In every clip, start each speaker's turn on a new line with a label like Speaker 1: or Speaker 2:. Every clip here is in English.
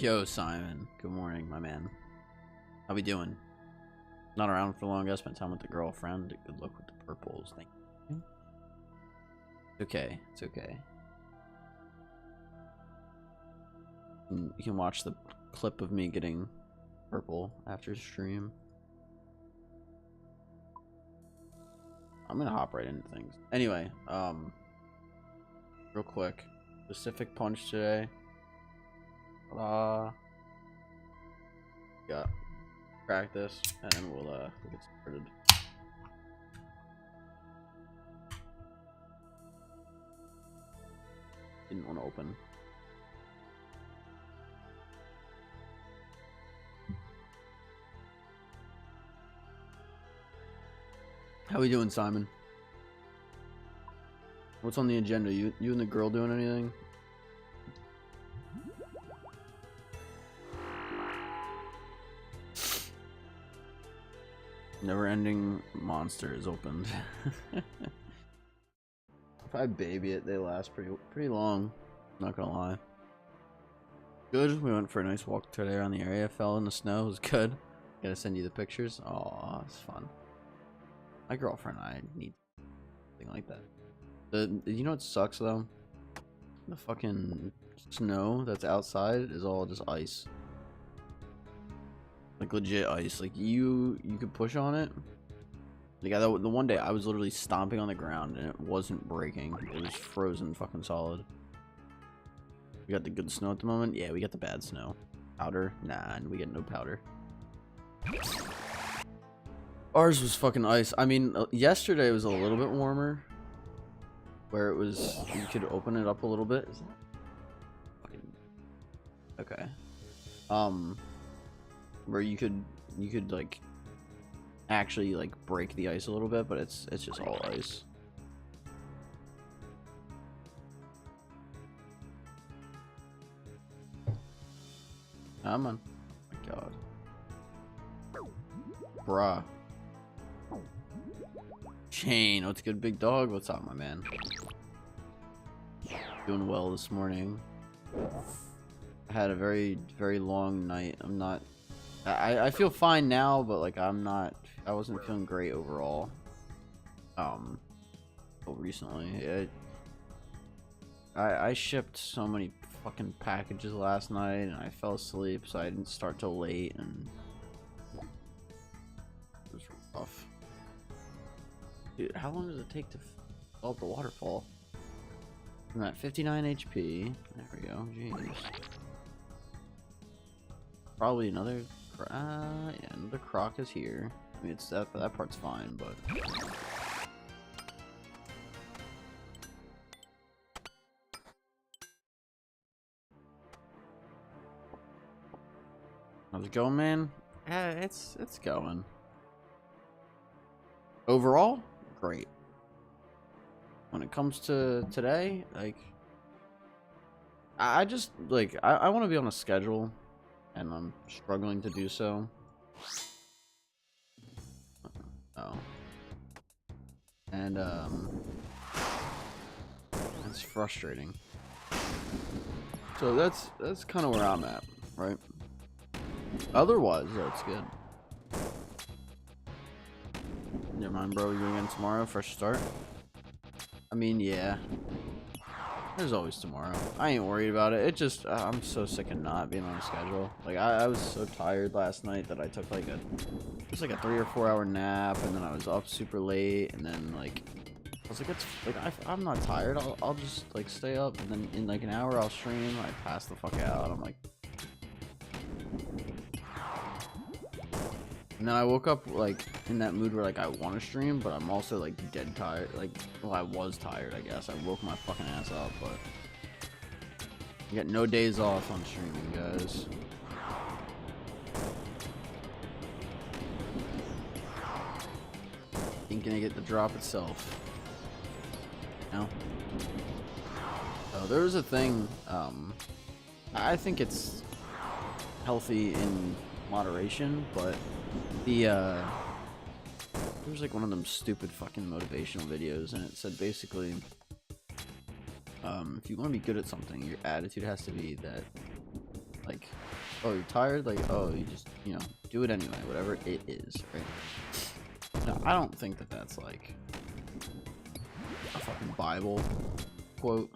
Speaker 1: Yo, Simon. Good morning, my man. How we doing? Not around for long. I spent time with the girlfriend. Good luck with the purples. Thank you. It's okay. It's okay. You can watch the clip of me getting purple after stream. I'm gonna hop right into things. Anyway, real quick. Pacific Punch today. Got practice, and then we'll get started. Didn't want to open. How we doing, Simon? What's on the agenda? You and the girl doing anything? Never-ending monster is opened. If I baby it, they last pretty long. Not gonna lie. Good. We went for a nice walk today around the area. Fell in the snow. It was good. Gotta send you the pictures. Aw, it's fun. My girlfriend and I need something like that. You know what sucks though? The fucking snow that's outside is all just ice. Like legit ice. Like you could push on it. Like the one day I was literally stomping on the ground and it wasn't breaking. It was frozen fucking solid. We got the good snow at the moment. Yeah, we got the bad snow. Powder? Nah, we get no powder. Ours was fucking ice. I mean, yesterday was a little bit warmer. Where it was, you could open it up a little bit. Is that fucking okay? Where you could like actually like break the ice a little bit, but it's just all ice. Come on. Oh my god. Bruh. Shane, what's good, big dog? What's up, my man? Doing well this morning. I had a very long night. I feel fine now, but like I wasn't feeling great overall. Recently. I shipped so many fucking packages last night and I fell asleep, so I didn't start till late, and it was rough. Dude, how long does it take to develop the waterfall? I'm at 59 HP. There we go. Jeez. Probably another. Yeah, another croc is here. I mean, it's that part's fine, but. How's it going, man? Yeah, it's going. Overall, great. When it comes to today, like, I just like I want to be on a schedule, and I'm struggling to do so. Oh, and it's frustrating. So that's kind of where I'm at, right? Otherwise, that's good. Never mind, bro. You again tomorrow? Fresh start? I mean, yeah. There's always tomorrow. I ain't worried about it. It just, I'm so sick of not being on a schedule. Like, I was so tired last night that I took like it was like a 3 or 4 hour nap, and then I was up super late, and then like, I was like, it's like, I'm not tired. I'll just like stay up, and then in like an hour I'll stream. I pass the fuck out. I'm like, and then I woke up like in that mood where like I want to stream, but I'm also like dead tired. Like, well, I was tired, I guess. I woke my fucking ass up, but I got no days off on streaming, guys. Ain't gonna get the drop itself. No. Oh, there was a thing. I think it's healthy in moderation, but there was like one of them stupid fucking motivational videos, and it said basically, if you want to be good at something, your attitude has to be that Like, oh, you're tired? Like, oh, you just, you know, do it anyway, whatever it is, right? Now, I don't think that that's like a fucking Bible quote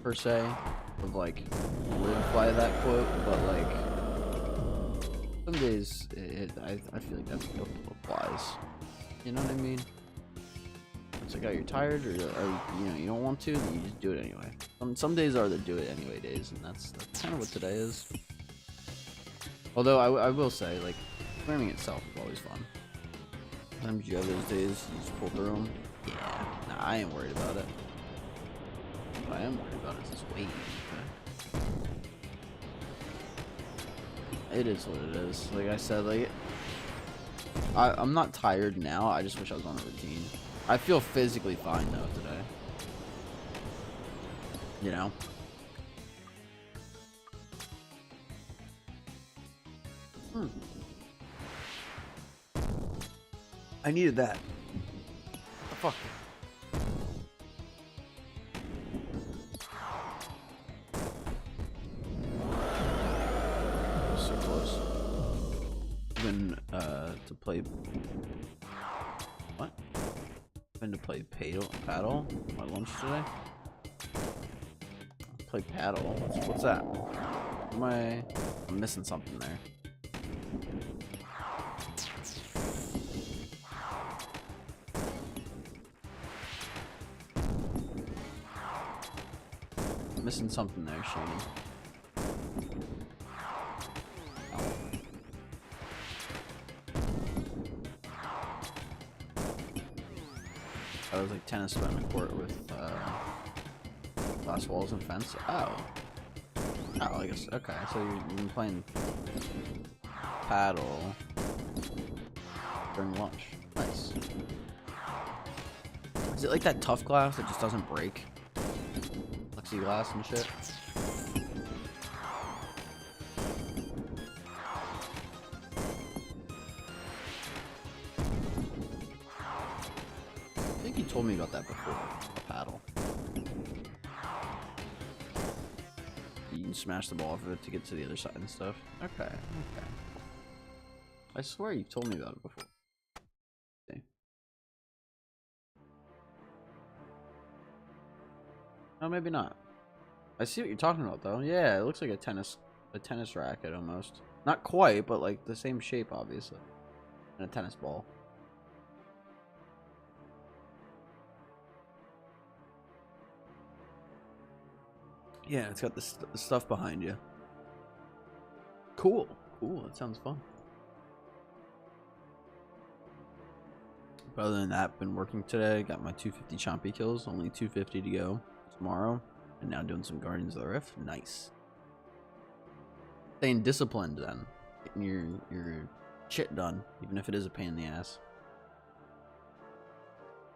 Speaker 1: per se, of like live by that quote, but like some days I feel like that's what applies. You know what I mean? It's like, oh, you're tired, or you know, you don't want to, then you just do it anyway. Some days are the do it anyway days, and that's kind of what today is. Although I will say, like, swimming itself is always fun. Sometimes you have those days, you just pull through them. Yeah, nah, I ain't worried about it. What I am worried about is this wave. Okay? It is what it is. Like I said, like, I'm not tired now. I just wish I was on a routine. I feel physically fine though today. You know? I needed that. The fuck? So close. Been to play. What? Been to play paddle my lunch today. Play paddle. What's that? I'm missing something there. I'm missing something there, Shady. I was like tennis on the court with glass walls and fence. Oh, I guess, okay, so you've been playing paddle during lunch. Nice. Is it like that tough glass that just doesn't break? Plexiglass and shit? I think you told me about that before, a paddle. You can smash the ball off of it to get to the other side and stuff. Okay, okay. I swear you've told me about it before. Okay. No, maybe not. I see what you're talking about though. Yeah, it looks like a tennis racket almost. Not quite, but like the same shape, obviously. And a tennis ball. Yeah, it's got the stuff behind you. Cool. Cool, that sounds fun. But other than that, been working today. Got my 250 chompy kills. Only 250 to go tomorrow. And now doing some Guardians of the Rift. Nice. Staying disciplined then. Getting your shit done. Even if it is a pain in the ass.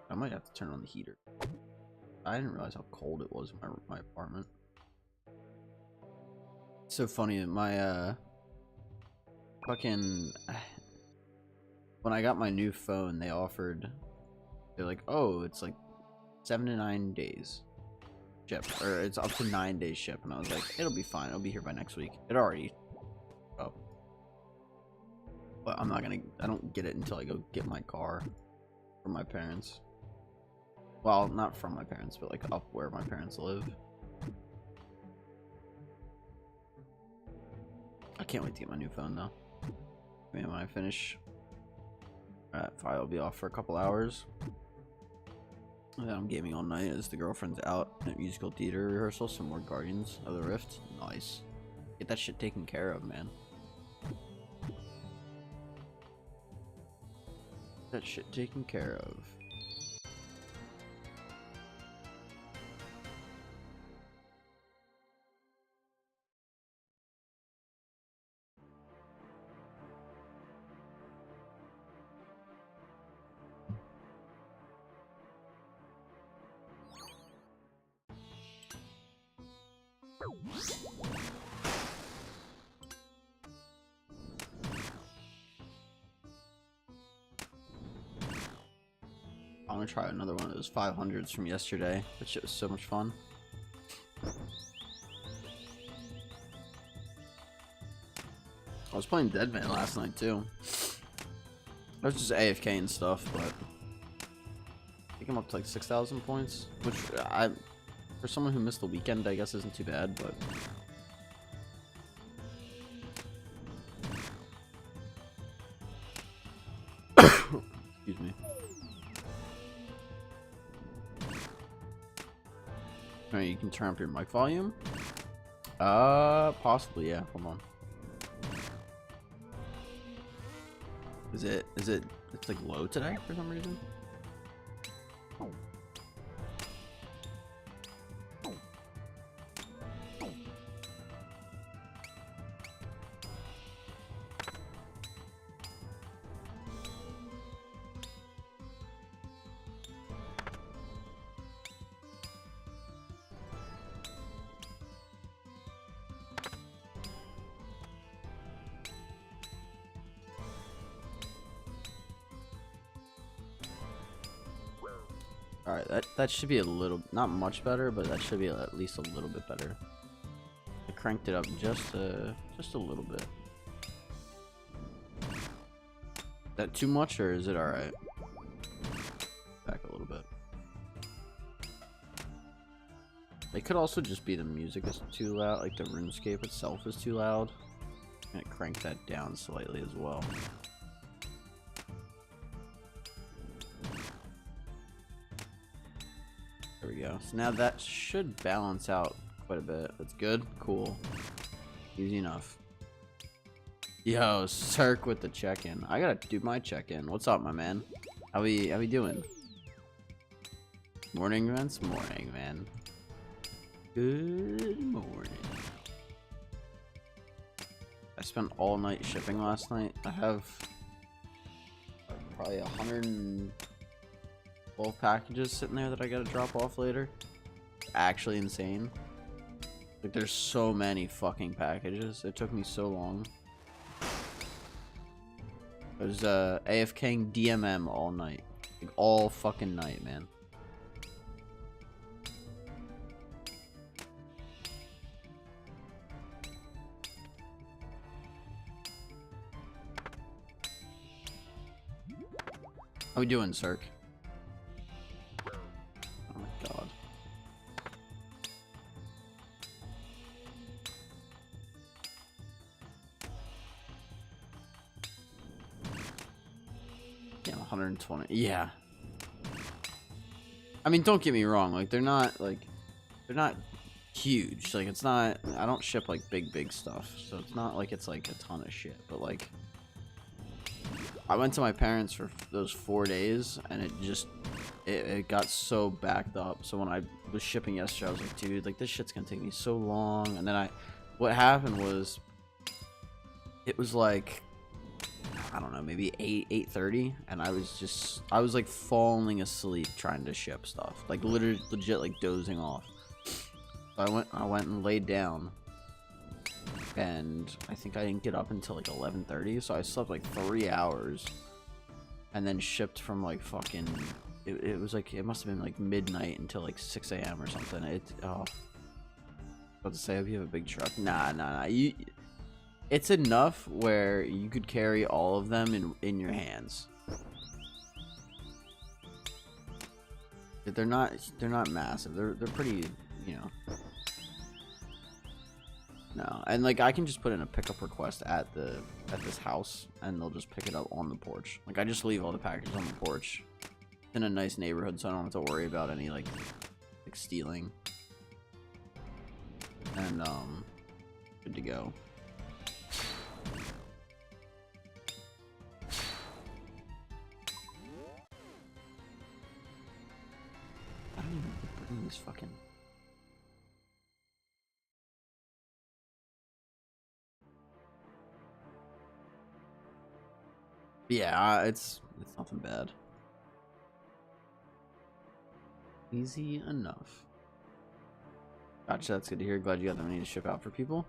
Speaker 1: I might have to turn on the heater. I didn't realize how cold it was in my apartment. It's so funny, my fucking when I got my new phone, they're like, oh, it's like 7 to 9 days ship, or it's up to 9 days ship, and I was like, it'll be fine, it'll be here by next week. It already, oh, but I don't get it until I go get my car from my parents. Well, not from my parents, but like up where my parents live. I can't wait to get my new phone though. Man, when I finish at 5, I'll be off for a couple hours. And then I'm gaming all night as the girlfriend's out at musical theater rehearsal. Some more Guardians of the Rift. Nice. Get that shit taken care of, man. That shit taken care of. I'm gonna try another one of those 500s from yesterday. That shit was so much fun. I was playing Deadman last night too. I was just AFK and stuff, but I think I'm up to like 6,000 points, which for someone who missed the weekend, I guess isn't too bad, but. Excuse me. Alright, you can turn up your mic volume. Possibly, yeah. Hold on. It's like low today for some reason? Alright, that should be a little, not much better, but that should be at least a little bit better. I cranked it up just a little bit. Is that too much, or is it alright? Back a little bit. It could also just be the music is too loud, like the RuneScape itself is too loud. I'm gonna crank that down slightly as well. There we go. So now that should balance out quite a bit. That's good. Cool. Easy enough. Yo, Cirque with the check-in. I gotta do my check-in. What's up, my man? How we doing? Morning, Vince? Morning, man. Good morning. I spent all night shipping last night. I have probably 112 packages sitting there that I gotta drop off later. Actually insane. Like, there's so many fucking packages. It took me so long. I was AFKing DMM all night. Like, all fucking night, man. How we doing, Cirque? Oh my god. Yeah, 120. Yeah. I mean, don't get me wrong. Like, they're not huge. Like, it's not. I don't ship like big stuff, so it's not like it's like a ton of shit. But like, I went to my parents for those 4 days, and it got so backed up. So when I was shipping yesterday, I was like, dude, like, this shit's gonna take me so long. And then what happened was, it was like, I don't know, maybe 8:30, and I was like falling asleep trying to ship stuff, like literally legit like dozing off. So I went and laid down, and I think I didn't get up until like 11:30, so I slept like 3 hours, and then shipped from like fucking, it was like, it must have been like midnight until like 6 a.m. or something. I was about to say, I hope you have a big truck. Nah. It's enough where you could carry all of them in your hands. They're not massive. They're pretty, you know. No, and like, I can just put in a pickup request at this house, and they'll just pick it up on the porch. Like, I just leave all the packages on the porch. It's in a nice neighborhood, so I don't have to worry about any like stealing. And good to go. I don't even bring these fucking. Yeah, it's nothing bad. Easy enough. Gotcha, that's good to hear. Glad you got the money to ship out for people.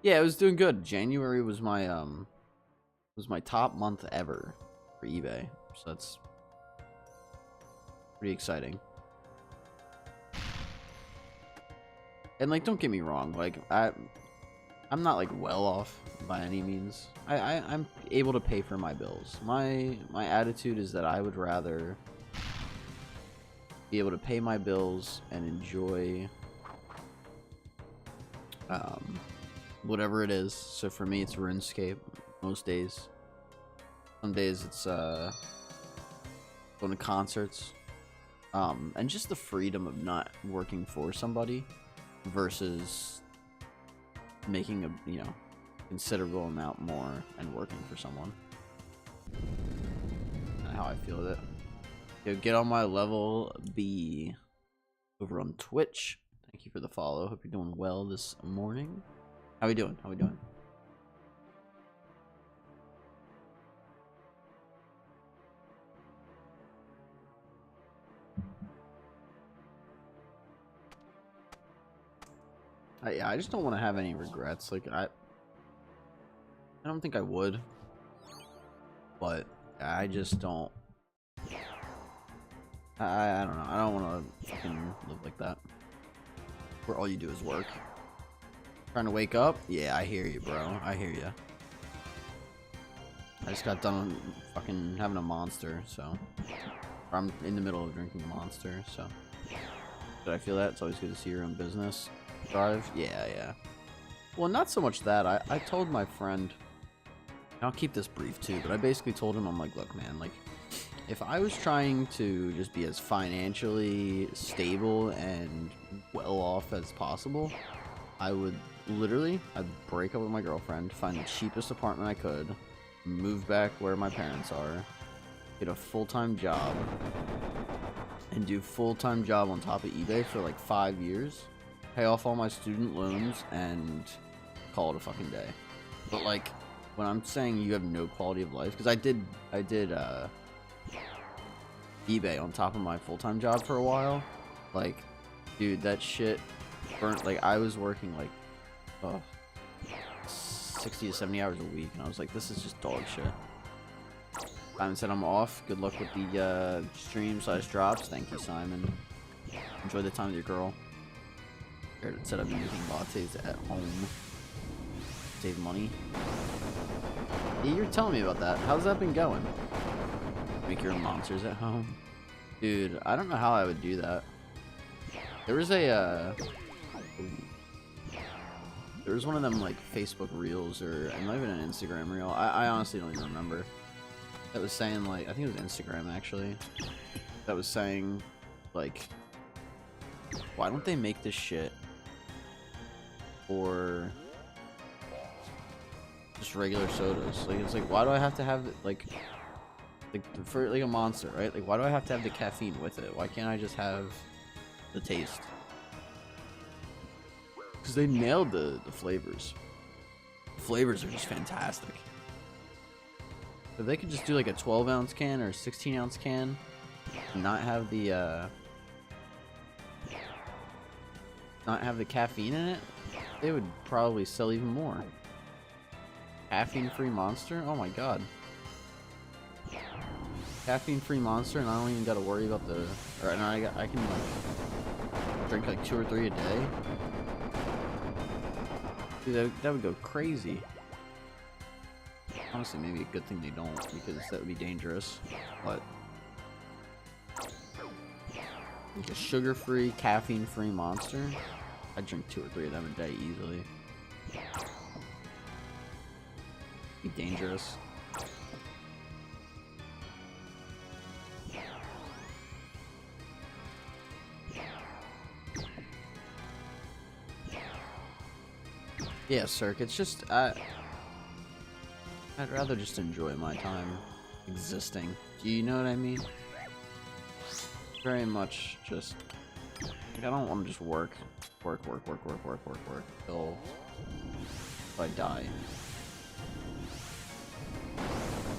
Speaker 1: Yeah, it was doing good. January was my top month ever for eBay, so that's pretty exciting. And like, don't get me wrong, like I'm not like well off by any means. I'm able to pay for my bills. My attitude is that I would rather be able to pay my bills and enjoy whatever it is. So for me, it's RuneScape most days. Some days it's going to concerts, and just the freedom of not working for somebody versus making a considerable amount more and working for someone. That's how I feel with it. Yo, get on my level B over on Twitch. Thank you for the follow. Hope you're doing well this morning. How we doing? How we doing? Yeah, I just don't want to have any regrets. Like I don't think I would, but I just don't. I don't know. I don't want to fucking live like that, where all you do is work. Trying to wake up? Yeah, I hear you, bro. I hear you. I just got done fucking having a monster, so. Or I'm in the middle of drinking a monster, so. Did I feel that? It's always good to see your own business thrive. Yeah. Well, not so much that. I told my friend, I'll keep this brief too, but I basically told him, I'm like, look, man, like, if I was trying to just be as financially stable and well off as possible, I would literally, I'd break up with my girlfriend, find the cheapest apartment I could, move back where my parents are, get a full-time job, and do full-time job on top of eBay for like 5 years, pay off all my student loans, and call it a fucking day. But like, when I'm saying you have no quality of life, because I did eBay on top of my full-time job for a while, like, dude, that shit burnt. Like, I was working like 60 to 70 hours a week, and I was like, this is just dog shit. Simon said I'm off. Good luck with the stream/drops. Thank you, Simon. Enjoy the time with your girl. Said I've been making lattes at home. Save money. Yeah, you're telling me about that. How's that been going? Make your own monsters at home? Dude, I don't know how I would do that. There was a, there was one of them, like, Facebook Reels, or it might have been an Instagram Reel. I honestly don't even remember. That was saying, like, I think it was Instagram, actually. That was saying, like, why don't they make this shit for just regular sodas? Like, it's like, why do I have to have, like for, like, a monster, right? Like, why do I have to have the caffeine with it? Why can't I just have the taste? Because they nailed the flavors. The flavors are just fantastic. If they could just do like a 12-ounce can or a 16-ounce can, and not have the caffeine in it, they would probably sell even more. Caffeine-free monster? Oh my god. Caffeine-free monster, and I don't even gotta worry about the. Or and I can like drink like 2 or 3 a day. Dude, that would go crazy. Honestly, maybe a good thing they don't, because that would be dangerous. But like a sugar-free, caffeine-free monster, I'd drink 2 or 3 of them a day easily. Be dangerous. Yeah, Cirque, it's just, I'd rather just enjoy my time existing. Do you know what I mean? Very much just, like, I don't want to just work till I die.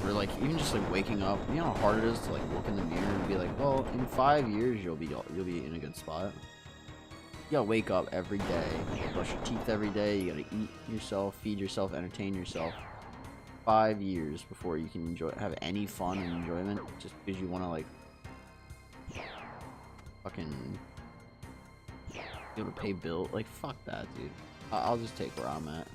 Speaker 1: Or like, even just like waking up, you know how hard it is to like look in the mirror and be like, well, in 5 years you'll be in a good spot. You gotta wake up every day, you gotta brush your teeth every day, you gotta eat yourself, feed yourself, entertain yourself. 5 years before you can have any fun and enjoyment, just because you want to like fucking be able to pay bills. Like, fuck that, dude. I'll just take where I'm at.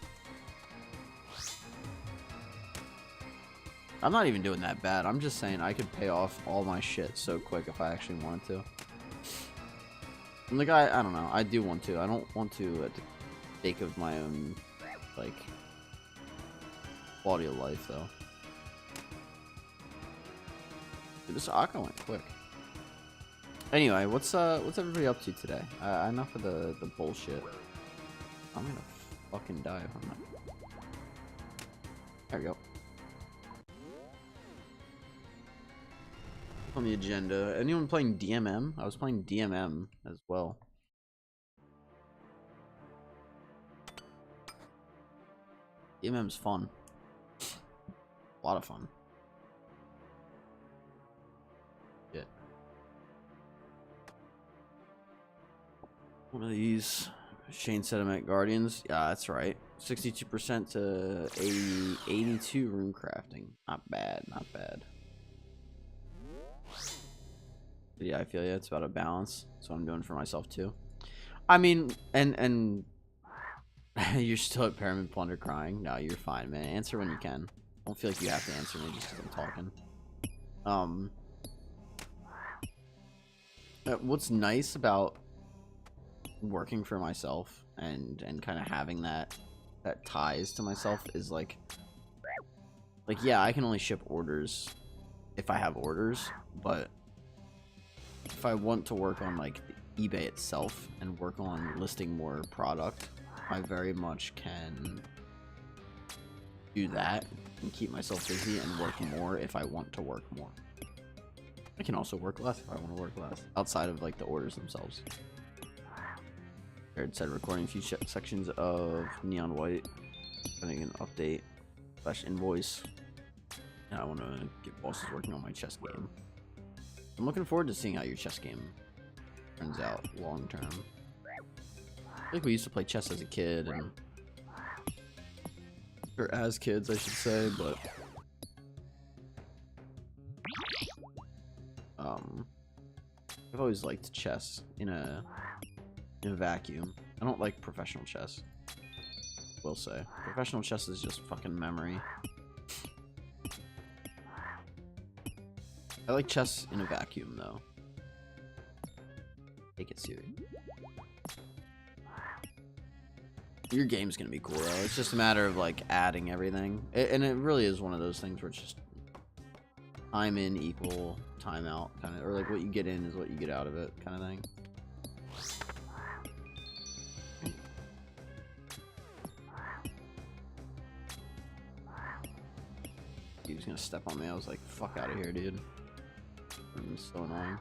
Speaker 1: I'm not even doing that bad. I'm just saying I could pay off all my shit so quick if I actually wanted to. And like, I don't know. I do want to. I don't want to at the sake of my own, like, quality of life, though. Dude, this Akka went quick. Anyway, what's everybody up to today? Enough of the bullshit. I'm gonna fucking die if I'm not. There we go. On the agenda. Anyone playing DMM? I was playing DMM as well. DMM's fun. A lot of fun. Yeah. One of these. Shane Sediment Guardians. Yeah, that's right. 62% to 82 rune crafting. Not bad, not bad. But yeah, I feel it's about a balance. That's what I'm doing for myself too. I mean, and you're still at Pyramid Plunder crying. No, you're fine, man. Answer when you can. I don't feel like you have to answer me just because I'm talking. What's nice about working for myself and kind of having that ties to myself is like yeah, I can only ship orders if I have orders, but if I want to work on like eBay itself and work on listing more product, I very much can do that and keep myself busy and work more if I want to work more. I can also work less if I want to work less outside of like the orders themselves. Jared said recording a few sections of Neon White, getting an update / invoice. And I want to get bosses working on my chess game. I'm looking forward to seeing how your chess game turns out long term. I think we used to play chess as a kid, and or as kids, I should say, but I've always liked chess in a vacuum. I don't like professional chess. Will say professional chess is just fucking memory. I like chess in a vacuum, though. Take it serious. Your game's gonna be cool, though. It's just a matter of, like, adding everything. And it really is one of those things where it's just time in equal time out, kind of. Or, like, what you get in is what you get out of it, kind of thing. He was gonna step on me. I was like, fuck out of here, dude. It's so annoying.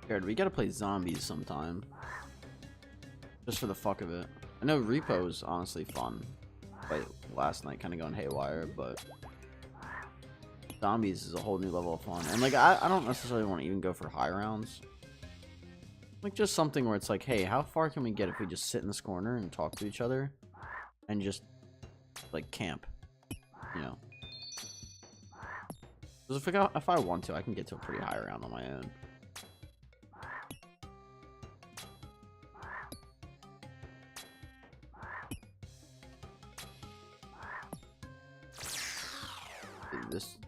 Speaker 1: Jared, we gotta play zombies sometime. Just for the fuck of it. I know Repo's honestly fun. Played last night, kind of going haywire, but zombies is a whole new level of fun. And like, I don't necessarily want to even go for high rounds. Like, just something where it's like, hey, how far can we get if we just sit in this corner and talk to each other and just like camp, you know? Because if I want to, I can get to a pretty high round on my own.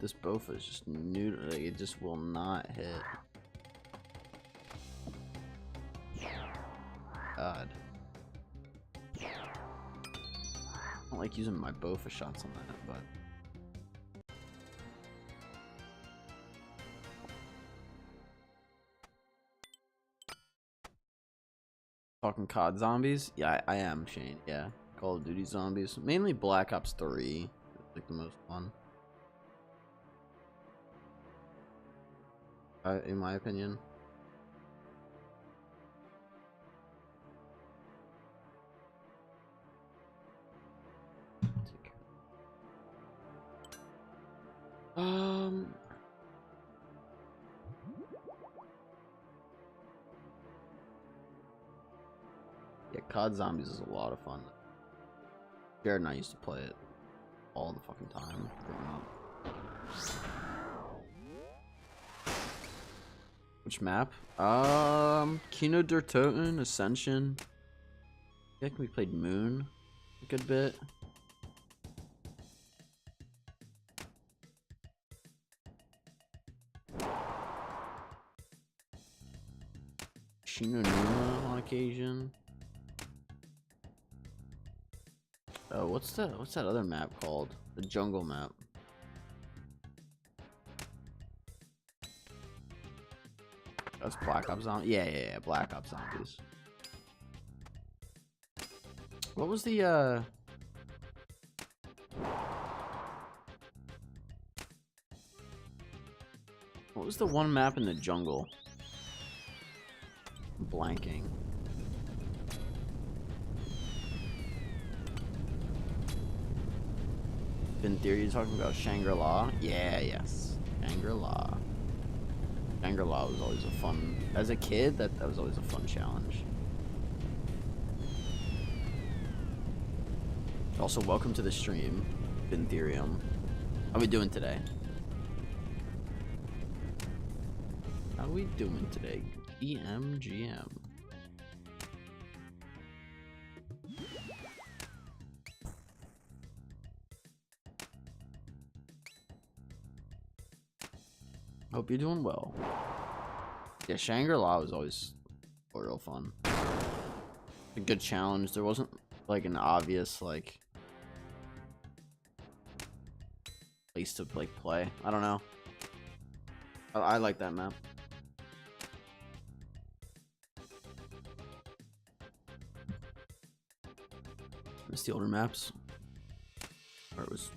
Speaker 1: This Bofa is just new. Like, it just will not hit. God. I don't like using my Bofa shots on that, but talking COD zombies? Yeah, I am, Shane. Yeah, Call of Duty zombies. Mainly Black Ops 3. Like the most fun. In my opinion. Yeah, COD Zombies is a lot of fun. Jared and I used to play it all the fucking time growing up. Which map? Kino der Toten, Ascension. I think we played Moon a good bit. Shinonuma on occasion. Oh, what's that other map called? The jungle map. That's Black Ops Zombies. Yeah, Black Ops Zombies. What was the what was the one map in the jungle? I'm blanking. In theory, you're talking about Shangri-La? Yeah, yes. Shangri-La. Shangri-La was always a fun... As a kid, that was always a fun challenge. Also, welcome to the stream, Bintherium. How we doing today? How we doing today? GM. Hope you're doing well. Yeah, Shangri-La was always real fun. A good challenge. There wasn't like an obvious like place to like play. I don't know. I like that map. Miss the older maps. Or it was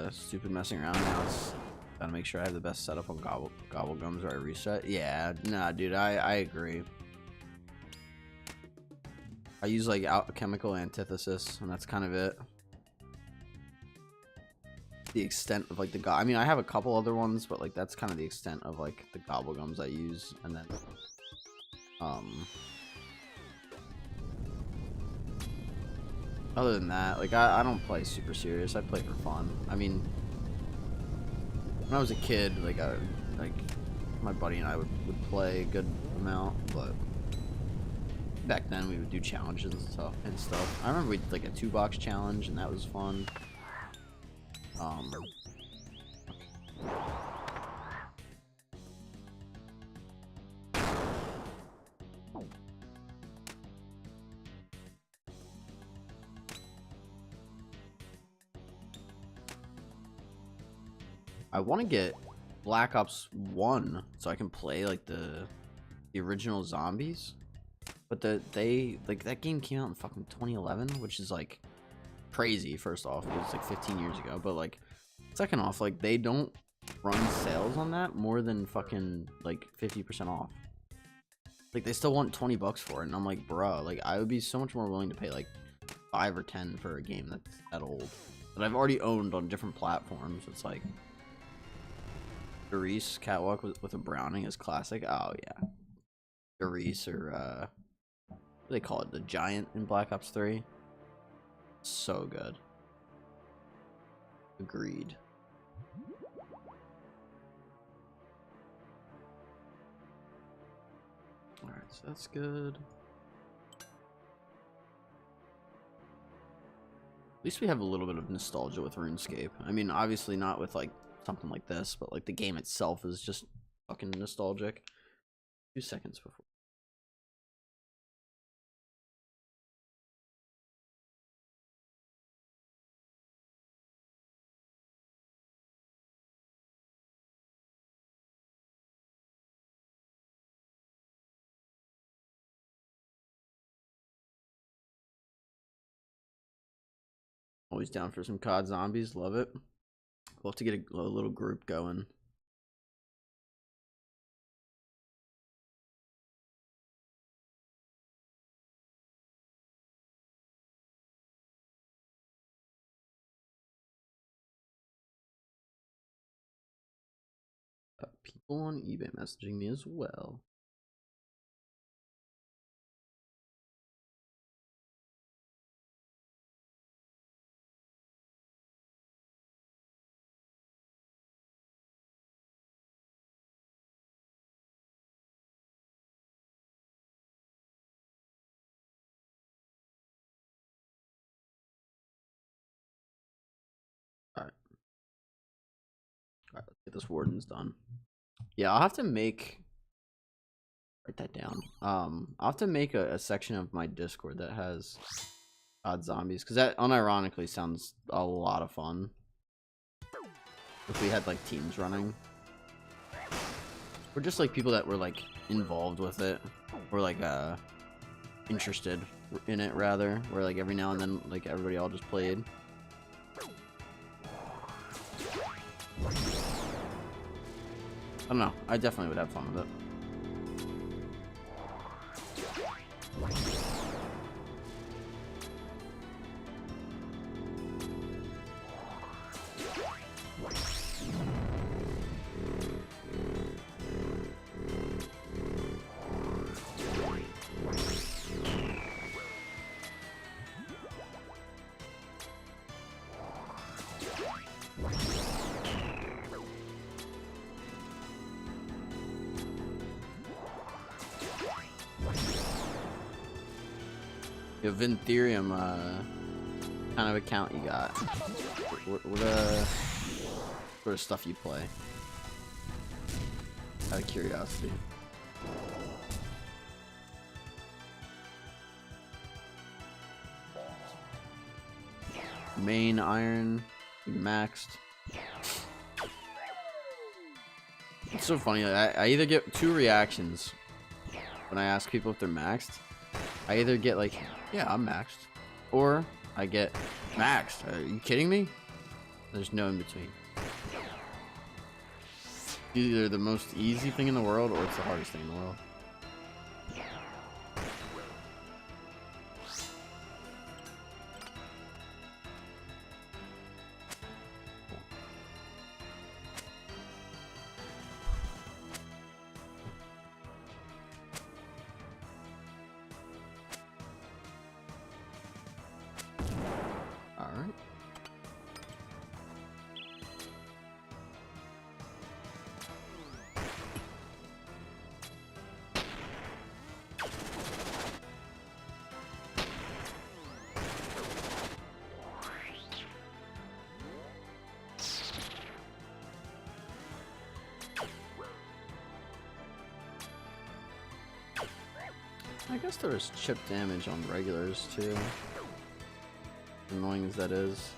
Speaker 1: stupid messing around. Now it's gotta make sure I have the best setup on gobble gums or I reset. Yeah, nah, dude, I agree. I use like alchemical antithesis, and that's kind of it. The extent of like I mean, I have a couple other ones, but like that's kind of the extent of like the gobble gums I use, and then other than that, like I don't play super serious. I play for fun. I mean, when I was a kid, like my buddy and I would play a good amount, but back then we would do challenges and stuff. I remember we did like a 2-box challenge, and that was fun. I want to get Black Ops 1 so I can play like the original zombies, but they like that game came out in fucking 2011, which is like crazy. First off, it was like 15 years ago, but like second off, like they don't run sales on that more than fucking like 50% off. Like they still want 20 bucks for it, and I'm like, bro, like I would be so much more willing to pay like 5 or 10 for a game that's that old that I've already owned on different platforms. It's like Doris catwalk with a Browning is classic. Oh yeah, Doris or what do they call it, the giant in Black Ops 3. So good. Agreed. All right, so that's good. At least we have a little bit of nostalgia with RuneScape. I mean, obviously not with like something like this, but like the game itself is just fucking nostalgic. 2 seconds before. Always down for some COD zombies. Love it. We'll have to get a little group going. People on eBay messaging me as well. Get this wardens done. Yeah, I'll have to make. Write that down. I'll have to make a section of my Discord that has odd zombies, because that unironically sounds a lot of fun. If we had like teams running, or just like people that were like involved with it, or like interested in it rather, where like every now and then like everybody all just played. I don't know. I definitely would have fun with it. Yo, Vintherium, kind of account you got? What sort of stuff you play? Out of curiosity. Main iron, maxed. It's so funny. Like, I either get two reactions when I ask people if they're maxed. I either get like, yeah, I'm maxed, or I get maxed. Are you kidding me? There's no in between. Either the most easy thing in the world, or it's the hardest thing in the world. I guess there was chip damage on regulars too. Annoying as that is.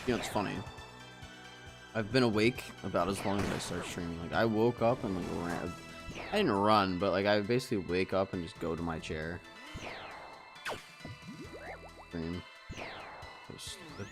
Speaker 1: You know, it's funny. I've been awake about as long as I started streaming. Like, I woke up and like ran. I didn't run, but like I basically wake up and just go to my chair. Stream. So stupid.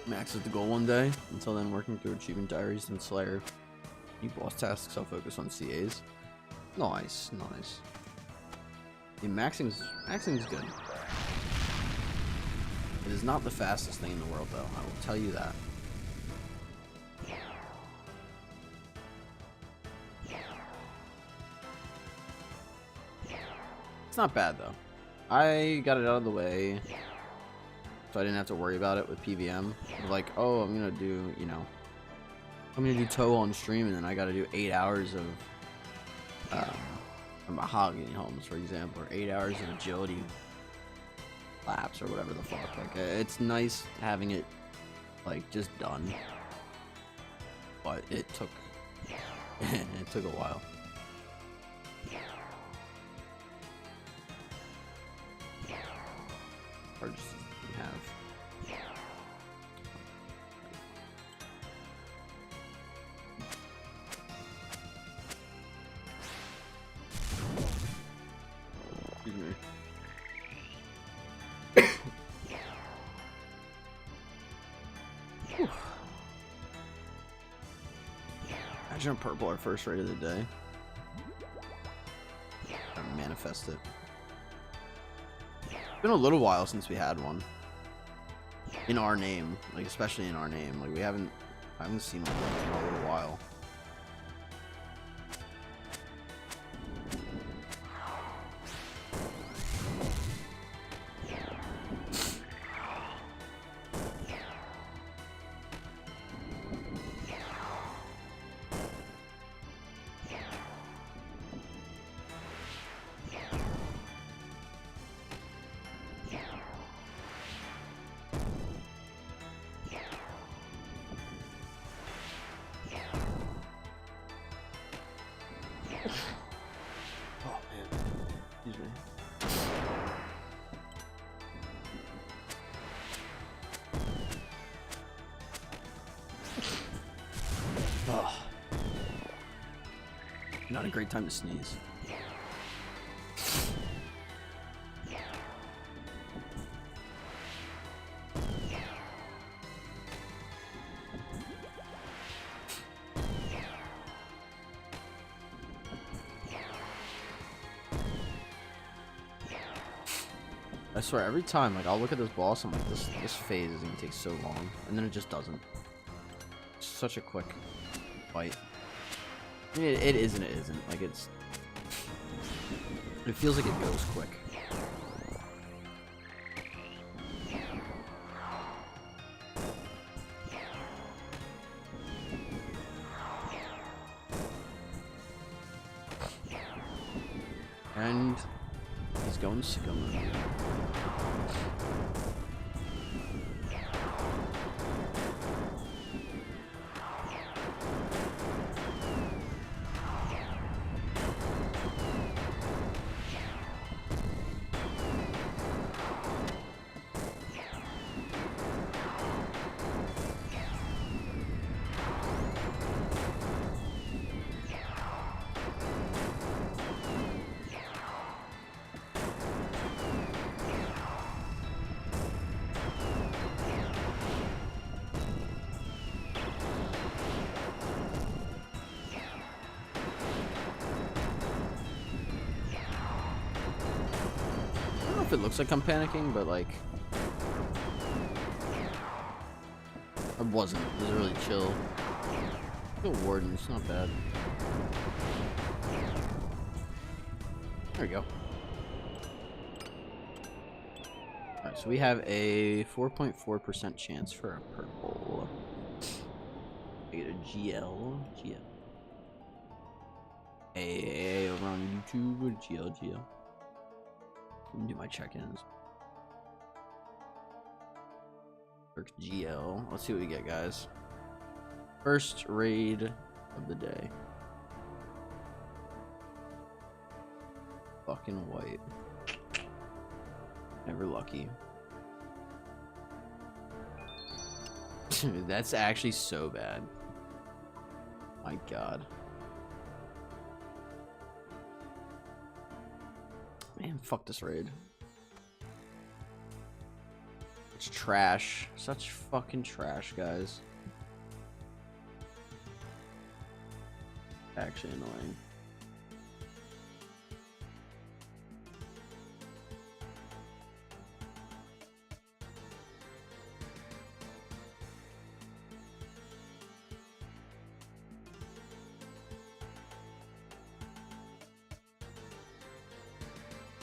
Speaker 1: Max is the goal one day. Until then, working through achievement diaries and Slayer. New boss tasks. I'll focus on CAs. Nice, nice. Yeah, maxing's good. It is not the fastest thing in the world, though. I will tell you that. It's not bad though. I got it out of the way, so I didn't have to worry about it with PVM. Like, oh, I'm gonna do, you know, I'm gonna do toe on stream, and then I gotta do 8 hours of mahogany homes, for example, or 8 hours of agility laps, or whatever the fuck. Like, it's nice having it like just done, but it took it took a while. Or just have. me. Imagine a purple our first raid of the day. I manifest it. It's been a little while since we had one. In our name, like especially in our name, like I haven't seen one in a little while. Not a great time to sneeze. I swear, every time, like, I'll look at this boss, I'm like, this phase is gonna take so long, and then it just doesn't. It's such a quick fight. I mean, it is and it isn't. Like, it feels like it goes quick. And he's going sicko mode. If it looks like I'm panicking, but like I wasn't. It was really chill. Still warden, it's not bad. There we go. Alright, so we have a 4.4% chance for a purple. I get a GL. Hey, over on YouTube, GL. Let me do my check-ins. Search GL. Let's see what we get, guys. First raid of the day. Fucking white. Never lucky. That's actually so bad. My God. Man, fuck this raid. It's trash. Such fucking trash, guys. Actually annoying.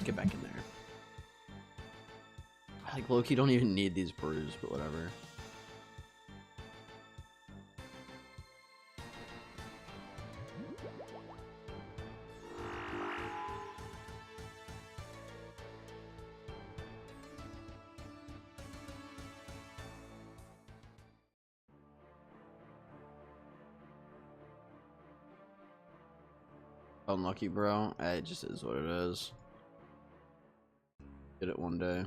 Speaker 1: Get back in there. Like, Loki don't even need these brews, but whatever. Unlucky, bro. It just is what it is. Get it one day.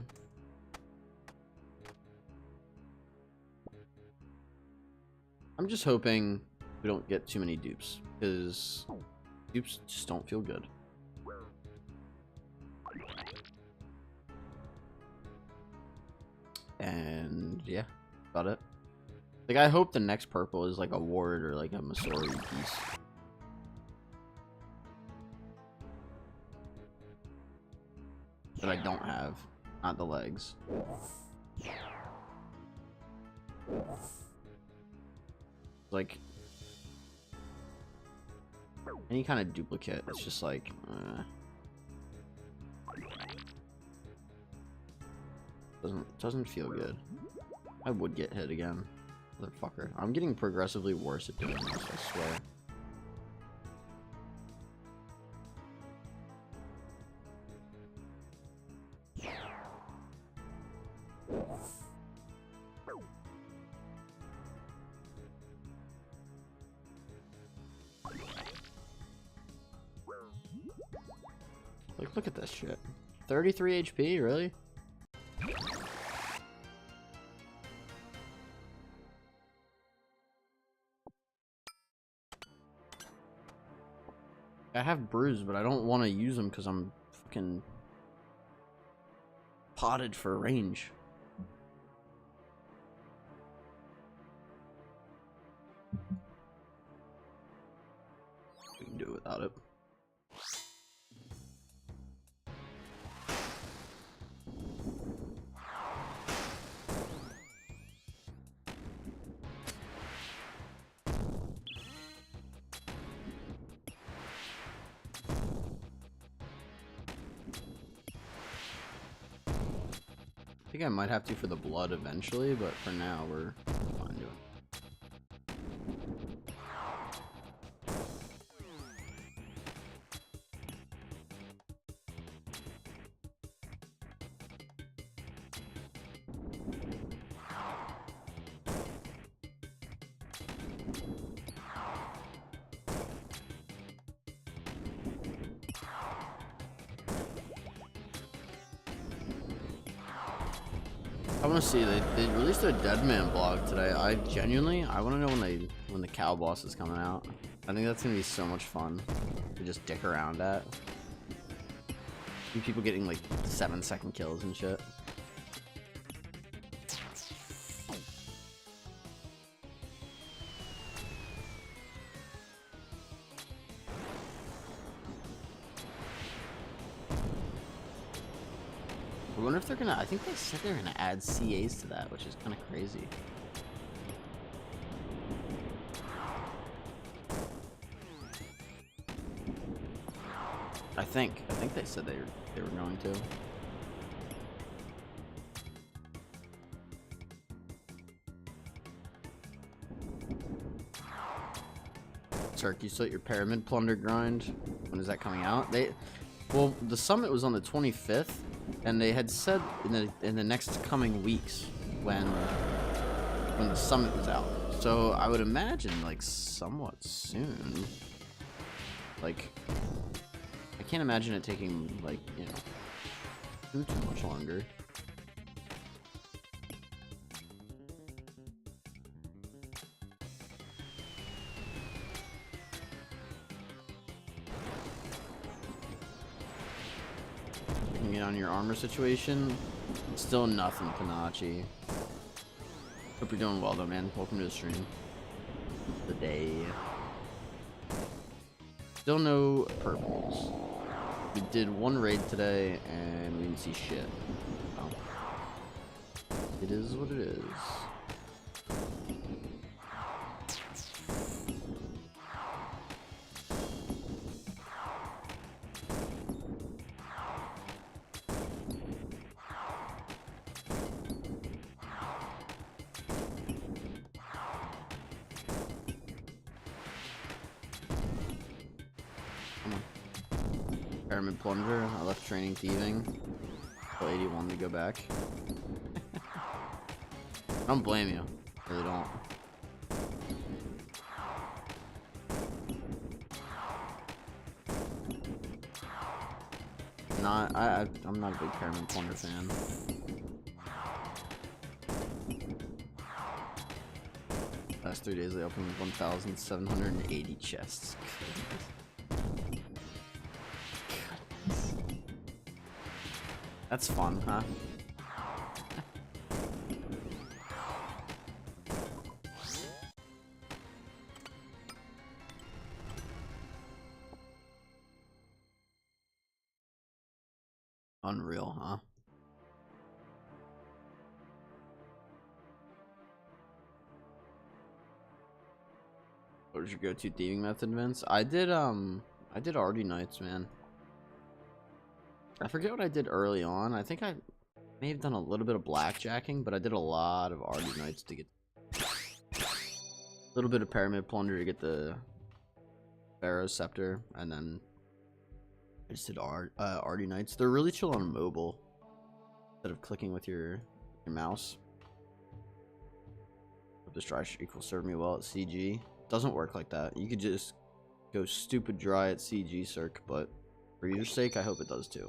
Speaker 1: I'm just hoping we don't get too many dupes, because dupes just don't feel good. and yeah, about it. Like, I hope the next purple is like a ward or like a Masori piece. That I don't have. Not the legs. Like, any kind of duplicate, it's just like, doesn't feel good. I would get hit again, motherfucker. I'm getting progressively worse at doing this, I swear. Like, look at this shit. 33 HP, really? I have bruise, but I don't want to use them because I'm fucking potted for range. We can do it without it. I think I might have to for the blood eventually, but for now we're fine doing it. I want to see, they released a Deadman blog today. I want to know when the cow boss is coming out. I think that's gonna be so much fun to just dick around at. People getting like 7-second kills and shit. I wonder if they're gonna, I think they said they're gonna add CAs to that, which is kind of crazy. I think they said they were going to. Turk, you still at your Pyramid Plunder grind? When is that coming out? Well, the summit was on the 25th, and they had said in the next coming weeks when the summit was out. So I would imagine like somewhat soon. Like, I can't imagine it taking like, you know, too much longer. On your armor situation, still nothing, Panachi. Hope you're doing well though, man. Welcome to the stream. The day. Still no purples. We did one raid today and we didn't see shit. Oh. It is what it is. Pyramid Plunger. I left training thieving. Till 81 to go back. I don't blame you. I really don't. I'm not a big Pyramid Plunger fan. Last 3 days they opened 1,780 chests. That's fun, huh? Unreal, huh? What was your go-to thieving method, Vince? I did RD nights, man. I forget what I did early on. I think I may have done a little bit of blackjacking, but I did a lot of RD nights to get a little bit of pyramid plunder to get the Pharaoh's scepter, and then I just did RD nights. They're really chill on mobile instead of clicking with your mouse. Hope this dry equals serve me well at CG. Doesn't work like that. You could just go stupid dry at CG circ, but for your sake, I hope it does too.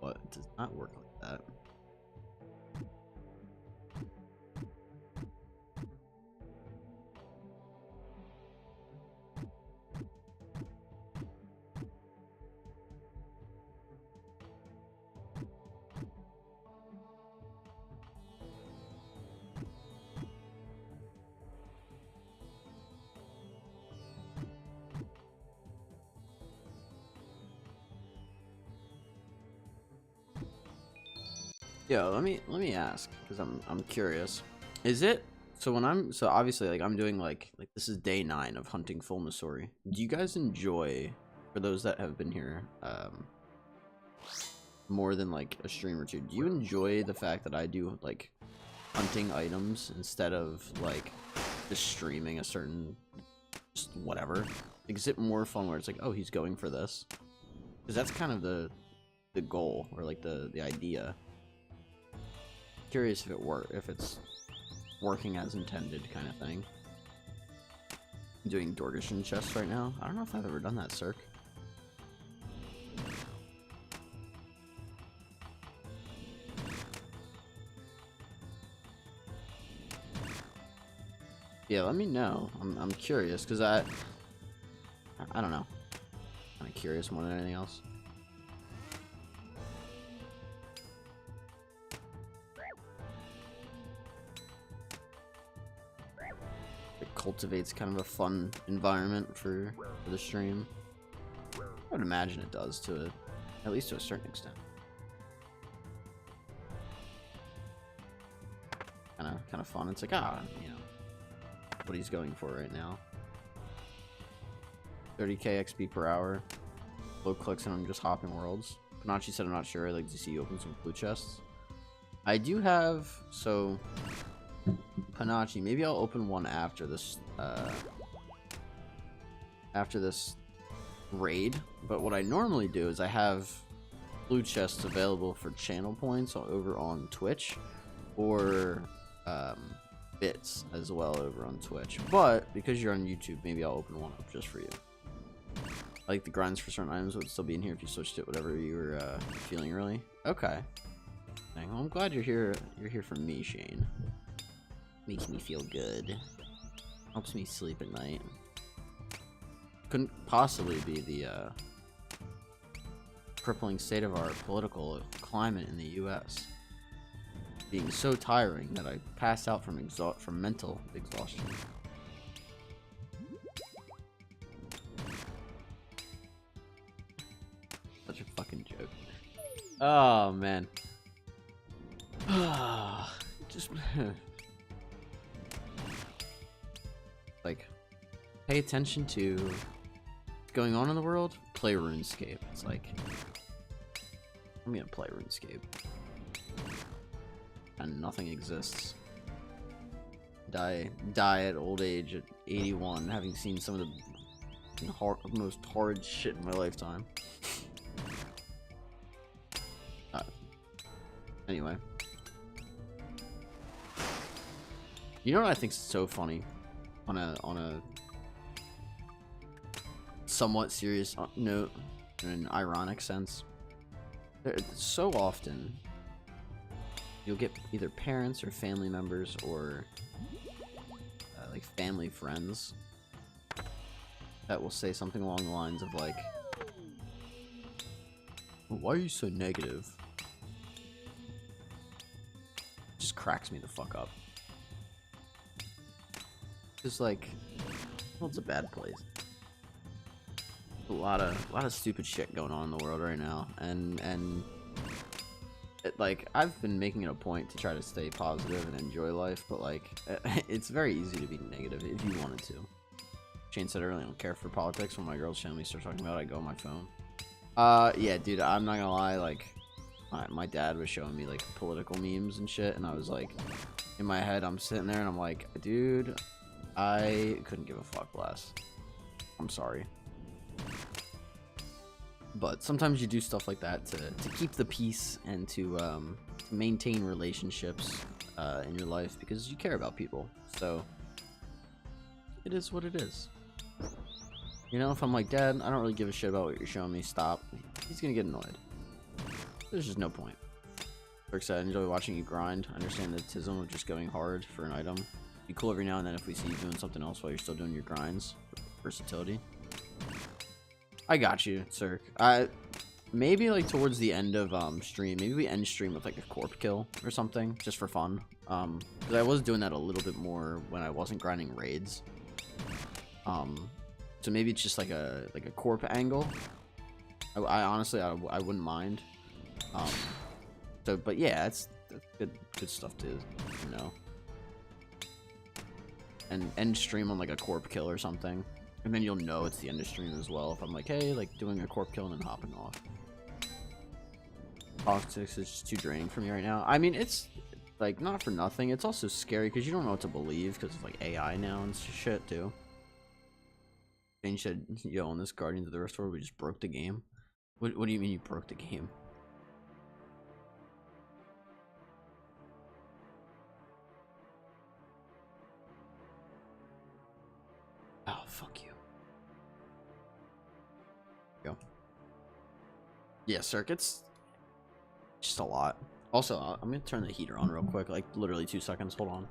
Speaker 1: But it does not work like that. Yo, let me ask, because I'm curious. Is it so when so obviously like I'm doing like this is day 9 of hunting full Masori. Do you guys enjoy, for those that have been here more than like a stream or two, do you enjoy the fact that I do like hunting items instead of like just streaming a certain just whatever? Like, is it more fun where it's like, oh, he's going for this? Because that's kind of the goal, or like the idea. Curious if it's working as intended, kind of thing. I'm doing Dorgishan chests right now. I don't know if I've ever done that, Cirque. Yeah, let me know. I'm curious, because I don't know. Kind of curious more than anything else. Cultivates kind of a fun environment for the stream. I would imagine it does, at least to a certain extent. Kind of fun. It's like, you know what he's going for right now. 30k XP per hour. Low clicks and I'm just hopping worlds. Panachi said I'm not sure. I'd like to see you open some blue chests. I do have, so Panachi, maybe I'll open one after this raid, but what I normally do is I have blue chests available for channel points over on Twitch, or bits as well over on Twitch, but because you're on YouTube, maybe I'll open one up just for you. I like the grinds for certain items would still be in here if you switched it, whatever you were feeling, really. Okay. Dang, well, I'm glad you're here for me, Shane. Makes me feel good. Helps me sleep at night. Couldn't possibly be the crippling state of our political climate in the U.S. being so tiring that I passed out from mental exhaustion. Such a fucking joke. Oh man. Just like, pay attention to what's going on in the world, play RuneScape. It's like, I'm gonna play RuneScape. And nothing exists. Die at old age at 81, having seen some of the most horrid shit in my lifetime. Anyway. You know what I think is so funny? On a somewhat serious note, in an ironic sense, so often you'll get either parents or family members or like family friends that will say something along the lines of like, "Why are you so negative?" It just cracks me the fuck up. Just like, well, it's a bad place. A lot of stupid shit going on in the world right now, and like, I've been making it a point to try to stay positive and enjoy life, but like, it's very easy to be negative if you wanted to. Shane said I really don't care for politics. When my girls show me start talking about it, I go on my phone. Yeah, dude, I'm not gonna lie, like, my dad was showing me like political memes and shit, and I was like, in my head, I'm sitting there and I'm like, dude, I couldn't give a fuck less. I'm sorry. But sometimes you do stuff like that to keep the peace and to maintain relationships in your life because you care about people. So it is what it is. You know, if I'm like, Dad, I don't really give a shit about what you're showing me, stop, he's gonna get annoyed. There's just no point. Like I said, I enjoy watching you grind. I understand the tism of just going hard for an item. Be cool every now and then if we see you doing something else while you're still doing your grinds. Versatility. I got you, Cirque. Maybe like towards the end of stream, maybe we end stream with like a corp kill or something, just for fun. Because I was doing that a little bit more when I wasn't grinding raids. So maybe it's just like a corp angle. I honestly I wouldn't mind. So but yeah, that's good stuff too, you know. And end stream on like a corp kill or something. And then you'll know it's the end of stream as well if I'm like, hey, like doing a corp kill and then hopping off. Politics is just too draining for me right now. I mean, it's like not for nothing. It's also scary because you don't know what to believe because of like AI now and shit too. And you said, yo, on this Guardians of the Rift War, we just broke the game. What do you mean you broke the game? Oh, fuck you. Go. Yeah, circuits. Just a lot. Also, I'm gonna turn the heater on real quick, like literally 2 seconds. Hold on.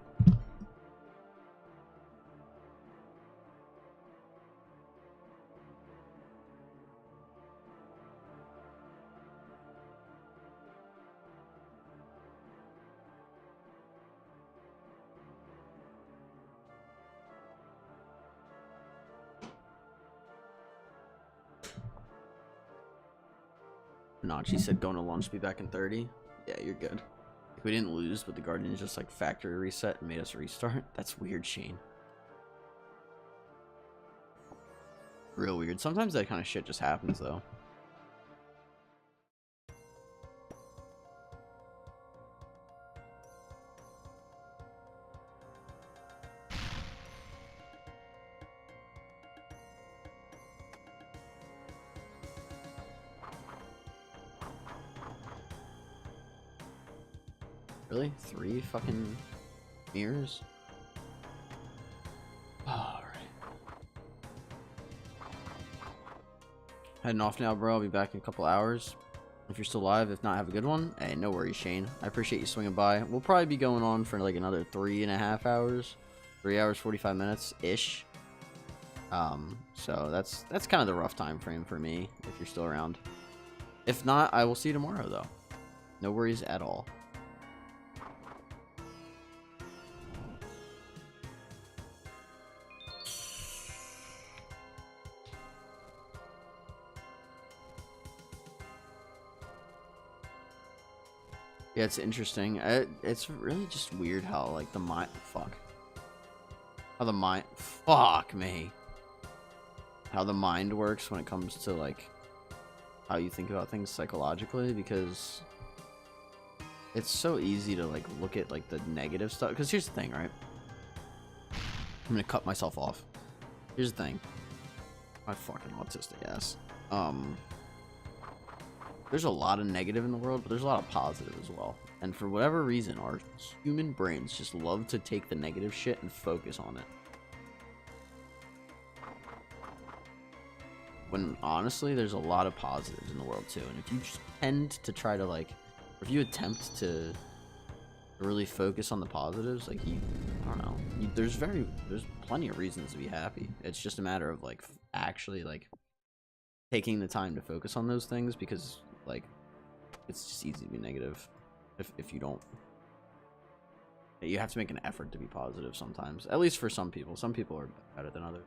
Speaker 1: Nachi said going to lunch, be back in 30. Yeah, you're good. Like, we didn't lose, but the Guardians just like factory reset and made us restart. That's weird, Shane. Real weird. Sometimes that kind of shit just happens, though. Really? 3 fucking mirrors? Alright. Heading off now, bro. I'll be back in a couple hours. If you're still alive, if not, have a good one. Hey, no worries, Shane. I appreciate you swinging by. We'll probably be going on for like another 3.5 hours. 3 hours, 45 minutes-ish. So that's kind of the rough time frame for me, if you're still around. If not, I will see you tomorrow, though. No worries at all. Yeah, it's interesting. It's really just weird how, like, the mind... Fuck. How the mind... Fuck me. How the mind works when it comes to, like, how you think about things psychologically, because it's so easy to, like, look at, like, the negative stuff. Because here's the thing, right? I'm gonna cut myself off. Here's the thing. My fucking autistic ass. There's a lot of negative in the world, but there's a lot of positive as well. And for whatever reason, our human brains just love to take the negative shit and focus on it. When honestly, there's a lot of positives in the world too. And if you just tend to try to like, or if you attempt to really focus on the positives, like I don't know, there's plenty of reasons to be happy. It's just a matter of like actually like taking the time to focus on those things, because like it's just easy to be negative if you don't. You have to make an effort to be positive sometimes, at least for some people. Some people are better than others.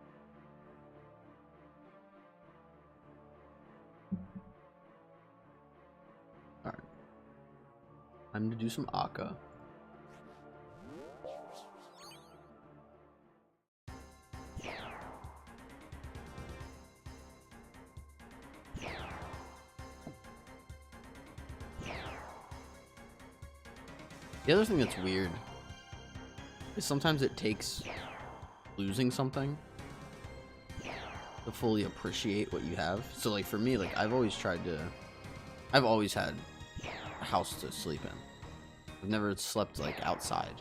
Speaker 1: Alright. Time to do some Aka. The other thing that's weird is sometimes it takes losing something to fully appreciate what you have. So like for me, like I've always had a house to sleep in. I've never slept like outside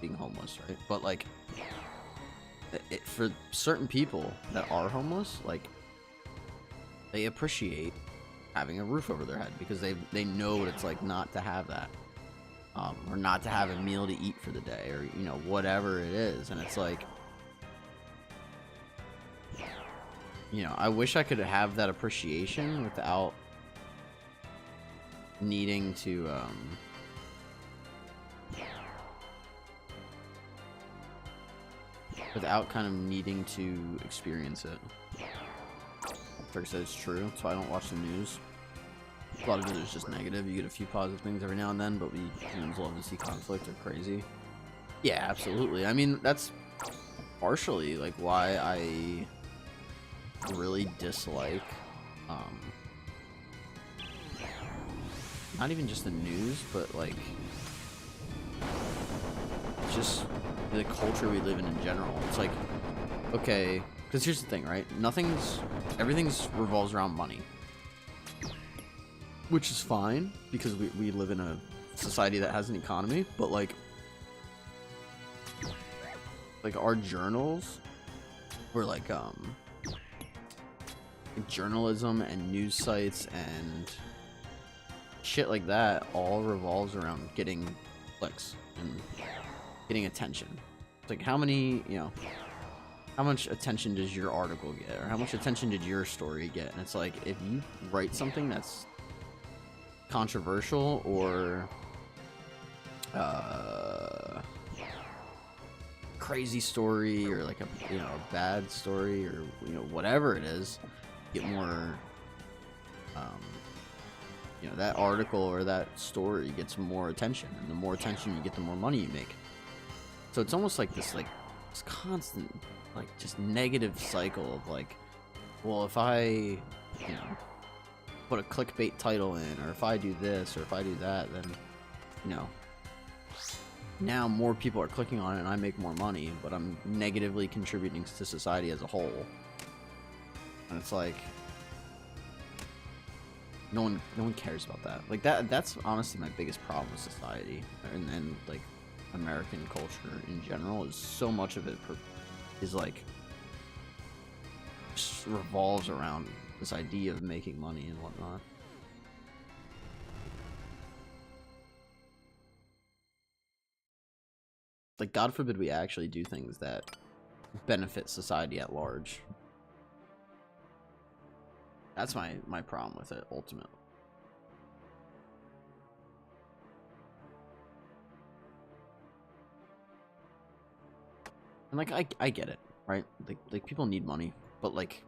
Speaker 1: being homeless, right? But like for certain people that are homeless, like they appreciate having a roof over their head because they know what it's like not to have that. Or not to have a meal to eat for the day, or you know, whatever it is. And it's like, you know, I wish I could have that appreciation without needing to kind of needing to experience it. Like I said, it's true, so I don't watch the news. A lot of it is just negative. You get a few positive things every now and then, but we humans love to see conflict or crazy. Yeah, absolutely. I mean, that's partially like why I really dislike not even just the news, but like just the culture we live in general. It's like, okay, because here's the thing, right? Everything's revolves around money. Which is fine, because we live in a society that has an economy, but like our journals, or like journalism and news sites and shit like that all revolves around getting clicks and getting attention. It's like how much attention does your article get, or how much attention did your story get? And it's like, if you write something that's controversial or crazy story, or like a bad story, or whatever it is, get more that article or that story gets more attention, and the more attention you get, the more money you make. So it's almost like this constant just negative cycle of like, well, if I put a clickbait title in, or if I do this, or if I do that, then now more people are clicking on it and I make more money, but I'm negatively contributing to society as a whole. And it's like no one cares about that. Like that's honestly my biggest problem with society, and like American culture in general, is so much of it is like just revolves around this idea of making money and whatnot. Like, God forbid we actually do things that benefit society at large. That's my problem with it, ultimately. And like I get it, right? Like people need money, but like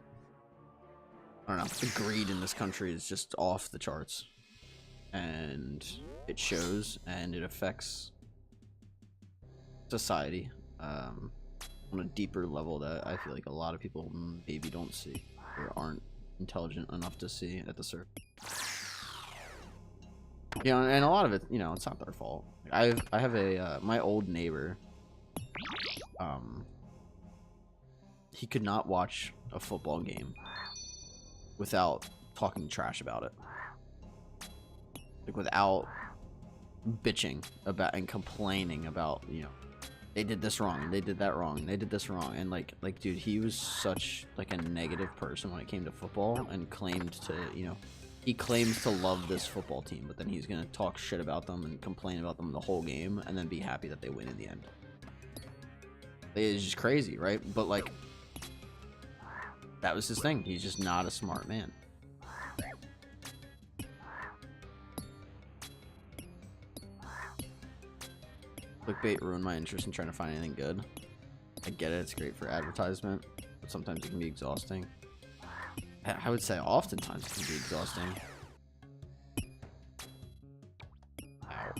Speaker 1: I don't know, the greed in this country is just off the charts, and it shows, and it affects society on a deeper level that I feel like a lot of people maybe don't see, or aren't intelligent enough to see at the surface. And a lot of it, it's not their fault. I have a my old neighbor. He could not watch a football game without talking trash about it, like without bitching about and complaining about, they did this wrong, they did that wrong, they did this wrong, and like dude, he was such like a negative person when it came to football, and claimed to, he claims to love this football team, but then he's gonna talk shit about them and complain about them the whole game, and then be happy that they win in the end. It's just crazy, right? But like, that was his thing. He's just not a smart man. Clickbait ruined my interest in trying to find anything good. I get it, it's great for advertisement, but sometimes it can be exhausting. I would say oftentimes it can be exhausting. Ow.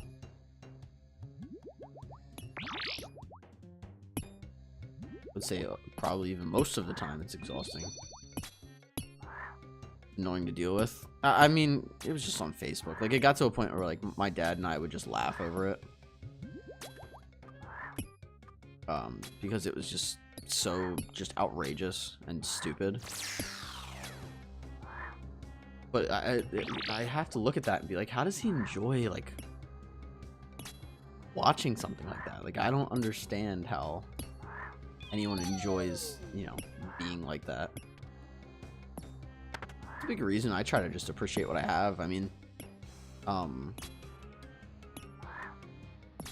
Speaker 1: I would say probably even most of the time it's exhausting. Annoying to deal with. I mean, it was just on Facebook. Like, it got to a point where, like, my dad and I would just laugh over it. Because it was just so outrageous and stupid. But I have to look at that and be like, how does he enjoy, like, watching something like that? Like, I don't understand how anyone enjoys, you know, being like that. It's a big reason I try to just appreciate what I have. I mean,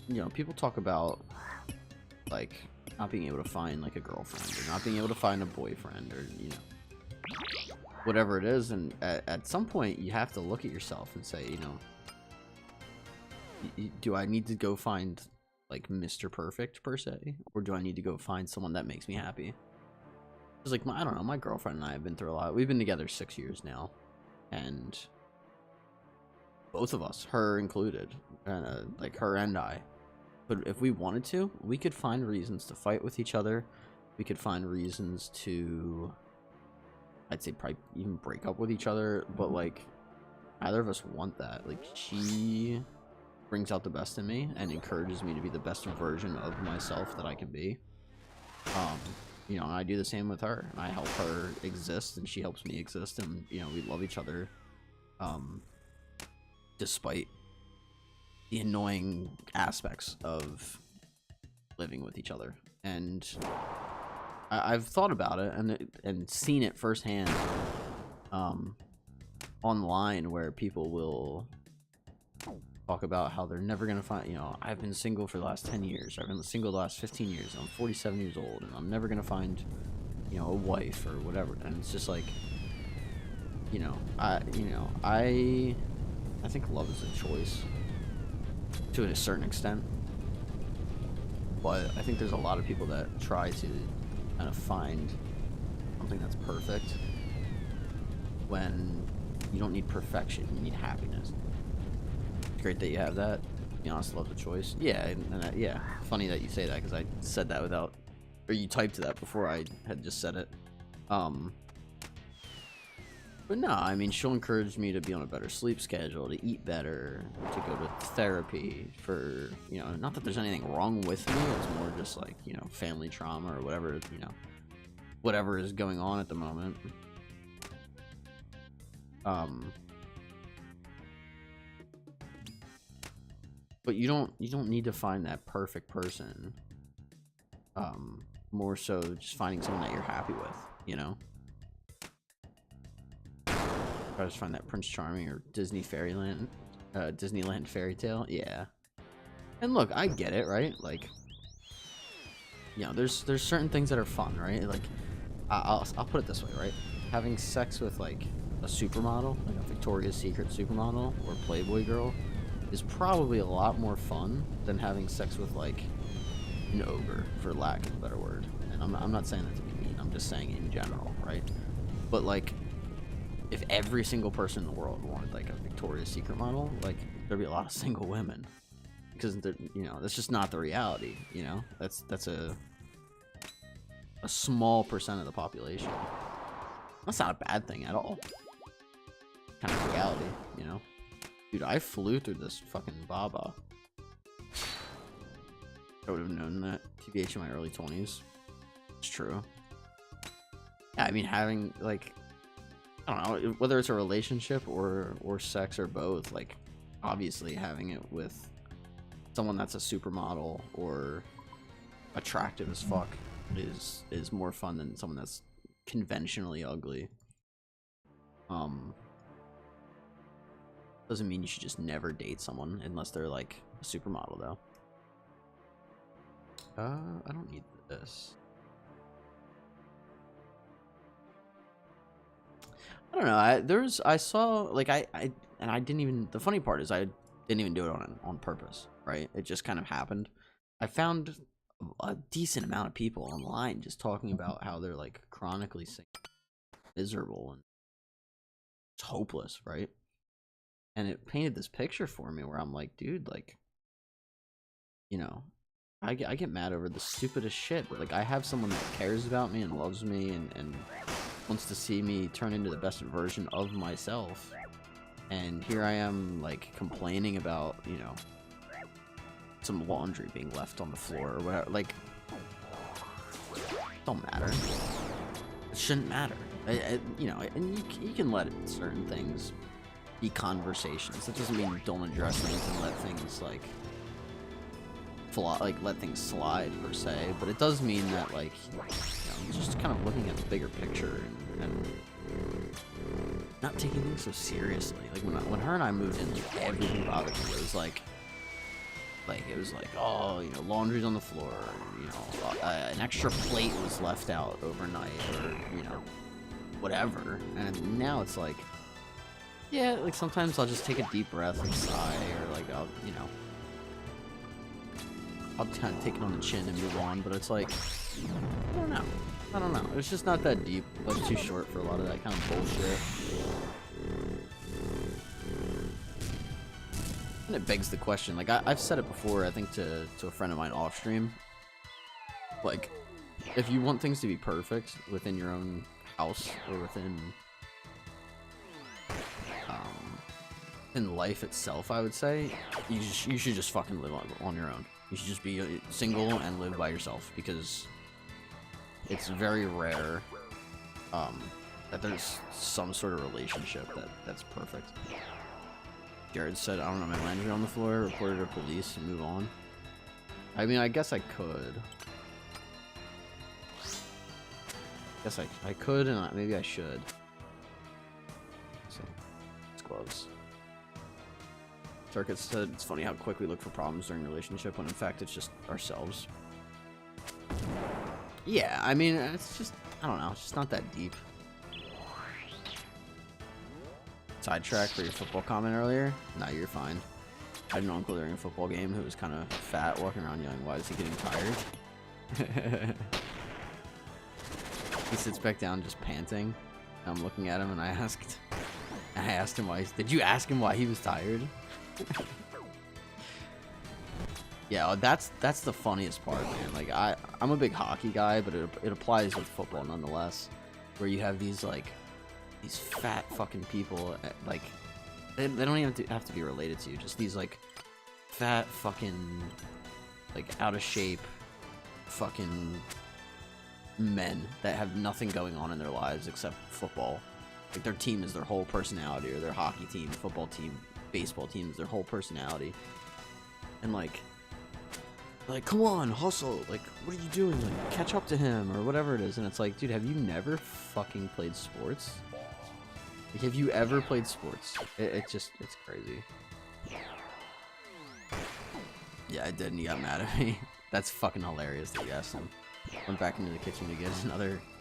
Speaker 1: you know, people talk about, like, not being able to find, like, a girlfriend, or not being able to find a boyfriend, or, you know, whatever it is. And at some point, you have to look at yourself and say, you know, do I need to go find, like, Mr. Perfect, per se? Or do I need to go find someone that makes me happy? It's like, I don't know, my girlfriend and I have been through a lot. We've been together 6 years now. And both of us, her included, like, her and I. But if we wanted to, we could find reasons to fight with each other. We could find reasons to, I'd say, probably even break up with each other. But, like, neither of us want that. Like, she brings out the best in me and encourages me to be the best version of myself that I can be. You know, and I do the same with her. I help her exist, and she helps me exist, and, you know, we love each other, despite the annoying aspects of living with each other. And I've thought about it and seen it firsthand, online, where people will talk about how they're never gonna find, you know, I've been single for the last 10 years, or I've been single the last 15 years, and I'm 47 years old, and I'm never gonna find, you know, a wife or whatever. And it's just like, you know, I think love is a choice to a certain extent, but I think there's a lot of people that try to kind of find something that's perfect when you don't need perfection, you need happiness. Great that you have that. To be honest, love the choice. Yeah, and yeah, funny that you say that, because I said that without, or you typed that before I had just said it. But no, I mean, she'll encourage me to be on a better sleep schedule, to eat better, to go to therapy for, you know, not that there's anything wrong with me, it's more just like, you know, family trauma or whatever, you know, whatever is going on at the moment. But you don't need to find that perfect person. More so just finding someone that you're happy with, you know? I just find that Prince Charming or Disneyland fairy tale. Yeah. And look, I get it, right? Like, you know, there's certain things that are fun, right? Like, I'll put it this way, right? Having sex with, like, a supermodel, like a Victoria's Secret supermodel or Playboy girl, is probably a lot more fun than having sex with, like, an ogre, for lack of a better word. And I'm not saying that to be mean, I'm just saying in general, right? But, like, if every single person in the world wanted, like, a Victoria's Secret model, like, there'd be a lot of single women. Because, you know, that's just not the reality, you know? That's a small percent of the population. That's not a bad thing at all. Kind of reality, you know? Dude, I flew through this fucking Baba. I would have known that, TBH, in my early 20s. It's true. Yeah, I mean, having, like, I don't know, whether it's a relationship or sex or both, like, obviously having it with someone that's a supermodel or attractive as fuck is more fun than someone that's conventionally ugly. Doesn't mean you should just never date someone unless they're, like, a supermodel, though. I don't need this. I don't know. I saw, like, I didn't even, the funny part is I didn't even do it on purpose, right? It just kind of happened. I found a decent amount of people online just talking about how they're, like, chronically sick, miserable, and it's hopeless, right? And it painted this picture for me where I'm like, dude, like, you know, I get mad over the stupidest shit, but like I have someone that cares about me and loves me and wants to see me turn into the best version of myself. And here I am, like, complaining about, you know, some laundry being left on the floor or whatever. Like, it don't matter. It shouldn't matter. You know, and you can let certain things be conversations. That doesn't mean don't address things and let things, like, let things slide, per se. But it does mean that, like, you know, just kind of looking at the bigger picture and not taking things so seriously. Like when her and I moved in, like, everything bothered me. It was like oh, you know, laundry's on the floor, you know, an extra plate was left out overnight, or, you know, whatever. And now it's like, yeah, like sometimes I'll just take a deep breath and sigh, or like I'll kind of take it on the chin and move on. But it's like, I don't know. It's just not that deep. Life's too short for a lot of that kind of bullshit. And it begs the question, like, I've said it before, I think to a friend of mine off stream. Like, if you want things to be perfect within your own house, or within in life itself, I would say, you should just fucking live on your own. You should just be single and live by yourself, because it's very rare that there's some sort of relationship that's perfect. Jared said, I don't know, my laundry on the floor, reported to police, and move on. I mean, I guess I could. I could, and maybe I should. So, it's gloves. Circuit said, it's funny how quick we look for problems during a relationship, when in fact it's just ourselves. Yeah, I mean, it's just, I don't know, it's just not that deep. Sidetrack for your football comment earlier? Nah, you're fine. I had an uncle during a football game who was kind of fat, walking around yelling, why is he getting tired? He sits back down just panting. I'm looking at him and I asked him why, did you ask him why he was tired? Yeah, that's the funniest part, man. Like, I'm a big hockey guy, but it applies with football nonetheless, where you have these, like, these fat fucking people, like, they don't even have to be related to you, just these, like, fat fucking, like, out of shape fucking men that have nothing going on in their lives except football. Like, their team is their whole personality, or their hockey team, football team, baseball team is their whole personality. And, like, come on, hustle, like, what are you doing, like, catch up to him, or whatever it is. And it's like, dude, have you never fucking played sports? Like, have you ever played sports? It's crazy. Yeah, I did, and he got mad at me. That's fucking hilarious that you asked him. Went back into the kitchen to get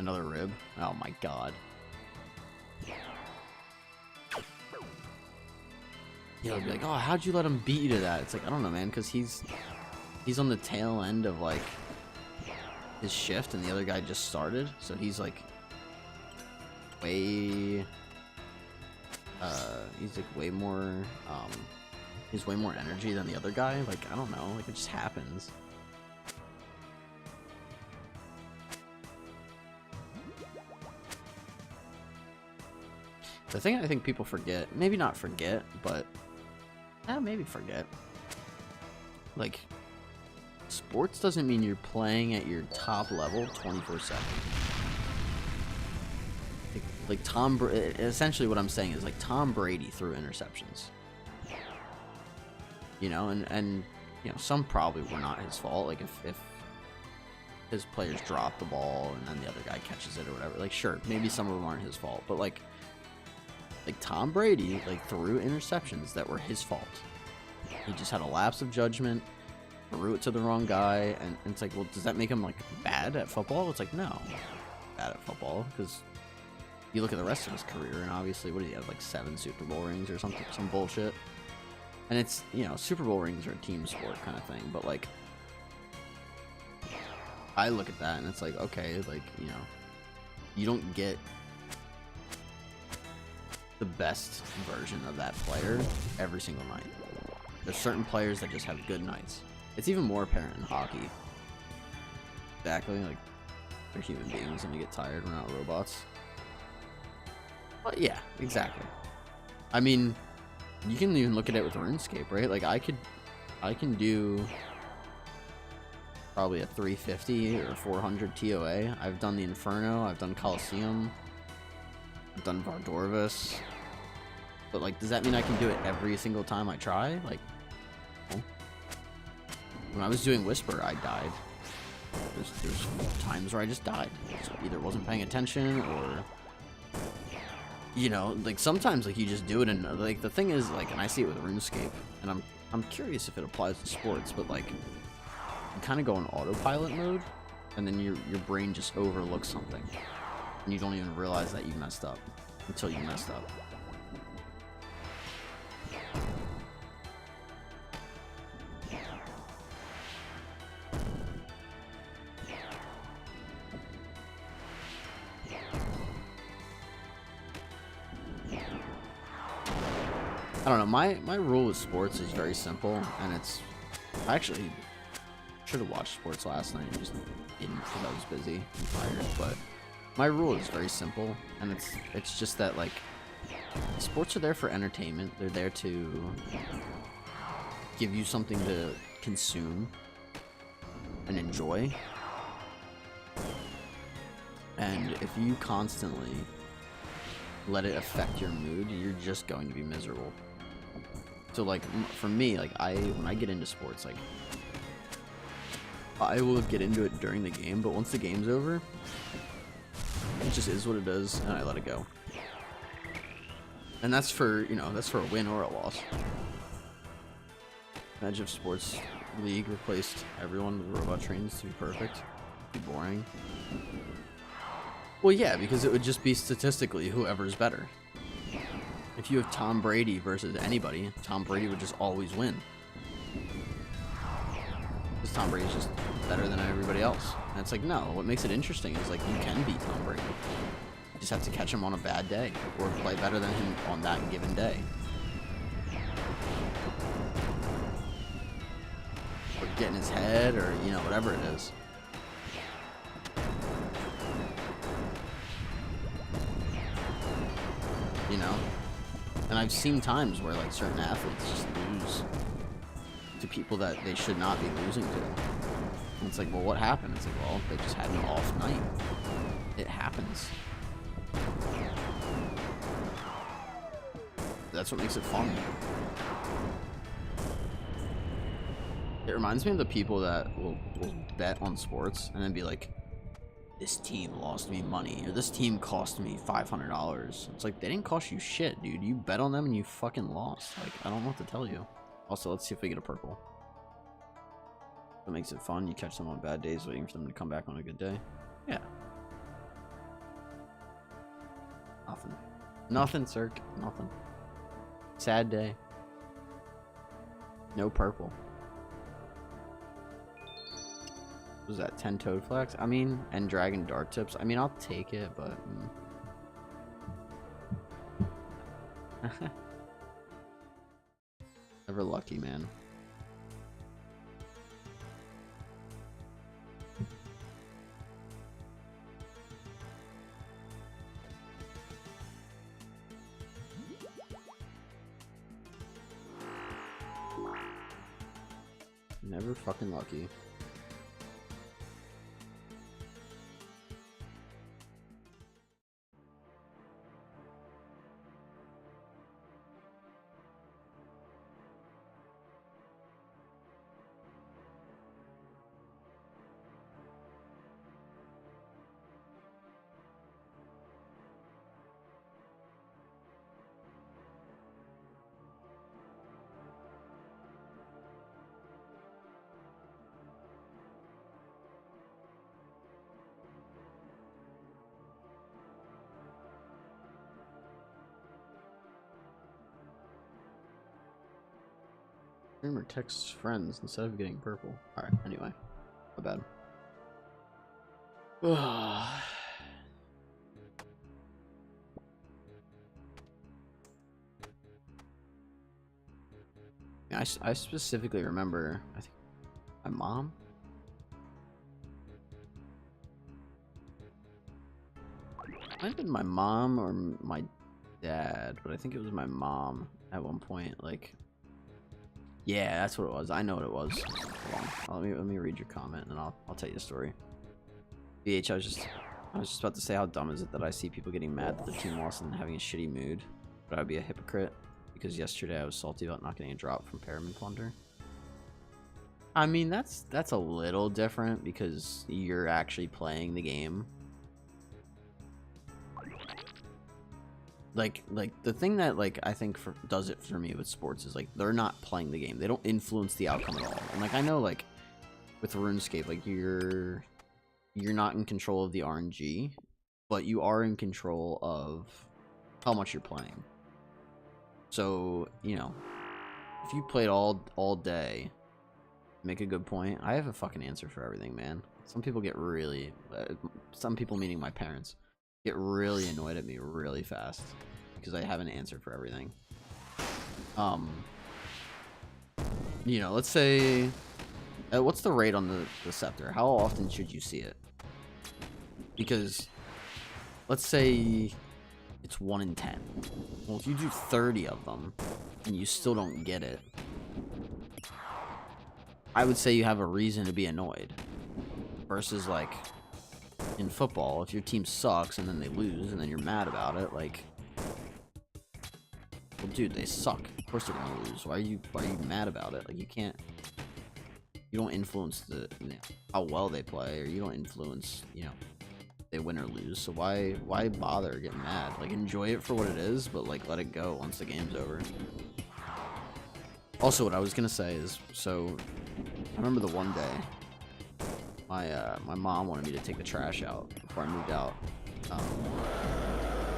Speaker 1: another rib. Oh my god. Yeah, I'd be like, oh, how'd you let him beat you to that? It's like, I don't know, man, because he's on the tail end of, like, his shift, and the other guy just started, so he's, like, way, he's, like, way more, he's way more energy than the other guy. Like, I don't know, like, it just happens. The thing I think people forget, maybe not forget, but maybe forget, like, sports doesn't mean you're playing at your top level 24/7. Like essentially what I'm saying is, like, Tom Brady threw interceptions. You know, and you know, some probably were not his fault. Like, if his players drop the ball and then the other guy catches it or whatever, like, sure, maybe some of them aren't his fault, but like Tom Brady, like, threw interceptions that were his fault. He just had a lapse of judgment, threw it to the wrong guy, and it's like, well, does that make him, like, bad at football? It's like, no, bad at football, because you look at the rest of his career, and obviously, what did he have, like 7 Super Bowl rings or something, some bullshit. And it's, you know, Super Bowl rings are a team sport kind of thing, but, like, I look at that and it's like, okay, like, you know, you don't get the best version of that player every single night. There's certain players that just have good nights. It's even more apparent in hockey. Exactly, like, they're human beings and they get tired, we're not robots. But yeah, exactly. I mean, you can even look at it with RuneScape, right? Like, I can do probably a 350 or 400 TOA. I've done the Inferno, I've done Coliseum, I've done Vardorvis. But, like, does that mean I can do it every single time I try? Like, no. When I was doing Whisper, I died. There's times where I just died. So either wasn't paying attention or, you know, like sometimes like you just do it, and like the thing is, like, and I see it with RuneScape, and I'm curious if it applies to sports, but like you kind of go in autopilot mode, and then your brain just overlooks something, and you don't even realize that you messed up until you messed up. I don't know, my rule with sports is very simple, and it's, I actually should have watched sports last night and just didn't because I was busy and tired, but my rule is very simple, and it's just that, like, sports are there for entertainment. They're there to give you something to consume and enjoy, and if you constantly let it affect your mood, you're just going to be miserable. So, like, for me, like, when I get into sports, like, I will get into it during the game, but once the game's over, it just is what it is, and I let it go. And that's for, you know, that's for a win or a loss. Imagine if Sports League replaced everyone with robot trains to be perfect. It'd be boring. Well, yeah, because it would just be statistically whoever's better. If you have Tom Brady versus anybody, Tom Brady would just always win. Because Tom Brady's just better than everybody else. And it's like, no, what makes it interesting is, like, you can beat Tom Brady. You just have to catch him on a bad day, or play better than him on that given day. Or get in his head, or, you know, whatever it is. You know? And I've seen times where, like, certain athletes just lose to people that they should not be losing to. And it's like, well, what happened? It's like, well, they just had an off night. It happens. That's what makes it fun. It reminds me of the people that will bet on sports and then be like, this team lost me money, or this team cost me $500. It's like, they didn't cost you shit, dude. You bet on them and you fucking lost. Like, I don't know what to tell you. Also, let's see if we get a purple. That makes it fun. You catch them on bad days waiting for them to come back on a good day. Yeah. Nothing. Nothing, Cirque. Nothing. Sad day. No purple. Was that 10 Toad Flax? I mean, and Dragon Dart Tips. I mean, I'll take it, but never lucky, man. Never fucking lucky. Streamer texts friends instead of getting purple. Alright, anyway. My bad. I specifically remember, I think my mom. Might have been my mom or my dad, but I think it was my mom at one point. Like, yeah, that's what it was. I know what it was. Hold on. Let me read your comment and I'll tell you the story. BH, I was just about to say, how dumb is it that I see people getting mad that the team lost and having a shitty mood, but I'd be a hypocrite because yesterday I was salty about not getting a drop from Pyramid Plunder. I mean, that's a little different because you're actually playing the game. Like the thing that I think does it for me with sports is they're not playing the game. They don't influence the outcome at all. And I know with RuneScape, you're not in control of the RNG, but you are in control of how much you're playing. So, you know, if you played all day, make a good point. I have a fucking answer for everything, man. Some people get really, some people meaning my parents, get really annoyed at me really fast because I have an answer for everything. You know, let's say, what's the rate on the scepter? How often should you see it? Because let's say it's 1 in 10. Well, if you do 30 of them and you still don't get it, I would say you have a reason to be annoyed. Versus in football, if your team sucks and then they lose and then you're mad about it, well, dude, they suck. Of course they're gonna lose. Why are you mad about it? You don't influence how well they play, or you don't influence, they win or lose. So why bother getting mad? Enjoy it for what it is, but let it go once the game's over. Also, what I was gonna say is, so I remember the one day my mom wanted me to take the trash out before I moved out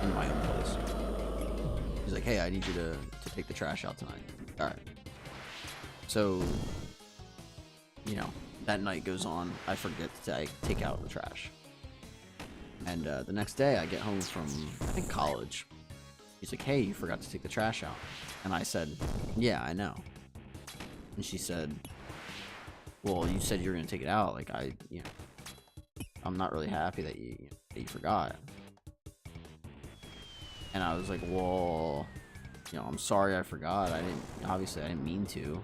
Speaker 1: in my own place. She's like, hey, I need you to take the trash out tonight. All right. So, that night goes on. I forget to take out the trash. And the next day I get home from, I think, college. She's like, hey, you forgot to take the trash out. And I said, yeah, I know. And she said, well, you said you were going to take it out. I'm not really happy that you forgot. And I was like, well, I'm sorry I forgot. Obviously I didn't mean to.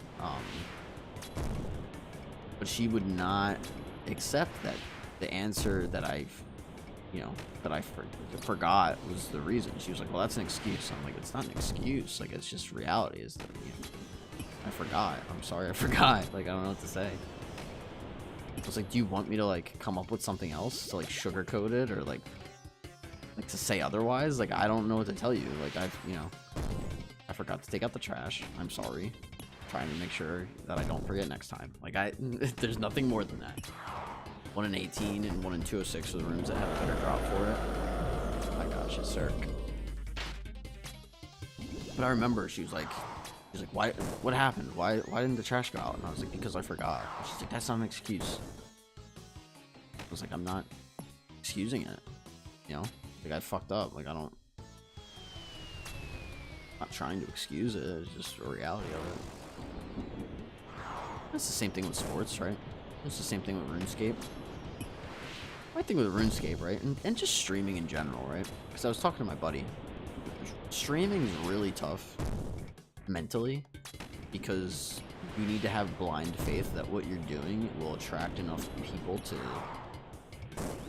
Speaker 1: But she would not accept that the answer that I forgot was the reason. She was like, well, that's an excuse. I'm like, it's not an excuse. It's just reality. Is that, I forgot. I'm sorry I forgot. I don't know what to say. I was like, do you want me to come up with something else to sugarcoat it, or to say otherwise? I don't know what to tell you. I forgot to take out the trash. I'm sorry. Trying to make sure that I don't forget next time. There's nothing more than that. 1 in 18 and 1 in 206 are the rooms that have a better drop for it. Oh my gosh, it's Cirque. But I remember she was like, why? What happened? Why didn't the trash go out? And I was like, because I forgot. And she's like, that's not an excuse. I was like, I'm not excusing it. I fucked up. I'm not trying to excuse it. It's just a reality of it. That's the same thing with sports, right? It's the same thing with RuneScape. I think with RuneScape, right? And just streaming in general, right? Because I was talking to my buddy. Streaming is really tough mentally, because you need to have blind faith that what you're doing will attract enough people to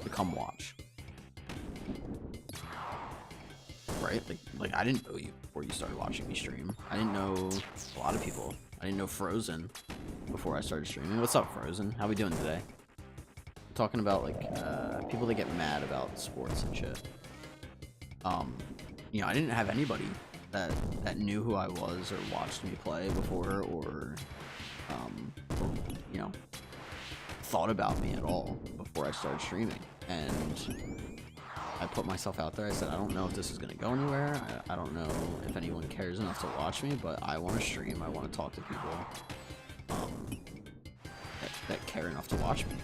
Speaker 1: come watch. Right? I didn't know you before you started watching me stream. I didn't know a lot of people. I didn't know Frozen before I started streaming. What's up, Frozen? How we doing today? I'm talking about people that get mad about sports and shit. I didn't have anybody that knew who I was or watched me play before, or thought about me at all before I started streaming. And I put myself out there. I said, I don't know if this is going to go anywhere. I don't know if anyone cares enough to watch me, but I want to stream. I want to talk to people that care enough to watch me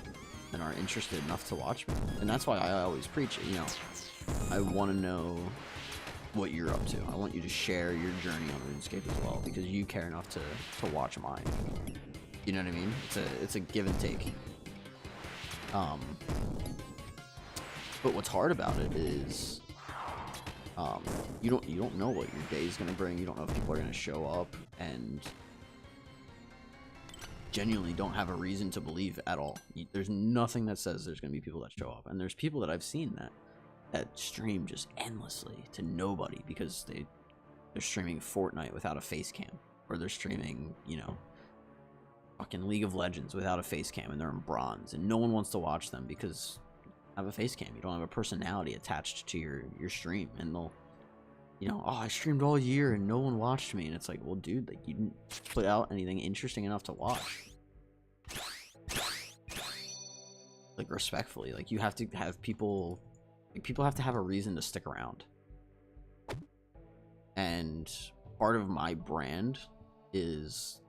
Speaker 1: and are interested enough to watch me. And that's why I always preach it. I want to know what you're up to. I want you to share your journey on RuneScape as well, because you care enough to watch mine. You know what I mean? It's a give and take. But what's hard about it is you don't know what your day is gonna bring. You don't know if people are gonna show up, and genuinely don't have a reason to believe at all. There's nothing that says there's gonna be people that show up, and there's people that I've seen that stream just endlessly to nobody because they're streaming Fortnite without a face cam, or they're streaming, you know, fucking League of Legends without a face cam, and they're in bronze, and no one wants to watch them because you have a face cam. You don't have a personality attached to your stream, and they'll, you know, oh, I streamed all year and no one watched me, and it's like, well, dude, like, you didn't put out anything interesting enough to watch. Like, respectfully, like, you have to have people, like, people have to have a reason to stick around. And part of my brand is,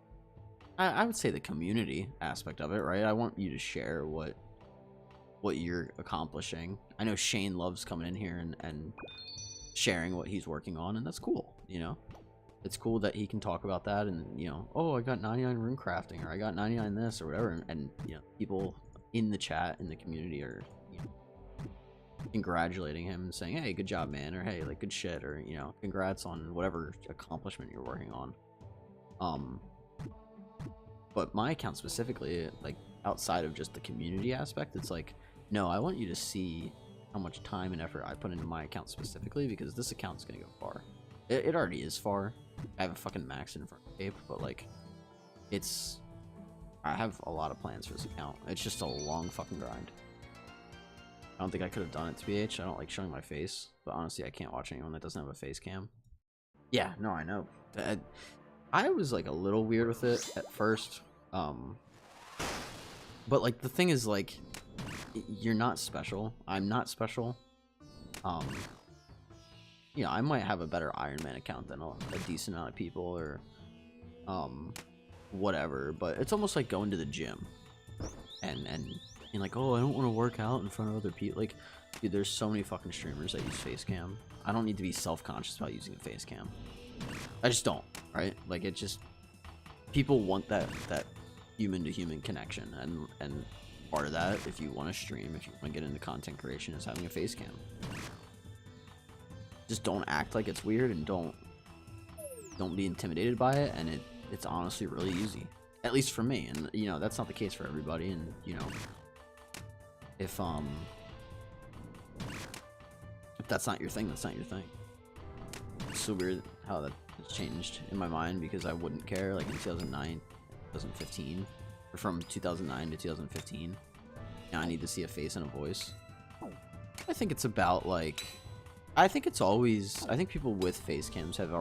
Speaker 1: I would say, the community aspect of it, right? I want you to share what you're accomplishing. I know Shane loves coming in here and sharing what he's working on, and that's cool, you know? It's cool that he can talk about that, and, you know, oh, I got 99 rune crafting, or I got 99 this, or whatever, and you know, people in the chat, in the community, are, you know, congratulating him and saying, hey, good job, man, or hey, like, good shit, or, you know, congrats on whatever accomplishment you're working on. But my account specifically, like, outside of just the community aspect, it's like, no, I want you to see how much time and effort I put into my account specifically, because this account's gonna go far. It already is far. I have a fucking max in front of Cape, but, like, I have a lot of plans for this account. It's just a long fucking grind. I don't think I could have done it, TBH. I don't like showing my face, but honestly, I can't watch anyone that doesn't have a face cam. Yeah, no, I know. I was, like, a little weird with it at first. But, like, the thing is, like, you're not special. I'm not special. You know, I might have a better Ironman account than a decent amount of people, or whatever, but it's almost like going to the gym and like, oh, I don't want to work out in front of other people. Like, dude, there's so many fucking streamers that use face cam. I don't need to be self-conscious about using a face cam. I just don't, right? Like, it just, people want that human to human connection, and part of that, if you want to stream, if you want to get into content creation, is having a face cam. Just don't act like it's weird, and don't be intimidated by it, and it's honestly really easy, at least for me. And, you know, that's not the case for everybody, and, you know, if that's not your thing, that's not your thing. It's so weird how that has changed in my mind, because I wouldn't care, like, in 2009, 2015, or from 2009 to 2015. Now I need to see a face and a voice. I think it's about, like, I think people with face cams have,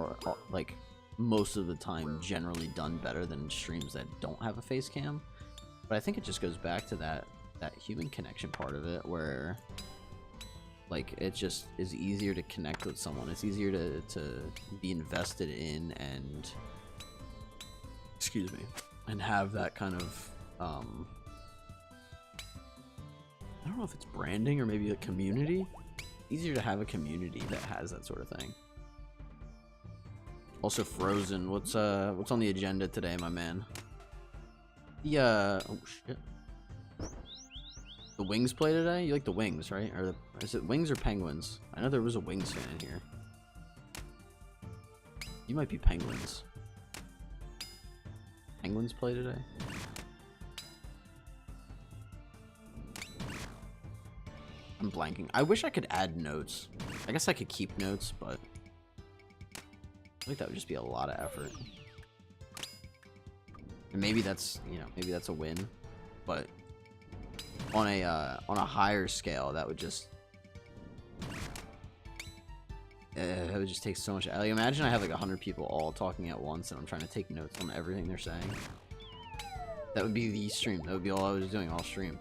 Speaker 1: like, most of the time generally done better than streams that don't have a face cam. But I think it just goes back to that human connection part of it, where, like, it just is easier to connect with someone. It's easier to be invested in, and, excuse me, and have that kind of, I don't know if it's branding or maybe a community. Easier to have a community that has that sort of thing. Also, Frozen, what's on the agenda today, my man? Oh shit. The Wings play today? You like the Wings, right? Or is it Wings or Penguins? I know there was a Wings fan in here. You might be Penguins. Penguins play today? I'm blanking. I wish I could add notes. I guess I could keep notes, but I think that would just be a lot of effort. And maybe that's, you know, maybe that's a win, but on a higher scale, that would just take so much. Like, imagine I have like 100 people all talking at once, and I'm trying to take notes on everything they're saying. That would be the stream. That would be all I was doing all stream.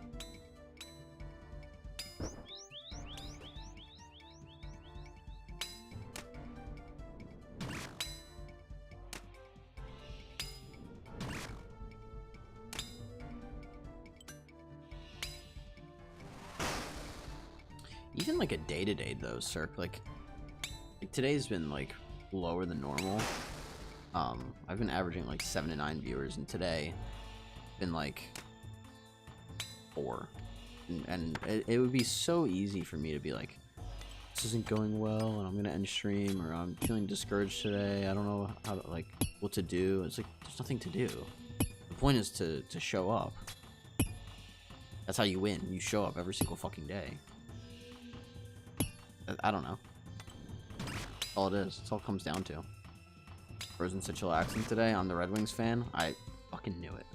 Speaker 1: Even like a day-to-day though, Cirque, like today's been like lower than normal. I've been averaging like 7 to 9 viewers, and today been like 4. And it would be so easy for me to be like, this isn't going well, and I'm gonna end stream, or I'm feeling discouraged today. I don't know how to, like, what to do. It's like there's nothing to do. The point is to show up. That's how you win. You show up every single fucking day. I don't know. That's all it is. That's all it comes down to. Frozen said chillaxing today. I'm the Red Wings fan. I fucking knew it.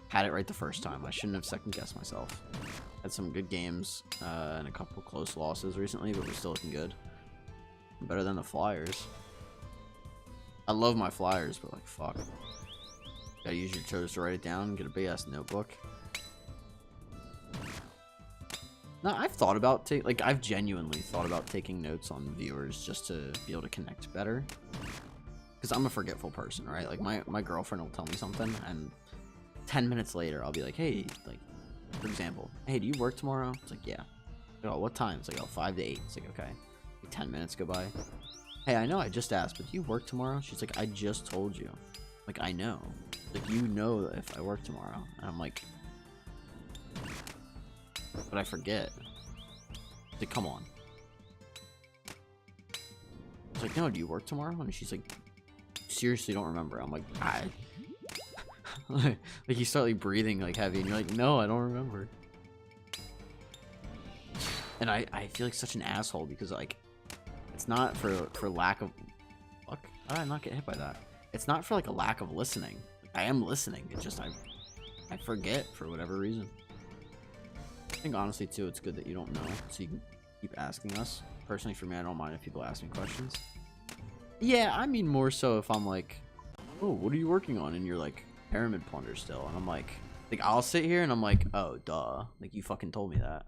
Speaker 1: Had it right the first time. I shouldn't have second guessed myself. Had some good games and a couple close losses recently, but we're still looking good. Better than the Flyers. I love my Flyers, but like, fuck. Gotta use your toes to write it down and get a big ass notebook. No, I've thought about I've genuinely thought about taking notes on viewers just to be able to connect better. Because I'm a forgetful person, right? Like my girlfriend will tell me something, and 10 minutes later I'll be like, hey, like, for example, hey, do you work tomorrow? It's like, yeah. Oh, what time? It's like, oh, 5 to 8. It's like, okay. 10 minutes go by. Hey, I know I just asked, but do you work tomorrow? She's like, I just told you. Like, I know. Like, you know if I work tomorrow. And I'm like, but I forget. Like, come on. It's like, no, do you work tomorrow? And she's like, seriously don't remember. I'm like, like you start like breathing like heavy, and you're like, no, I don't remember. And I feel like such an asshole because like, it's not for lack of, fuck, how did I not get hit by that? It's not for like a lack of listening. I am listening. It's just I forget for whatever reason. I think honestly too, it's good that you don't know, so you can keep asking us. Personally, for me, I don't mind if people ask me questions. Yeah, I mean more so if I'm like, oh, what are you working on? And you're like, pyramid plunder still, and I'm like I'll sit here and I'm like, oh, duh, like you fucking told me that.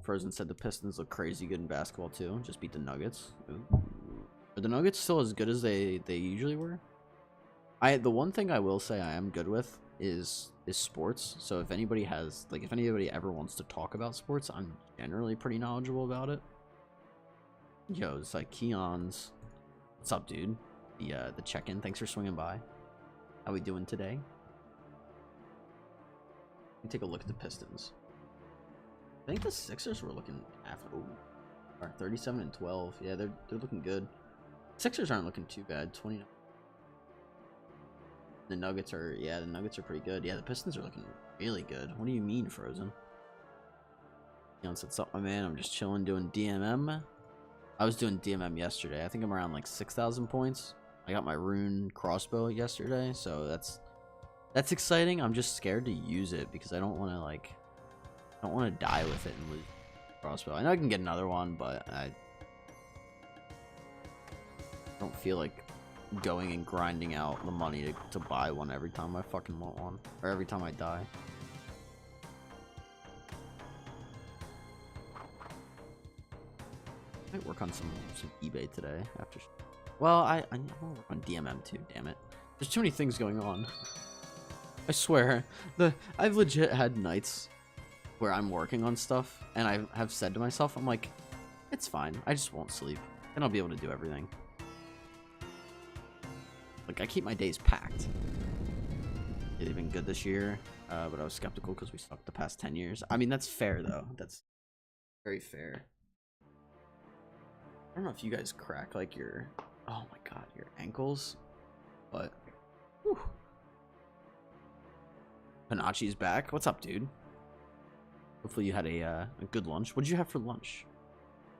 Speaker 1: Frozen said the Pistons look crazy good in basketball too. Just beat the Nuggets. Ooh. Are the Nuggets still as good as they usually were? The one thing I will say I am good with is sports. So if anybody ever wants to talk about sports, I'm generally pretty knowledgeable about it. Yo, it's like Keon's. What's up, dude? The check-in. Thanks for swinging by. How we doing today? Let me take a look at the Pistons. I think the Sixers were looking after. Are 37 and 12. Yeah, they're looking good. Sixers aren't looking too bad. 29. The Nuggets are pretty good. Yeah, the Pistons are looking really good. What do you mean, Frozen? Leon said, "Sup, my man? I'm just chilling, doing DMM." I was doing DMM yesterday. I think I'm around like 6,000 points. I got my rune crossbow yesterday, so that's exciting. I'm just scared to use it because I don't want to die with it and lose crossbow. I know I can get another one, but I don't feel like going and grinding out the money to buy one every time I fucking want one, or every time I die. I might work on some eBay today after. Well, I want to work on DMM too. Damn it, there's too many things going on. I swear, I've legit had nights where I'm working on stuff, and I have said to myself, I'm like, it's fine. I just won't sleep, and I'll be able to do everything. Like, I keep my days packed. They've been good this year, but I was skeptical because we sucked the past 10 years. I mean, that's fair, though. That's very fair. I don't know if you guys crack, like, your... Oh, my God, your ankles. But... Whew. Panachi's back. What's up, dude? Hopefully you had a good lunch. What did you have for lunch?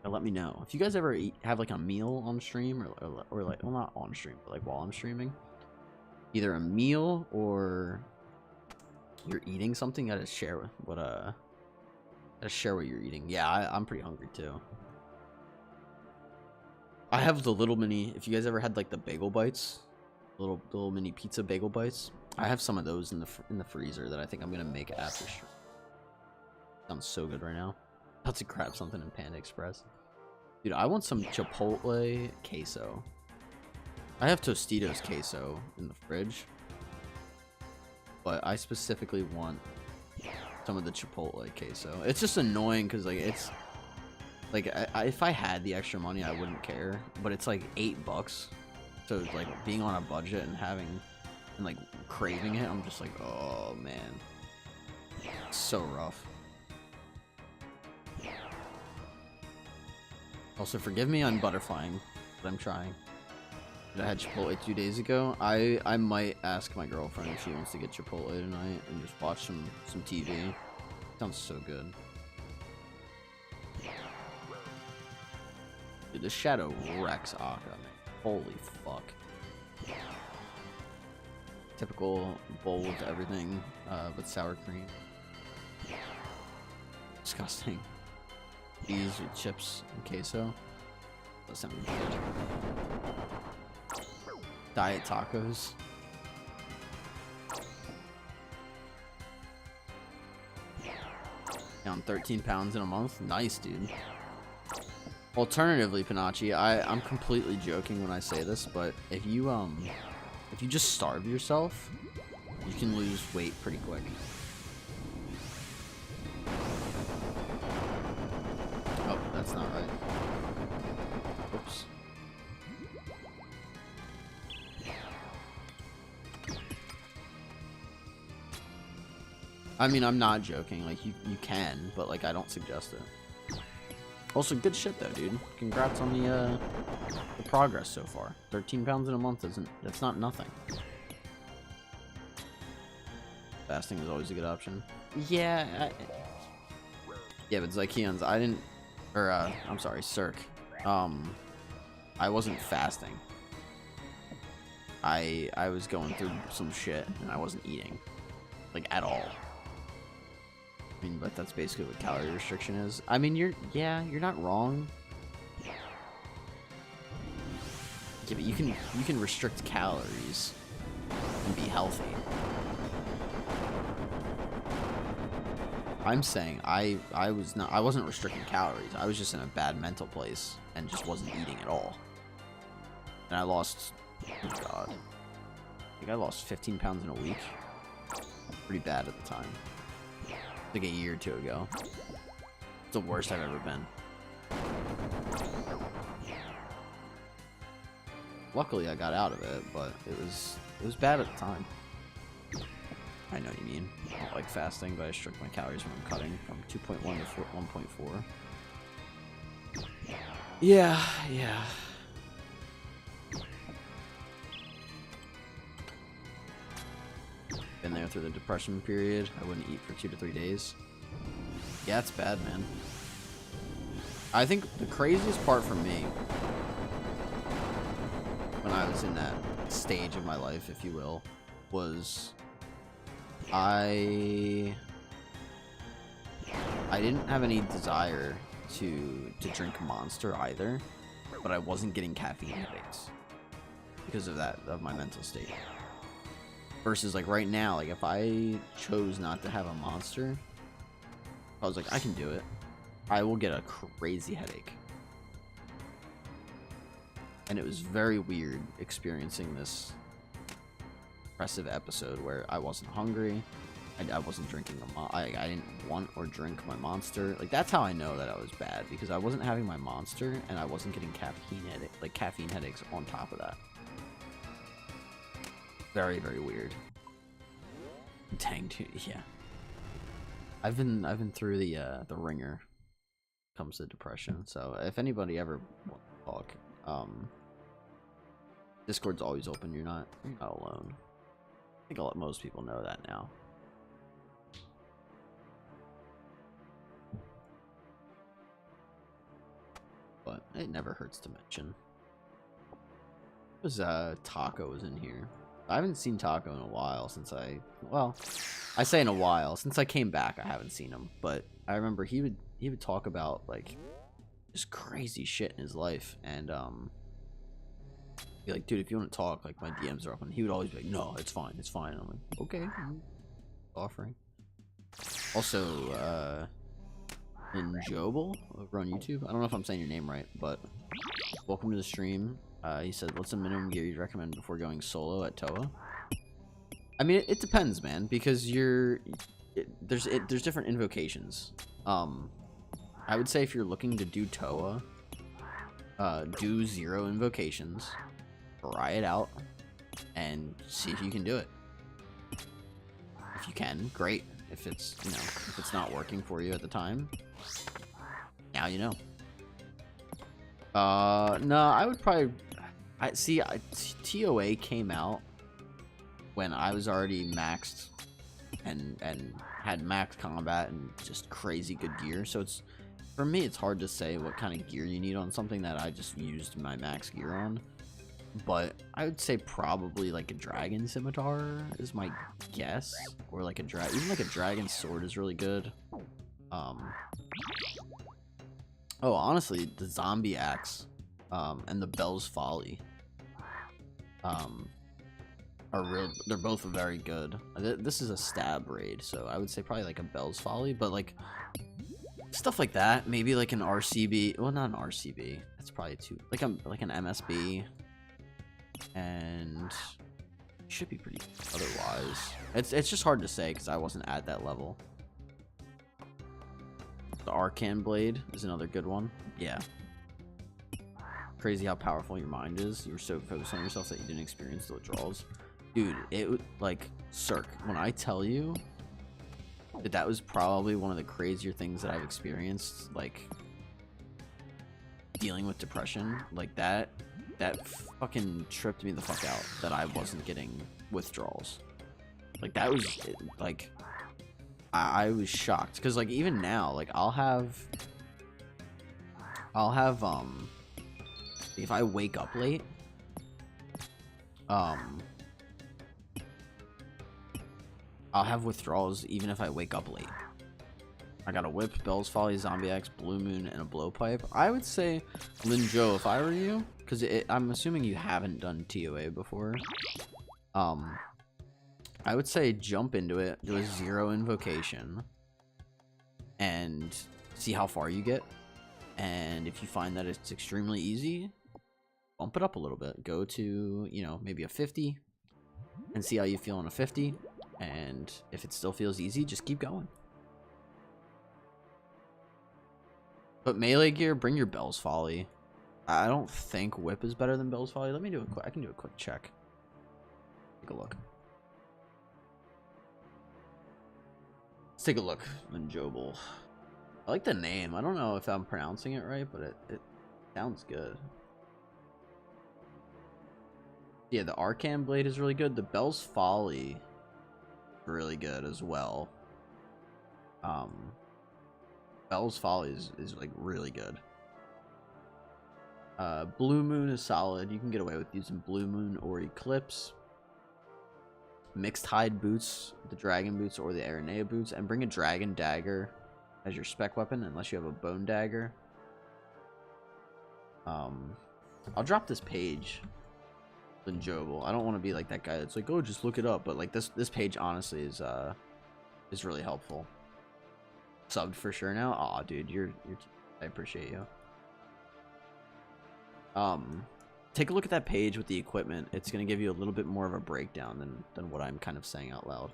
Speaker 1: Let me know if you guys ever have like a meal on stream or like, well, not on stream, but like while I'm streaming, either a meal or you're eating something. Gotta share what you're eating. Yeah, I'm pretty hungry too. I have the little mini. If you guys ever had like the bagel bites, little mini pizza bagel bites, I have some of those in the freezer that I think I'm gonna make after stream. Sounds so good right now. About to grab something in Panda Express. Dude, I want some Chipotle queso. I have Tostitos queso in the fridge, but I specifically want some of the Chipotle queso. It's just annoying because like Like, if I had the extra money, I wouldn't care. But it's like $8. So, like, being on a budget and like, craving it, I'm just like, oh, man. It's so rough. Also, forgive me on butterflying, but I'm trying. I had Chipotle 2 days ago. I might ask my girlfriend if she wants to get Chipotle tonight and just watch some TV. Sounds so good. Dude, the shadow wrecks Akka, man. Holy fuck. Typical bowl with everything, with sour cream. Disgusting. Cheese with chips and queso. That sounds good. Diet tacos. Down 13 pounds in a month. Nice, dude. Alternatively, Panachi, I'm completely joking when I say this, but if you just starve yourself, you can lose weight pretty quick. Oh, that's not right. Oops. I mean, I'm not joking. Like, you can, but, like, I don't suggest it. Also, good shit, though, dude. Congrats on the progress so far. 13 pounds in a month that's not nothing. Fasting is always a good option. Yeah. Yeah, but Zykeon's, I'm sorry, Cirque. I wasn't fasting. I was going through some shit, and I wasn't eating. Like, at all. I mean, but that's basically what calorie restriction is. I mean, you're not wrong. Yeah, but you can restrict calories and be healthy. I'm saying I wasn't restricting calories. I was just in a bad mental place and just wasn't eating at all. And I lost, oh god, I think I lost 15 pounds in a week. Pretty bad at the time. Like a year or two ago. It's the worst I've ever been. Luckily I got out of it, but it was bad at the time. I know what you mean. I don't like fasting, but I restrict my calories when I'm cutting from 2.1 to 1.4. Yeah. Been there through the depression period. I wouldn't eat for 2 to 3 days. Yeah, it's bad, man. I think the craziest part for me, when I was in that stage of my life, if you will, was I didn't have any desire to drink Monster either, but I wasn't getting caffeine headaches because of my mental state. Versus, like, right now, like, if I chose not to have a Monster, I was like, I can do it. I will get a crazy headache. And it was very weird experiencing this depressive episode where I wasn't hungry, I wasn't drinking I didn't want or drink my Monster. Like, that's how I know that I was bad, because I wasn't having my Monster and I wasn't getting caffeine headaches on top of that. Very, very weird. Dang, dude, yeah. I've been through the ringer when it comes to depression. So if anybody ever wants to talk, Discord's always open. You're not alone. I think I'll let most people know that now. But it never hurts to mention. It was Taco was in here. I haven't seen Taco in a while since I say in a while. Since I came back, I haven't seen him. But I remember he would talk about, like, just crazy shit in his life, and be like, dude, if you want to talk, like, my DMs are open. He would always be like, no, it's fine. And I'm like, okay, I'm offering. Also, Njobel over on YouTube. I don't know if I'm saying your name right, but welcome to the stream. He said, what's the minimum gear you'd recommend before going solo at Toa? I mean, it depends, man, because there's different invocations. I would say if you're looking to do Toa, do 0 invocations, try it out, and see if you can do it. If you can, great. If it's, you know, if it's not working for you at the time, now you know. No, I would probably, TOA came out when I was already maxed and had max combat and just crazy good gear. So it's, for me, it's hard to say what kind of gear you need on something that I just used my max gear on. But I would say probably like a dragon scimitar is my guess, or like a even like a dragon sword is really good. Oh, honestly, the zombie axe and the Bell's Folly are real. They're both very good. This is a stab raid, so I would say probably like a Bell's Folly, but like stuff like that, maybe like an RCB. Well, not an RCB. That's probably too like an MSB. And should be pretty otherwise. It's just hard to say because I wasn't at that level. The Arcan Blade is another good one. Yeah. Crazy how powerful your mind is. You were so focused on yourself that you didn't experience the withdrawals. Dude, it would like Cirque. When I tell you that was probably one of the crazier things that I've experienced, like dealing with depression, like that fucking tripped me the fuck out that I wasn't getting withdrawals. Like that was like I was shocked because like even now, like I'll have if I wake up late, I'll have withdrawals even if I wake up late. I got a whip, Bell's Folly, Zombie Axe, Blue Moon, and a blowpipe. I would say Linjo if I were you, because I'm assuming you haven't done TOA before. I would say jump into it, do a 0 invocation, and see how far you get. And if you find that it's extremely easy, bump it up a little bit. Go to, you know, maybe a 50, and see how you feel on a 50. And if it still feels easy, just keep going. But melee gear, bring your Bell's Folly. I don't think whip is better than Bell's Folly. Let me do a quick. I can do a quick check. Take a look. Let's take a look. Linjobel. I like the name. I don't know if I'm pronouncing it right, but it sounds good. Yeah, the Arcan Blade is really good. The Bell's Folly, really good as well. Bell's Folly is like really good. Blue Moon is solid. You can get away with using Blue Moon or Eclipse. Mixed Hide boots, the Dragon boots or the Aranea boots, and bring a Dragon Dagger as your spec weapon unless you have a Bone Dagger. I'll drop this page. Linjobel. I don't want to be like that guy that's like, oh, just look it up, but like this page honestly is really helpful. Subbed for sure now. Aw, dude, I appreciate you. Take a look at that page with the equipment. It's gonna give you a little bit more of a breakdown than what I'm kind of saying out loud.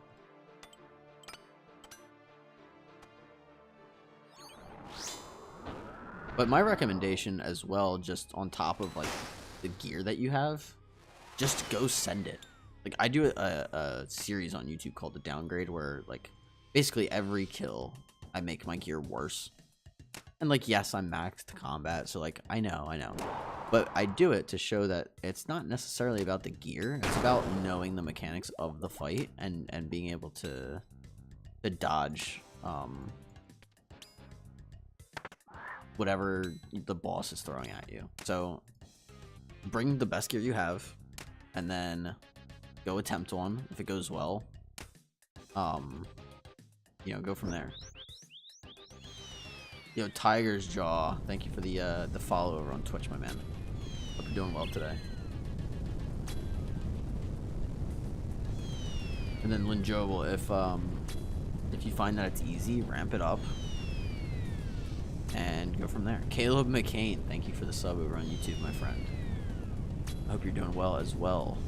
Speaker 1: But my recommendation as well, just on top of like the gear that you have, just go send it. Like I do a series on YouTube called The Downgrade, where like basically every kill I make my gear worse. And like, yes, I'm maxed combat, so like I know. But I do it to show that it's not necessarily about the gear. It's about knowing the mechanics of the fight and being able to dodge whatever the boss is throwing at you. So bring the best gear you have, and then go attempt one. If it goes well, you know, go from there. Yo, Tiger's Jaw, thank you for the follow over on Twitch, my man. Hope you're doing well today. And then Linjobel, if you find that it's easy, ramp it up and go from there. Caleb McCain, thank you for the sub over on YouTube, my friend. I hope you're doing well as well.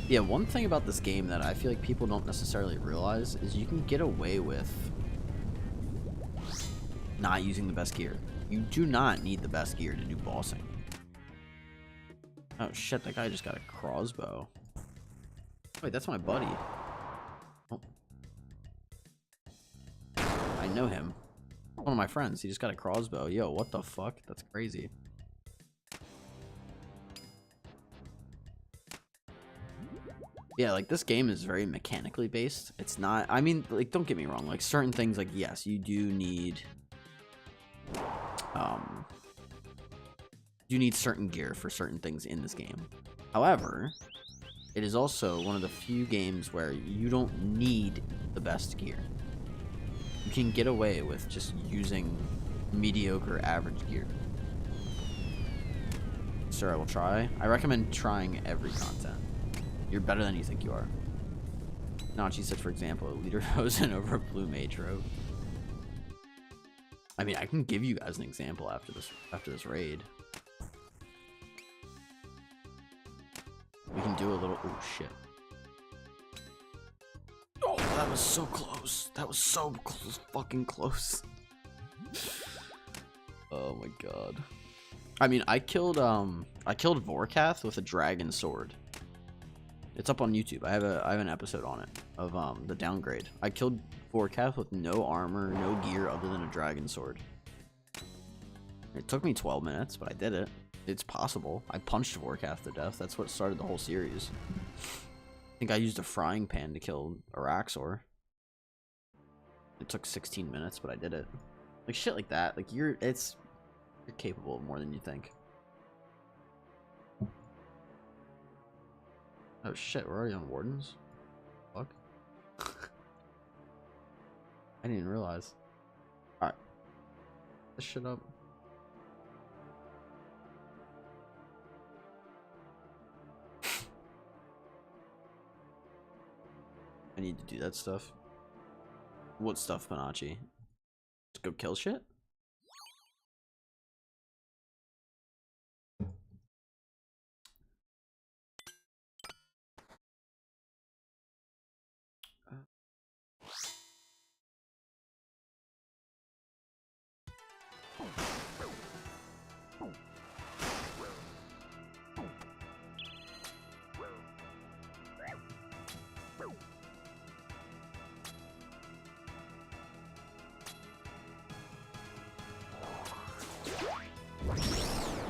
Speaker 1: Yeah, one thing about this game that I feel like people don't necessarily realize is you can get away with not using the best gear. You do not need the best gear to do bossing. Oh shit, that guy just got a crossbow. Wait, that's my buddy. Oh. I know him. One of my friends. He just got a crossbow. Yo, what the fuck? That's crazy. Yeah, like, this game is very mechanically based. It's not... I mean, like, don't get me wrong. Like, certain things, like, yes, you do need... you need certain gear for certain things in this game. However, it is also one of the few games where you don't need the best gear. You can get away with just using mediocre average gear. Sir, I will try. I recommend trying every content. You're better than you think you are. Nachi said, for example, a leader hosen over a blue mage robe. I mean, I can give you guys an example after this raid. We can do a little... Oh, shit. Oh, that was so close. That was so close, fucking close. Oh my god. I mean, I killed Vorkath with a dragon sword. It's up on YouTube. I have an episode on it of the downgrade. I killed Vorkath with no armor, no gear other than a dragon sword. It took me 12 minutes, but I did it. It's possible. I punched Vorkath to death. That's what started the whole series. I think I used a frying pan to kill Araxor. It took 16 minutes, but I did it. Like shit like that. Like you're capable of more than you think. Oh shit, we're already on Wardens? Fuck. I didn't even realize. Alright. This shit up. I need to do that stuff. What stuff, Panachi? Just go kill shit?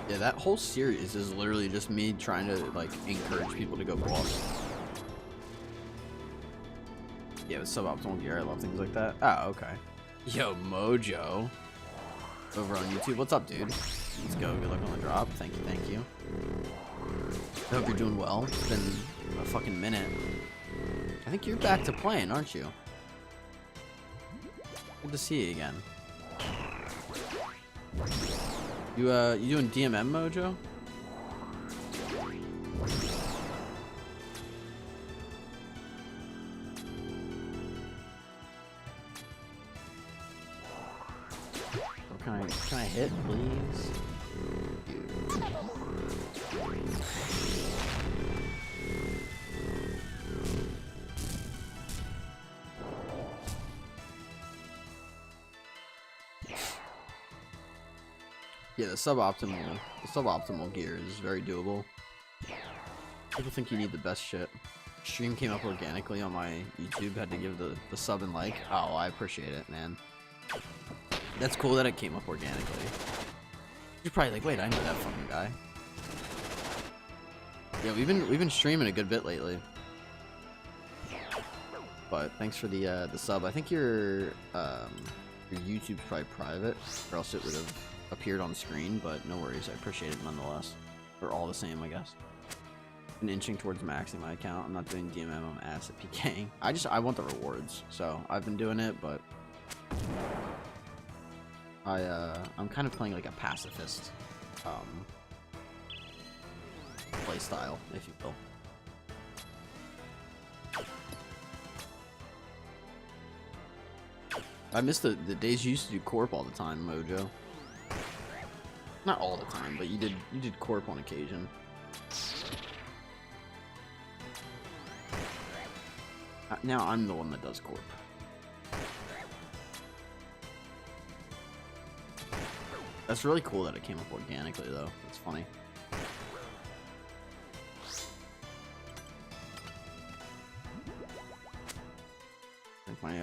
Speaker 1: Yeah, that whole series is literally just me trying to, like, encourage people to go boss. Yeah, with suboptimal gear, I love things like that. Oh, okay. Yo, Mojo. Over on YouTube. What's up, dude? Let's go. Good luck on the drop. Thank you, thank you. I hope you're doing well. It's been a fucking minute. I think you're back to playing, aren't you? Good to see you again. You doing DMM, Mojo? Can I hit, please? Yeah, the suboptimal gear is very doable. People think you need the best shit. Stream came up organically on my YouTube. Had to give the sub and like. Oh, I appreciate it, man. That's cool that it came up organically. You're probably like, wait, I know that fucking guy. Yeah, we've been streaming a good bit lately. But thanks for the sub. I think your YouTube's probably private, or else it would have appeared on screen. But no worries, I appreciate it nonetheless. We're all the same, I guess. Been inching towards maxing my account. I'm not doing DMM. I'm ass at PKing. I want the rewards, so I've been doing it, but. I'm kind of playing like a pacifist play style, if you will. I miss the days you used to do corp all the time, Mojo. Not all the time, but you did corp on occasion. Now I'm the one that does corp. That's really cool that it came up organically, though. That's funny. Like my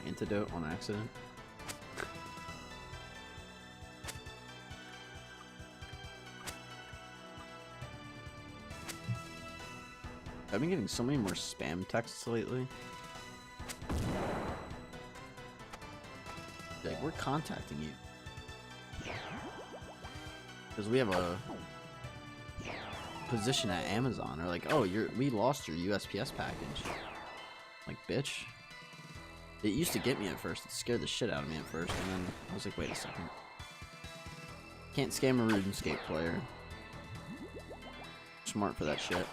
Speaker 1: antidote on accident. I've been getting so many more spam texts lately. Like, we're contacting you because we have a position at Amazon. Or like, oh, we lost your USPS package. Like, bitch. It used to get me at first. It scared the shit out of me at first, and then I was like, wait a second. Can't scam a RuneScape player. Smart for that shit.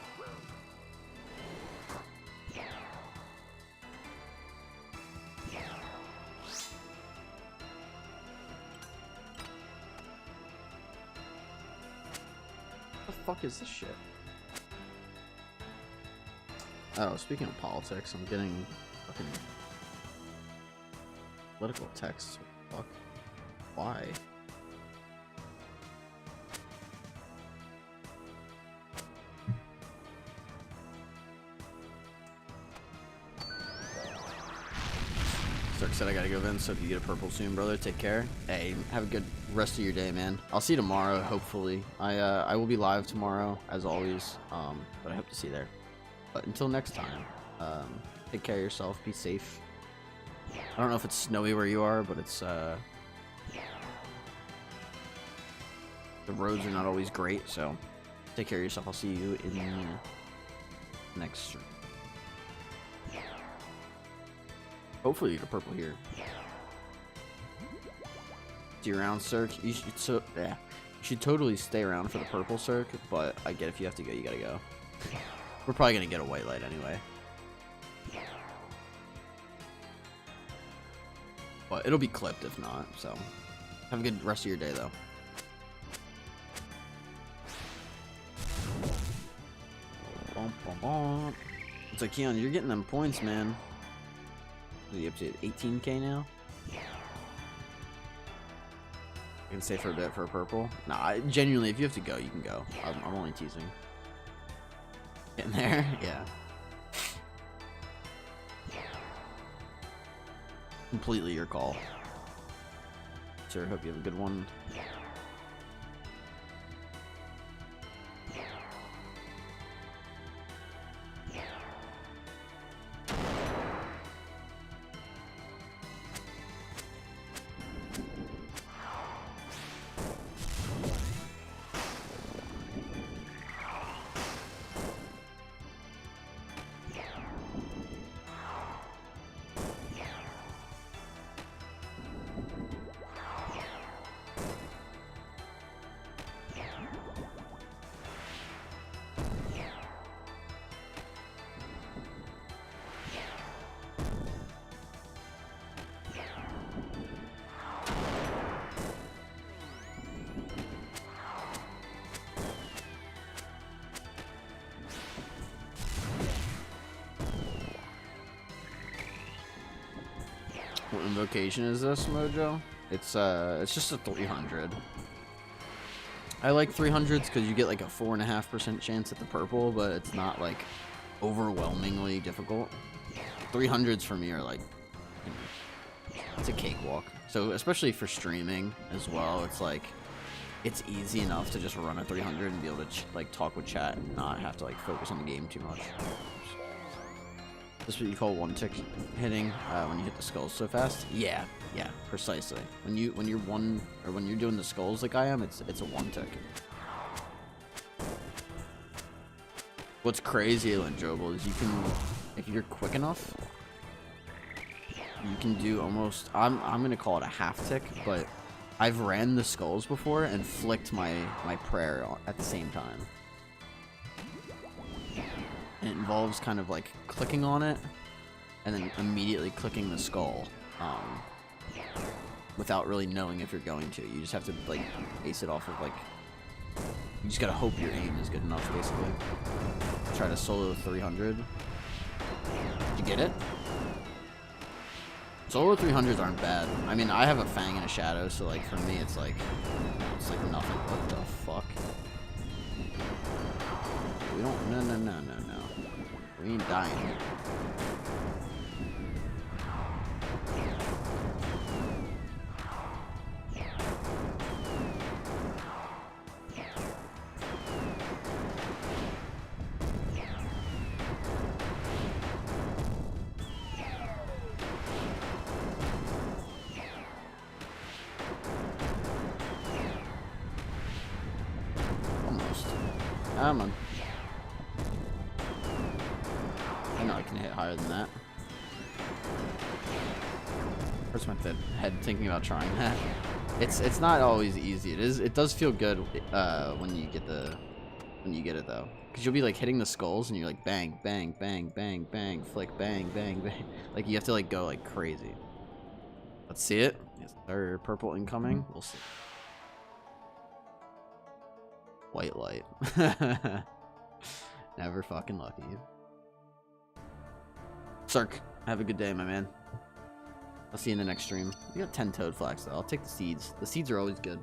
Speaker 1: Fuck is this shit? Oh, speaking of politics, I'm getting fucking political texts. Fuck. Why? Stark said I gotta go, Vince, so if you get a purple soon, brother, take care. Hey, have a good rest of your day, man. I'll see you tomorrow, hopefully. I will be live tomorrow, as always, but I hope to see you there. But until next time, take care of yourself, be safe. I don't know if it's snowy where you are, but it's, the roads are not always great, so take care of yourself. I'll see you in the next stream. Hopefully you get a purple here. See you around, Cirque. You should totally stay around for the purple Cirque, but I get if you have to go, you gotta go. We're probably gonna get a white light anyway. But it'll be clipped if not, so have a good rest of your day though. It's like, Keon, you're getting them points, man. Are you up to 18k now? I can stay for a bit for a purple. Nah, genuinely, if you have to go, you can go. I'm only teasing. Getting there? Yeah. Completely your call. Sir, hope you have a good one. What invocation is this, Mojo? It's just a 300. I like 300s because you get like a 4.5% chance at the purple, but it's not like overwhelmingly difficult. 300s for me are like, you know, it's a cakewalk. So especially for streaming as well, it's like it's easy enough to just run a 300 and be able to like talk with chat and not have to like focus on the game too much. This is what you call one tick hitting when you hit the skulls so fast. Yeah, precisely. When you're doing the skulls like I am, it's a one tick. What's crazy, Jobel, is you can, if you're quick enough, you can do almost. I'm gonna call it a half tick, but I've ran the skulls before and flicked my prayer at the same time. And it involves kind of like clicking on it and then immediately clicking the skull without really knowing if you're going to. You just have to like base it off of like, you just gotta hope your aim is good enough basically. Try to solo 300. Did you get it? Solo 300s aren't bad. I mean, I have a Fang and a Shadow, so like for me, it's like nothing. What the fuck? We don't. No. We ain't dying here. Come on. I know I can hit higher than that. Hurts my head thinking about trying that. It's not always easy. It does feel good when you get it though, because you'll be like hitting the skulls and you're like bang bang bang bang bang flick bang bang bang. Like you have to like go like crazy. Let's see it. Yes, sir. Purple incoming. We'll see. White light. Never fucking lucky. Sark, have a good day, my man. I'll see you in the next stream. We got 10 toad flax though. I'll take the seeds. The seeds are always good.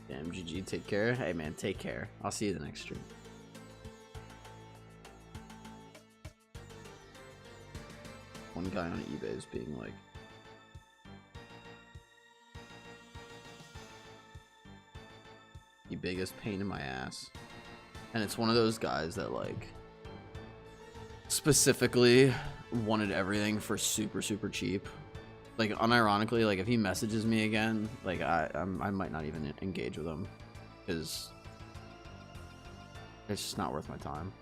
Speaker 1: Damn, GG, take care. Hey man, take care. I'll see you the next stream. One guy on eBay is being like, the biggest pain in my ass. And it's one of those guys that like specifically wanted everything for super cheap. Like unironically, like if he messages me again, like I might not even engage with him because it's just not worth my time.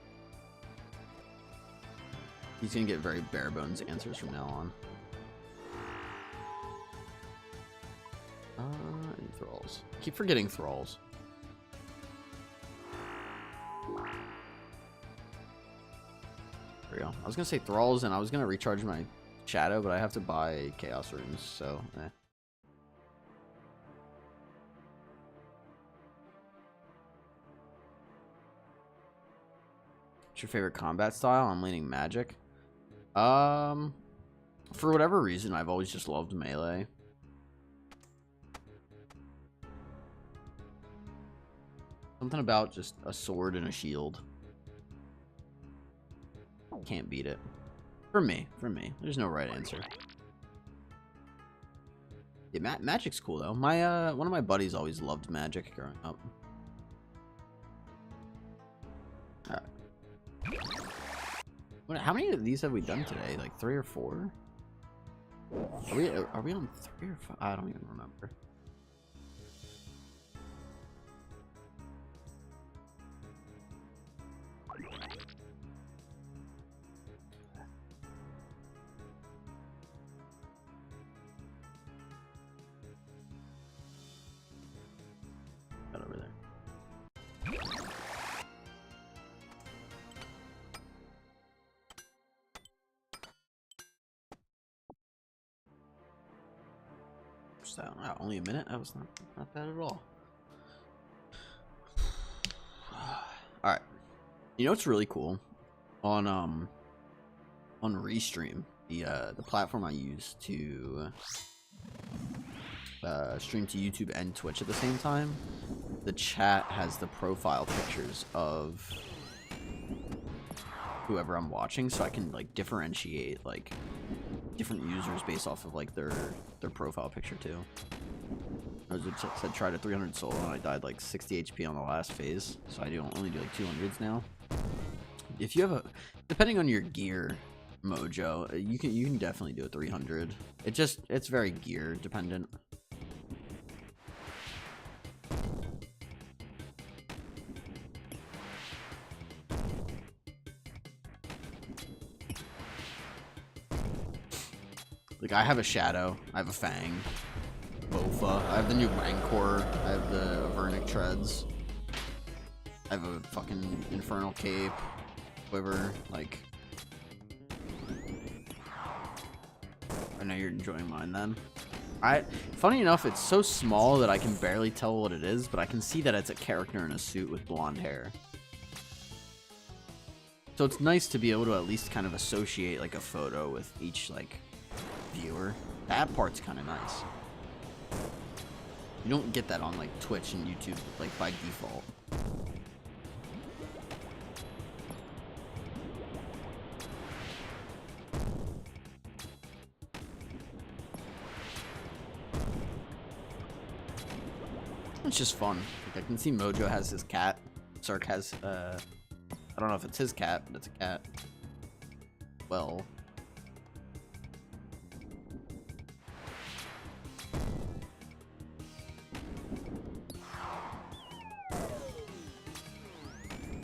Speaker 1: He's gonna get very bare bones answers from now on. And thralls. I keep forgetting thralls. There we go. I was gonna say thralls, and I was gonna recharge my Shadow, but I have to buy Chaos Runes, so eh. What's your favorite combat style? I'm leaning magic. For whatever reason, I've always just loved melee. Something about just a sword and a shield. Can't beat it. For me. There's no right answer. Yeah, magic's cool though. My one of my buddies always loved magic growing up. Alright. How many of these have we done today? Like 3 or 4? Are we on 3 or 5? I don't even remember. Over there. Wow, only a minute? That was not bad at all. Alright. You know what's really cool? On Restream, the platform I use to stream to YouTube and Twitch at the same time, the chat has the profile pictures of whoever I'm watching, so I can like differentiate like different users based off of like their profile picture too. I said tried a 300 solo and I died like 60 HP on the last phase, so I only do like 200s now. If you have depending on your gear mojo, you can definitely do a 300. It's very gear dependent. Like, I have a Shadow. I have a Fang. Bofa. I have the new Rancor. I have the Avernic Treads. I have a fucking Infernal Cape. Quiver. Like... I know you're enjoying mine then. Funny enough, it's so small that I can barely tell what it is, but I can see that it's a character in a suit with blonde hair. So it's nice to be able to at least kind of associate like a photo with each like viewer. That part's kind of nice. You don't get that on like Twitch and YouTube like by default. It's just fun. Like, I can see Mojo has his cat. Sark has, I don't know if it's his cat, but it's a cat. Well.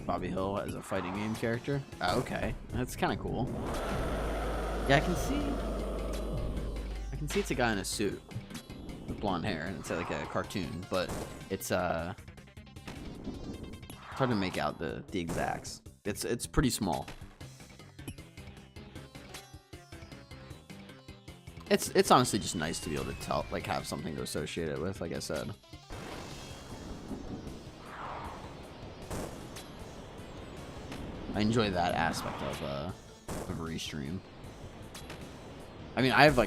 Speaker 1: Bobby Hill as a fighting game character. Oh, okay. That's kind of cool. Yeah, I can see it's a guy in a suit. With blonde hair, and it's like a cartoon, but it's hard to make out the exacts. It's pretty small. It's honestly just nice to be able to tell, like, have something to associate it with, like I said. I enjoy that aspect of restream. I mean, I've oh,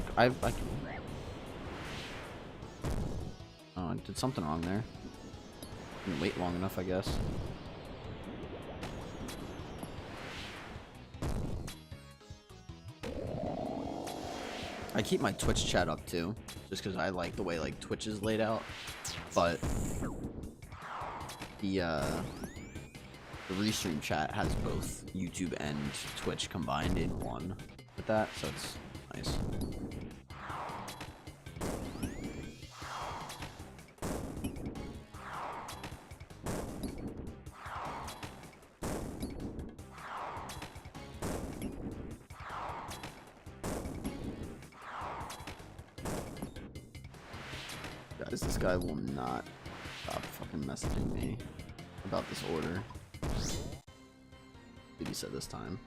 Speaker 1: I did something wrong there. Didn't wait long enough, I guess. I keep my Twitch chat up too, just because I like the way like Twitch is laid out. But the restream chat has both YouTube and Twitch combined in one with that, so it's nice. Guys, this guy will not stop fucking messaging me about this order. What did he say this time?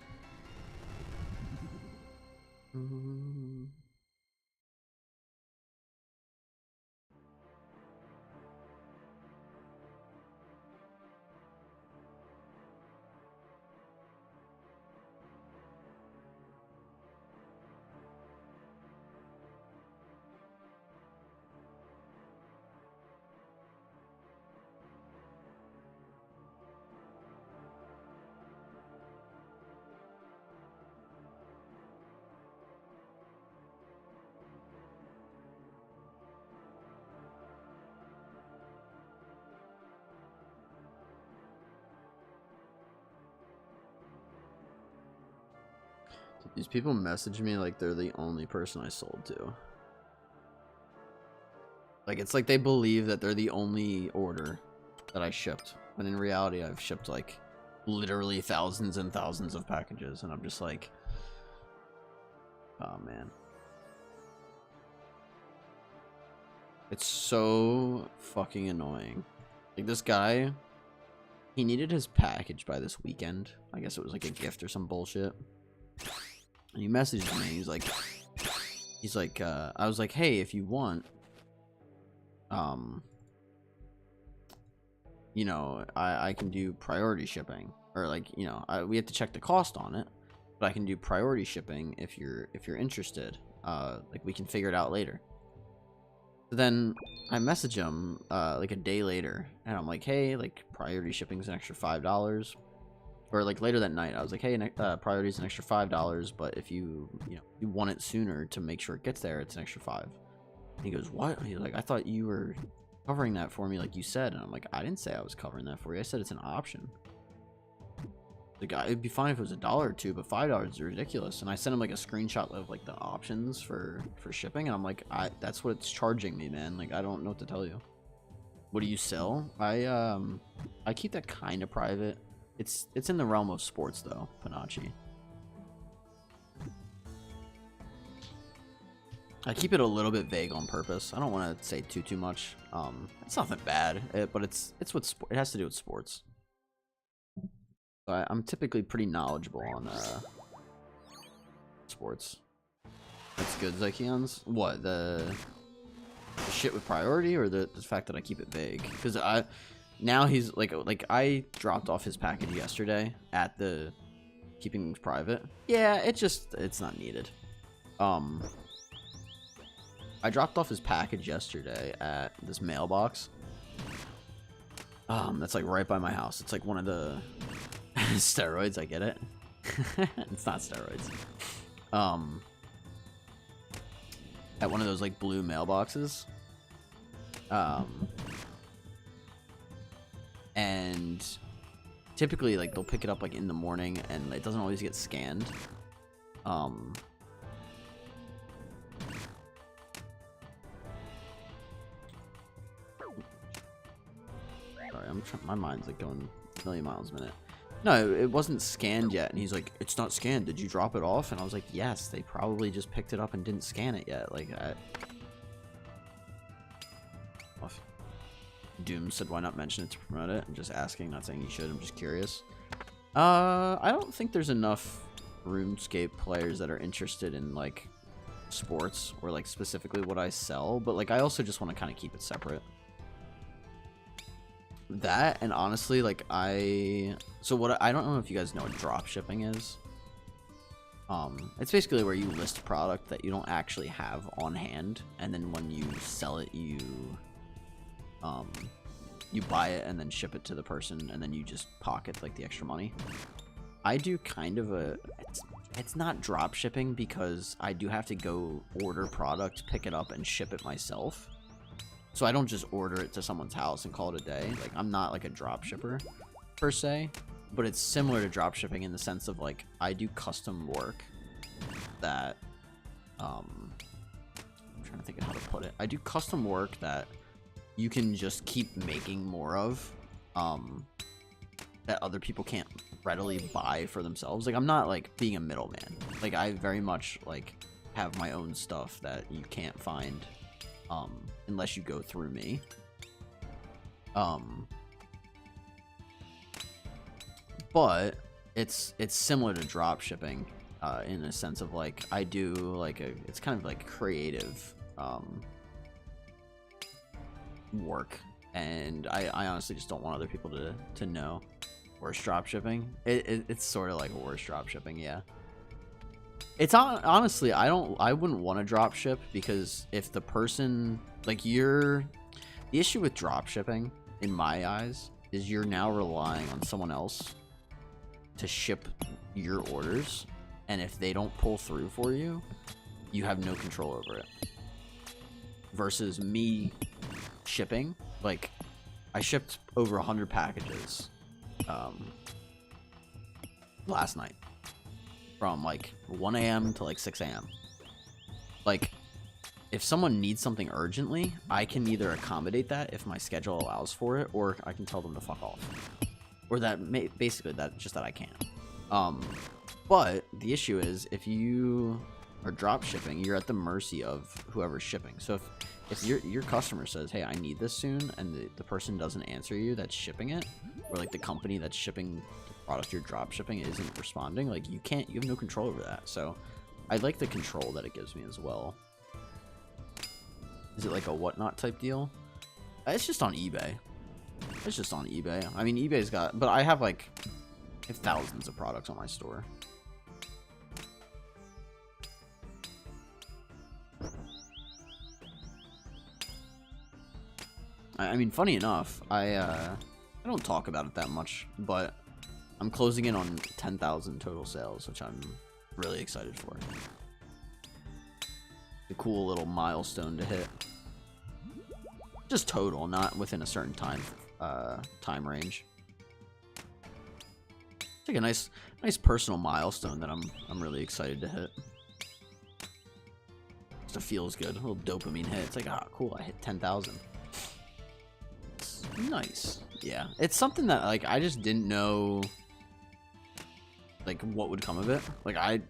Speaker 1: These people message me like they're the only person I sold to. Like, it's like they believe that they're the only order that I shipped. When in reality, I've shipped like literally thousands and thousands of packages. And I'm just like, oh man. It's so fucking annoying. Like, this guy, he needed his package by this weekend. I guess it was like a gift or some bullshit. And he messaged me. He's like, I was like, hey, if you want, you know, I can do priority shipping, or like, you know, we have to check the cost on it, but I can do priority shipping if you're interested. Like, we can figure it out later. So then I message him like a day later, and I'm like, hey, like, priority shipping's an extra $5. Or like later that night, I was like, hey, priority is an extra $5, but if you want it sooner to make sure it gets there, it's an extra $5. And he goes, what? He's like, I thought you were covering that for me, like you said. And I'm like, I didn't say I was covering that for you. I said it's an option. Like, it'd be fine if it was $1 or $2, but $5 is ridiculous. And I sent him like a screenshot of like the options for shipping, and I'm like, that's what it's charging me, man. Like, I don't know what to tell you. What do you sell? I keep that kind of private. It's in the realm of sports though, Panachi. I keep it a little bit vague on purpose. I don't want to say too much. It's nothing bad, but it's what it has to do with sports. So I'm typically pretty knowledgeable on sports. That's good, Zykeons. What, the shit with priority, or the fact that I keep it vague? Because now he's like I dropped off his package yesterday at the keeping things private. Yeah, it's not needed. I dropped off his package yesterday at this mailbox. That's like right by my house. It's like one of the steroids. I get it. It's not steroids. At one of those like blue mailboxes. And typically like they'll pick it up like in the morning, and it doesn't always get scanned. My mind's like going a million miles a minute. No, it wasn't scanned yet, and he's like, "It's not scanned. Did you drop it off?" And I was like, "Yes, they probably just picked it up and didn't scan it yet." Like, Doom said, "Why not mention it to promote it?" I'm just asking, not saying you should. I'm just curious. I don't think there's enough RuneScape players that are interested in like sports or like specifically what I sell, but like I also just want to kind of keep it separate. That, and honestly, like I don't know if you guys know what drop shipping is. It's basically where you list a product that you don't actually have on hand, and then when you sell it, you buy it and then ship it to the person, and then you just pocket like the extra money. I do kind of it's not drop shipping because I do have to go order product, pick it up, and ship it myself. So I don't just order it to someone's house and call it a day. Like, I'm not like a drop shipper per se, but it's similar to drop shipping in the sense of like I do custom work that I'm trying to think of how to put it. I do custom work that you can just keep making more of, that other people can't readily buy for themselves. Like, I'm not like being a middleman. Like, I very much like have my own stuff that you can't find unless you go through me. But it's similar to drop shipping in a sense of like I do like it's kind of like creative work, and I honestly just don't want other people to know worse drop shipping. It's sort of like worse drop shipping, yeah. It's honestly, I wouldn't want to drop ship, because if the person, like, the issue with drop shipping in my eyes is you're now relying on someone else to ship your orders, and if they don't pull through for you, you have no control over it. Versus me shipping, like, I shipped over 100 packages last night. From like 1 a.m. to like 6 a.m. Like, if someone needs something urgently, I can either accommodate that if my schedule allows for it, or I can tell them to fuck off. Or basically that I can't. But the issue is, if you are drop shipping, you're at the mercy of whoever's shipping. So if your customer says, "Hey, I need this soon," and the person doesn't answer you that's shipping it, or like the company that's shipping product you're drop shipping isn't responding, like, you have no control over that. So I like the control that it gives me as well. Is it like a whatnot type deal? It's just on eBay. I mean, eBay's got, but I have thousands of products on my store. I mean, funny enough, I don't talk about it that much, but I'm closing in on 10,000 total sales, which I'm really excited for. A cool little milestone to hit. Just total, not within a certain time range. It's like a nice personal milestone that I'm really excited to hit. Just feels good, a little dopamine hit. It's like, ah, cool, I hit 10,000. Nice. Yeah, it's something that like I just didn't know like what would come of it. Like I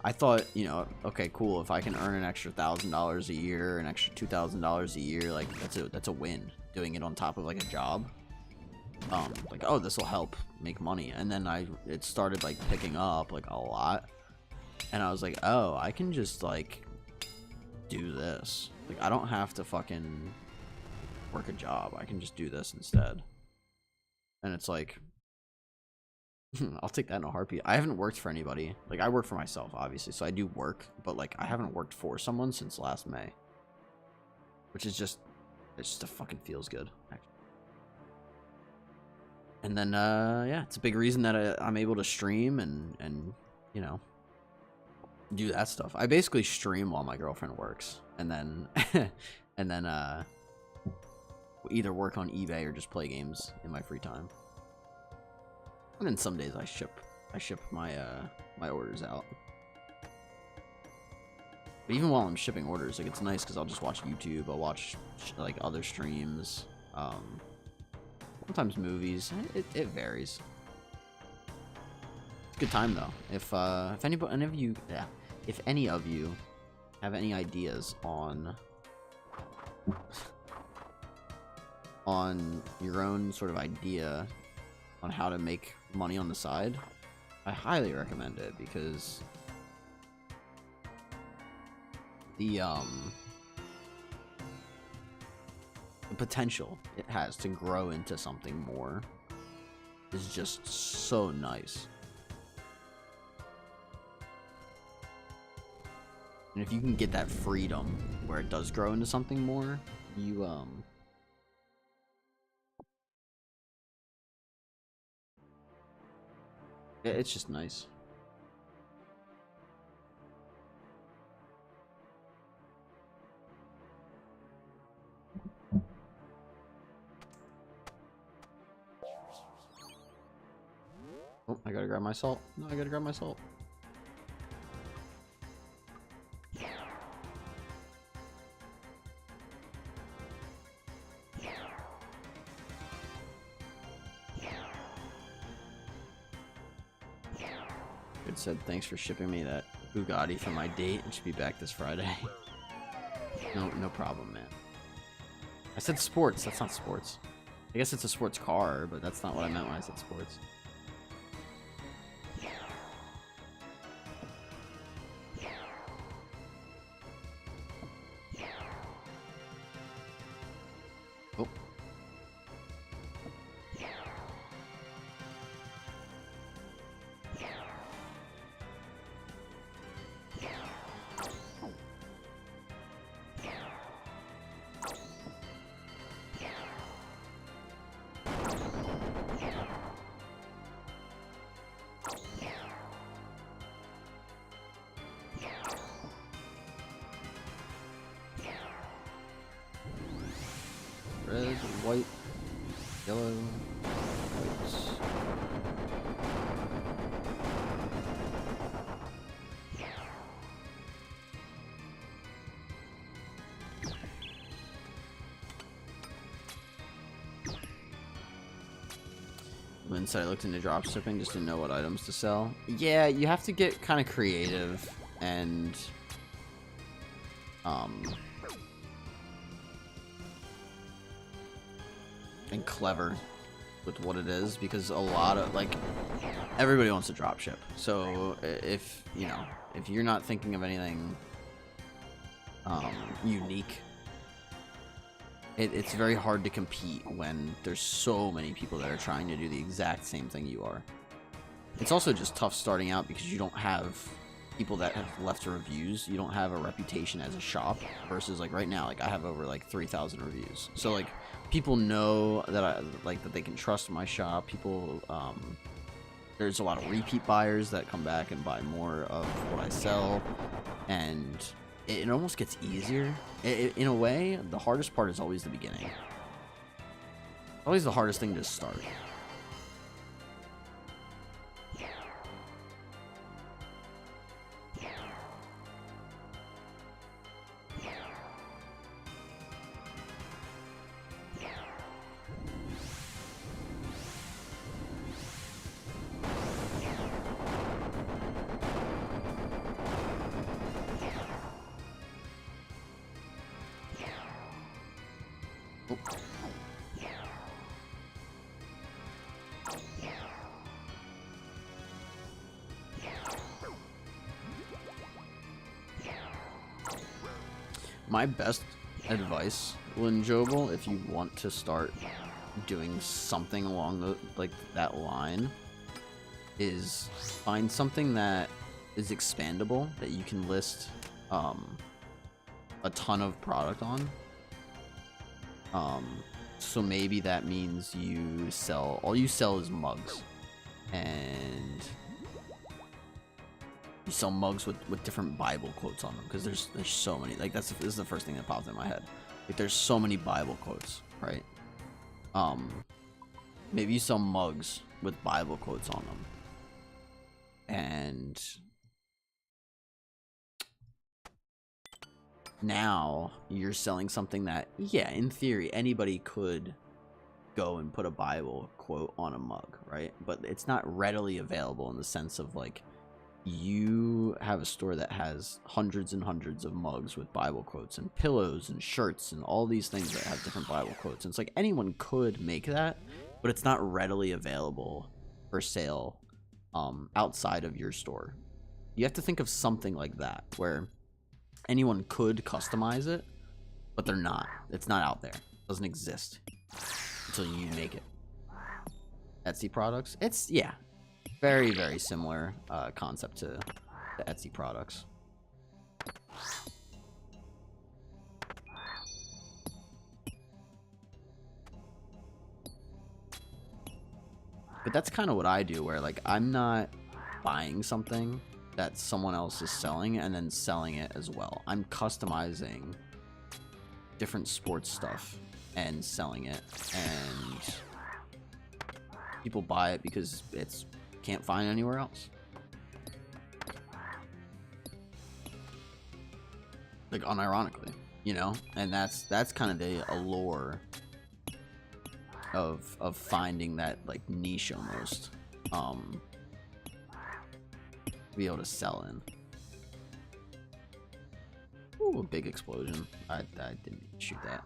Speaker 1: I thought, you know, okay, cool. If I can earn an extra $1,000 a year, an extra $2,000 a year, like that's a win. Doing it on top of like a job. Like, oh, this will help make money. And then it started like picking up like a lot, and I was like, oh, I can just like do this. Like, I don't have to fucking work a job. I can just do this instead. And it's like, I'll take that in a heartbeat. I haven't worked for anybody. Like, I work for myself, obviously, so I do work, but like, I haven't worked for someone since last May, which is just, it fucking feels good, actually. And then, yeah, it's a big reason that I'm able to stream and you know, do that stuff. I basically stream while my girlfriend works, and then either work on eBay or just play games in my free time. And then some days I ship my my orders out. But even while I'm shipping orders, like, it's nice because I'll just watch YouTube. I'll watch like other streams. Sometimes movies. It varies. It's a good time though. If any of you have any ideas on your own sort of idea on how to make money on the side, I highly recommend it, because the potential it has to grow into something more is just so nice. And if you can get that freedom where it does grow into something more, you it's just nice. Oh, I gotta grab my salt. No, I gotta grab my salt. Good said, thanks for shipping me that Bugatti for my date. It should be back this Friday. No problem, man. I said sports. That's not sports. I guess it's a sports car, but that's not what I meant when I said sports. Oh. Red, white, yellow, white. Once I looked into dropshipping just to know what items to sell. Yeah, you have to get kind of creative and clever with what it is, because a lot of, like, everybody wants to drop ship. So if you're not thinking of anything unique, it's very hard to compete when there's so many people that are trying to do the exact same thing you are. It's also just tough starting out because you don't have people that have left reviews. You don't have a reputation as a shop, versus like right now, like I have over like 3,000 reviews. So like people know that that they can trust my shop. People, there's a lot of repeat buyers that come back and buy more of what I sell, and it almost gets easier. In a way, the hardest part is always the beginning. Always the hardest thing to start. My best advice, Lynn Jobel, if you want to start doing something along that line, is find something that is expandable that you can list a ton of product on. So maybe that means all you sell is mugs, and you sell mugs with different Bible quotes on them, because there's so many. Like, this is the first thing that popped in my head. Like, there's so many Bible quotes, right? Maybe you sell mugs with Bible quotes on them, and now you're selling something that, yeah, in theory, anybody could go and put a Bible quote on a mug, right? But it's not readily available in the sense of, like, you have a store that has hundreds and hundreds of mugs with Bible quotes and pillows and shirts and all these things that have different Bible quotes. And it's like anyone could make that, but it's not readily available for sale outside of your store. You have to think of something like that where anyone could customize it, but they're not. It's not out there. It doesn't exist until you make it. Etsy products? It's, yeah, very, very similar concept to the Etsy products. But that's kind of what I do, where, like, I'm not buying something that someone else is selling and then selling it as well. I'm customizing different sports stuff and selling it, and people buy it because it's can't find anywhere else. Like, unironically, you know? And that's kind of the allure of finding that, like, niche almost, to be able to sell in. Ooh, a big explosion. I didn't shoot that.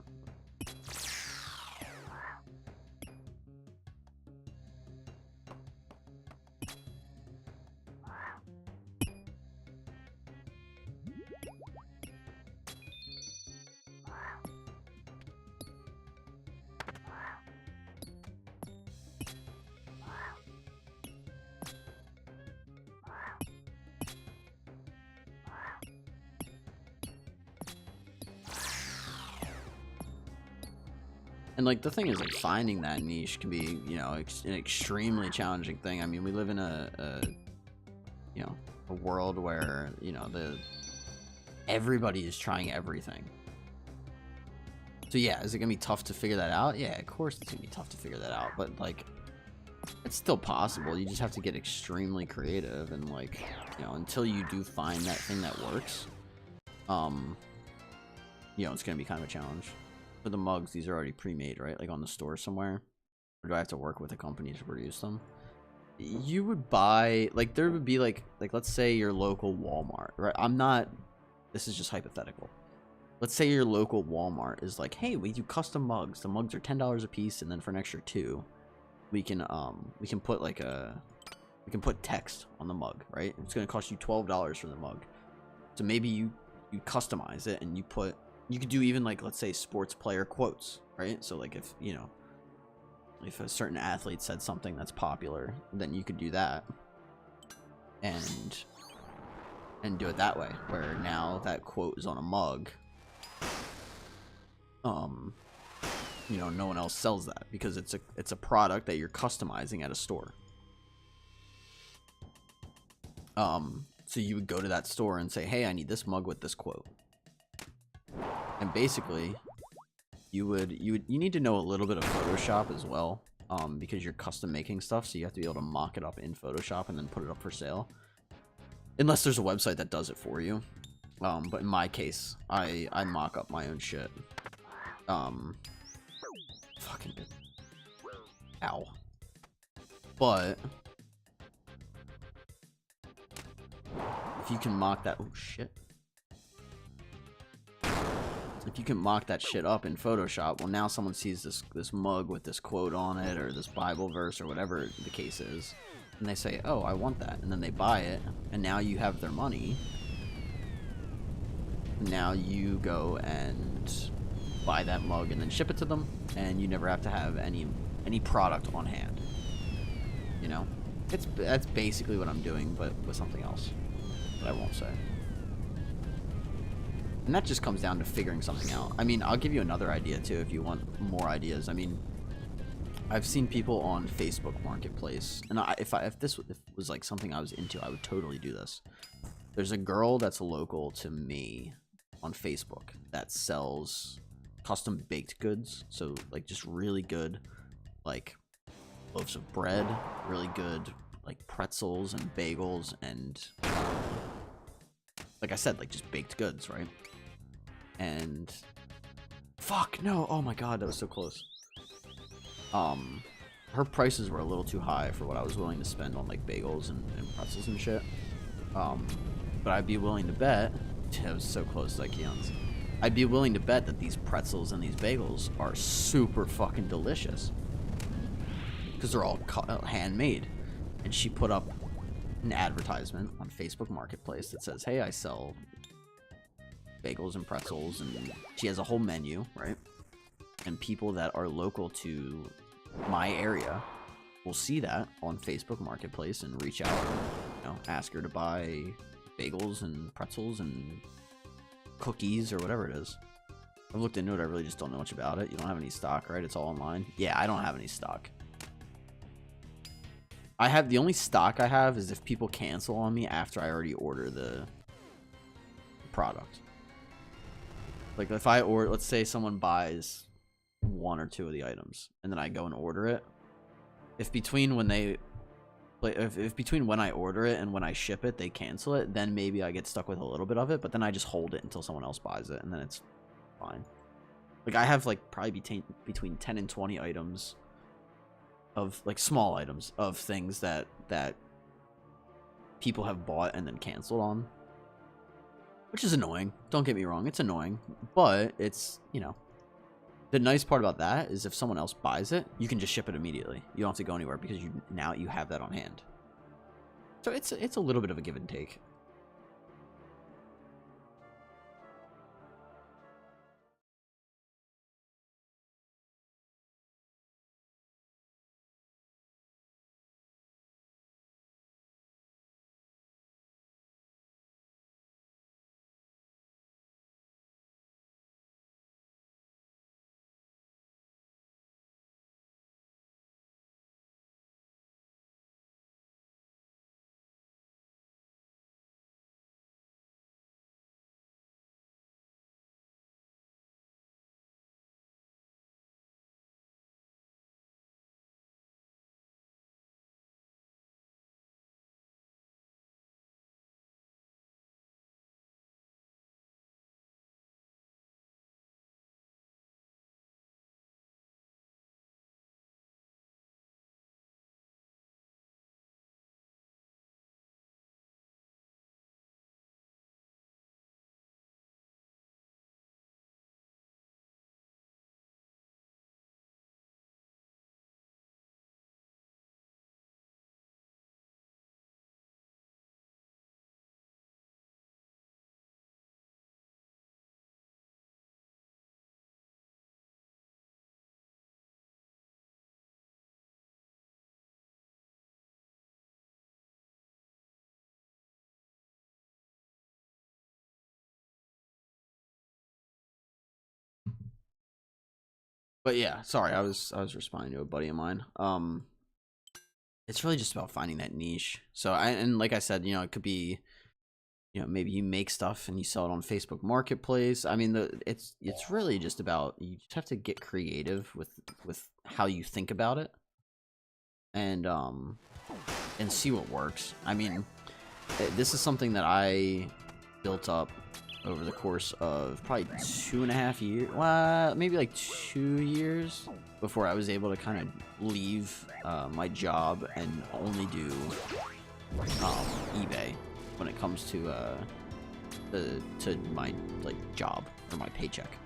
Speaker 1: And, like, the thing is, like, finding that niche can be, you know, an extremely challenging thing. I mean, we live in a world where, you know, everybody is trying everything. So yeah, is it gonna be tough to figure that out? Yeah, of course it's gonna be tough to figure that out, but, like, it's still possible. You just have to get extremely creative, and, like, you know, until you do find that thing that works, you know, it's gonna be kind of a challenge. For the mugs, these are already pre-made, right? Like, on the store somewhere? Or do I have to work with a company to produce them? You would buy, like, there would be, like let's say your local Walmart, right? This is just hypothetical. Let's say your local Walmart is like, hey, we do custom mugs. The mugs are $10 a piece, and then for an extra $2, we can put, like, we can put text on the mug, right? It's gonna cost you $12 for the mug. So maybe you customize it, and you could do even, like, let's say sports player quotes, right? So, like, if, you know, if a certain athlete said something that's popular, then you could do that and do it that way, where now that quote is on a mug. You know, no one else sells that because it's a product that you're customizing at a store. So you would go to that store and say, hey, I need this mug with this quote. And basically, you need to know a little bit of Photoshop as well, because you're custom making stuff, so you have to be able to mock it up in Photoshop and then put it up for sale. Unless there's a website that does it for you. But in my case, I mock up my own shit. Fucking ow. But if you can mock that, oh shit. If you can mock that shit up in Photoshop, well, now someone sees this mug with this quote on it, or this Bible verse, or whatever the case is, and they say, oh, I want that, and then they buy it, and now you have their money. now you go and buy that mug and then ship it to them, and you never have to have any product on hand. You know, that's basically what I'm doing, but with something else that I won't say. And that just comes down to figuring something out. I mean, I'll give you another idea too if you want more ideas. I mean, I've seen people on Facebook Marketplace, and if this was like something I was into, I would totally do this. There's a girl that's local to me on Facebook that sells custom baked goods, so like just really good like loaves of bread, really good like pretzels and bagels, and like I said, like just baked goods, right? And fuck no, oh my god, that was so close. Her prices were a little too high for what I was willing to spend on like bagels and pretzels and shit. But I'd be willing to bet, it was so close to Keon's, I'd be willing to bet that these pretzels and these bagels are super fucking delicious. Because they're all handmade. And she put up an advertisement on Facebook Marketplace that says, hey, I sell bagels and pretzels, and she has a whole menu, right? And people that are local to my area will see that on Facebook Marketplace and reach out and, you know, ask her to buy bagels and pretzels and cookies or whatever it is. I've looked into it, I really just don't know much about it. You don't have any stock, right? It's all online. Yeah, I don't have any stock. The only stock I have is if people cancel on me after I already order the product. Like if I order, let's say someone buys 1 or 2 of the items and then I go and order it. If between when I order it and when I ship it, they cancel it, then maybe I get stuck with a little bit of it, but then I just hold it until someone else buys it, and then it's fine. Like I have like probably between 10 and 20 items of like small items of things that people have bought and then canceled on, which is annoying. Don't get me wrong, it's annoying, but it's, you know, the nice part about that is if someone else buys it, you can just ship it immediately. You don't have to go anywhere because now you have that on hand. So it's a little bit of a give and take. But yeah, sorry, I was responding to a buddy of mine. It's really just about finding that niche. So and like I said, you know, it could be, you know, maybe you make stuff and you sell it on Facebook Marketplace. I mean, it's really just about, you just have to get creative with how you think about it, and see what works. I mean, this is something that I built up over the course of probably 2.5 years, well, maybe like 2 years, before I was able to kind of leave my job and only do eBay when it comes to my like job or my paycheck.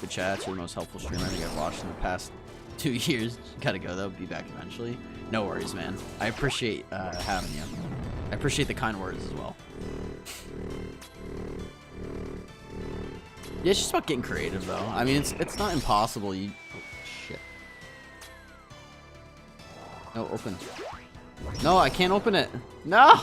Speaker 1: Good chat, you're the most helpful streamer I think I've watched in the past 2 years. Gotta go though, be back eventually. No worries, man. I appreciate having you. I appreciate the kind words as well. Yeah, it's just about getting creative, though. I mean, it's not impossible. You... Oh, shit. No, open. No, I can't open it. No!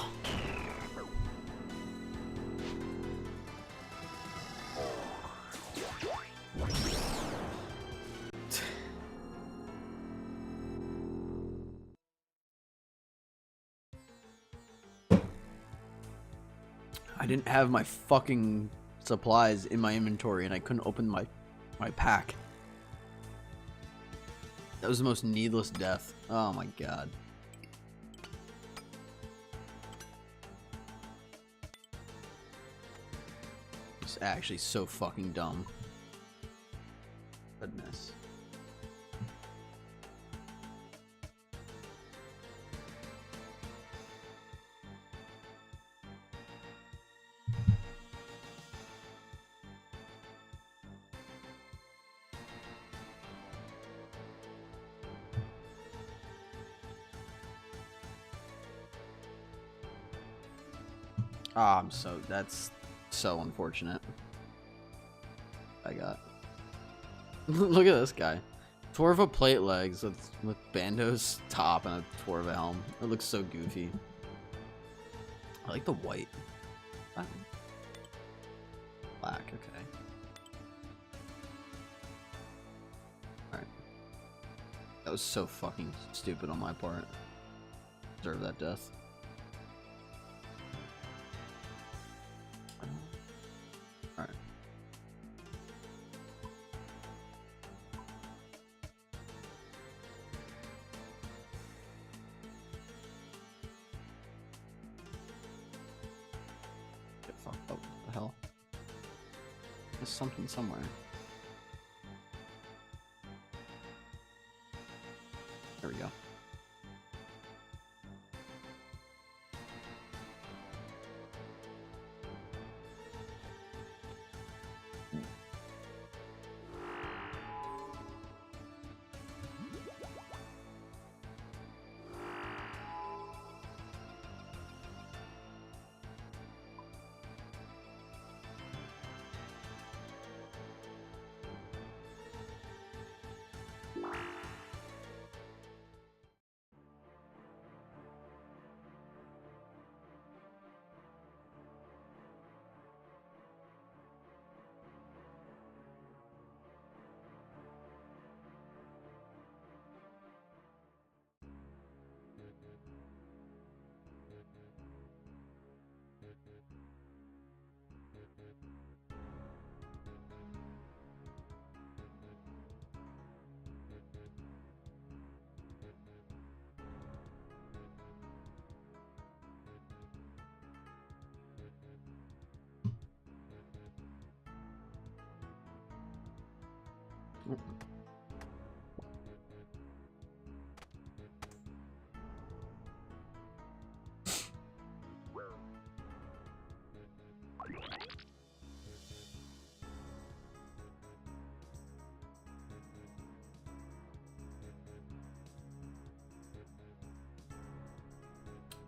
Speaker 1: I didn't have my fucking supplies in my inventory and I couldn't open my pack. That was the most needless death. Oh my god. It's actually so fucking dumb. Goodness. Ah, that's so unfortunate. I got. Look at this guy. Torva plate legs with Bando's top and a Torva helm. It looks so goofy. I like the white. Black, okay. Alright. That was so fucking stupid on my part. Deserve that death. Alright. Get fucked up. What the hell? There's something somewhere. There we go.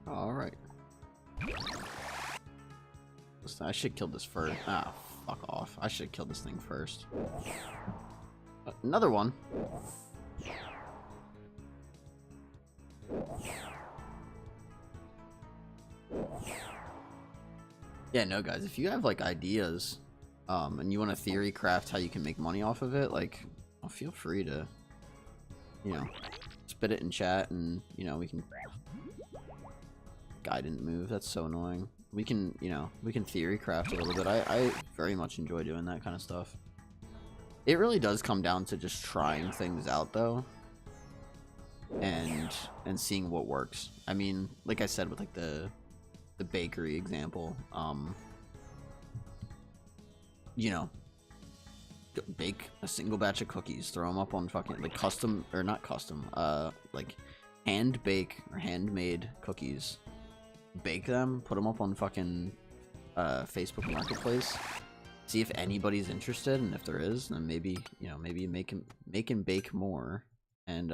Speaker 1: Alright. I should kill this first. Ah, fuck off. I should kill this thing first. Another one. Yeah, no guys, if you have like ideas, and you want to theory craft how you can make money off of it, like, well, feel free to, you know, spit it in chat and, you know, we can... Guy didn't move, that's so annoying. We can, you know, we can theory craft a little bit. I very much enjoy doing that kind of stuff. It really does come down to just trying things out though. And seeing what works. I mean, like I said with like the bakery example, you know, bake a single batch of cookies, throw them up on fucking like custom, or not custom, like hand bake or handmade cookies. Bake them, put them up on fucking Facebook Marketplace, see if anybody's interested, and if there is, then maybe, you know, maybe make him bake more and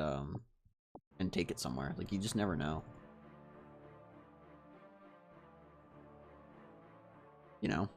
Speaker 1: take it somewhere. Like, you just never know, you know.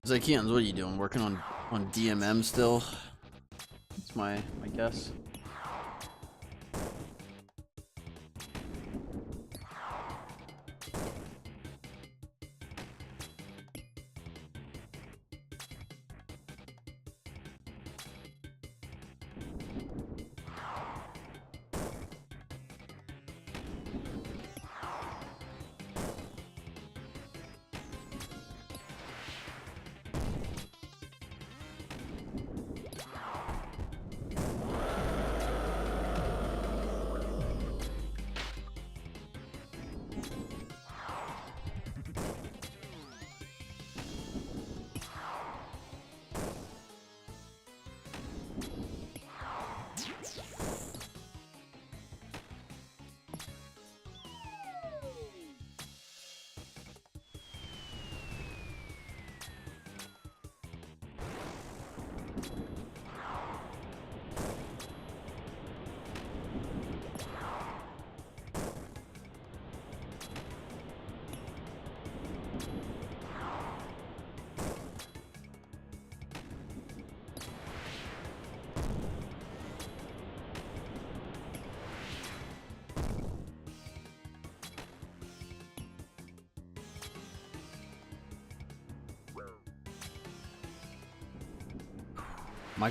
Speaker 1: Zykeans, what are you doing? Working on DMM still? That's my guess.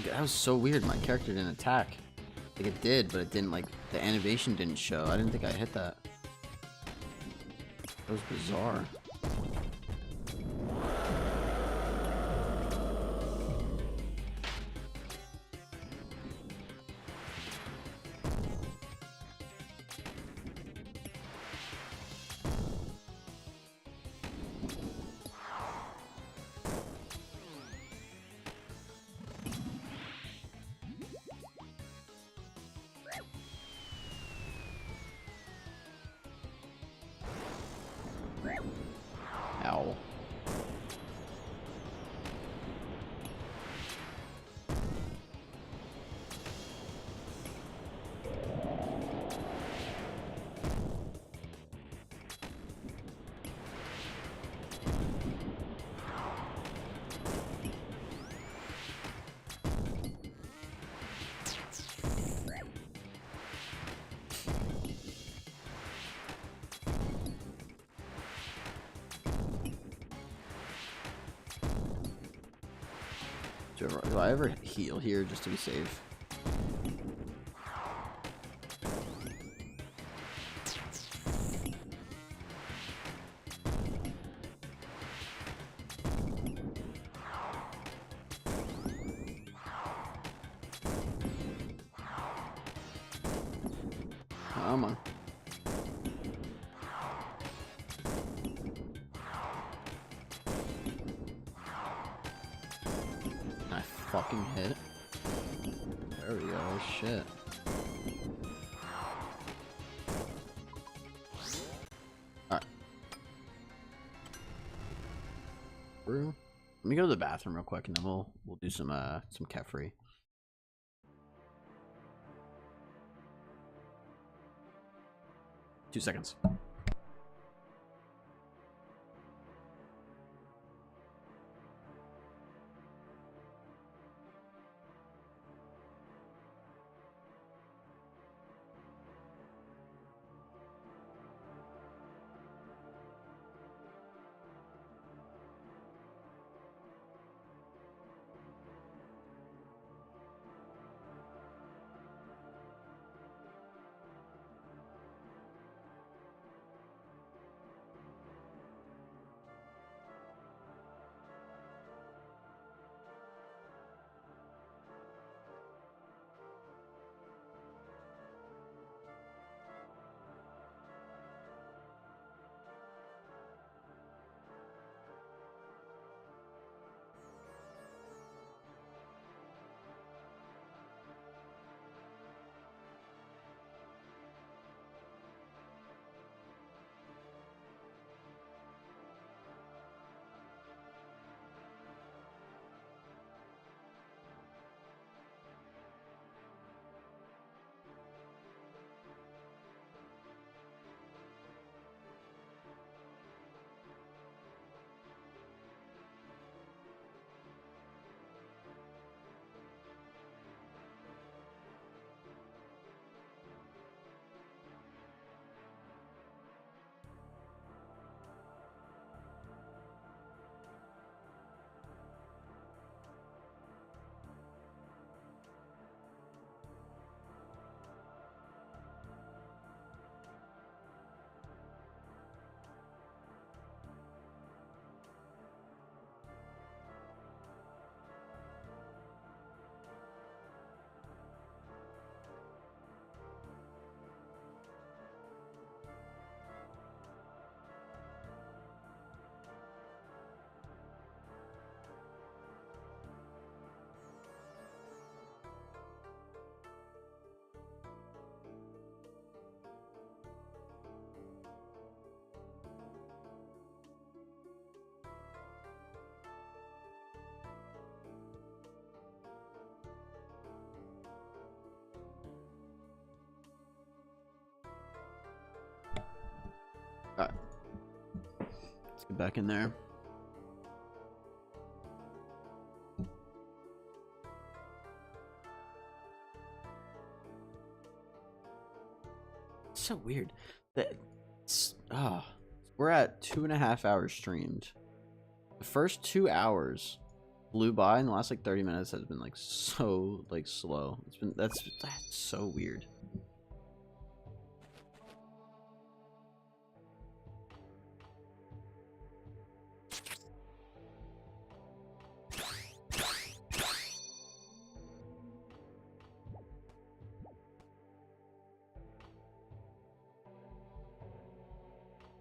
Speaker 1: That was so weird. My character didn't attack. Like it did, but it didn't, like, the animation didn't show. I didn't think I hit that. That was bizarre. Ow. Do I ever heal here just to be safe? Come on. Fucking hit. There we go. Shit. Alright. Let me go to the bathroom real quick and then we'll do some Kefri. 2 seconds. Alright. Let's get back in there. It's so weird. We're at 2.5 hours streamed. The first 2 hours flew by, and the last like 30 minutes has been like so like slow. That's so weird.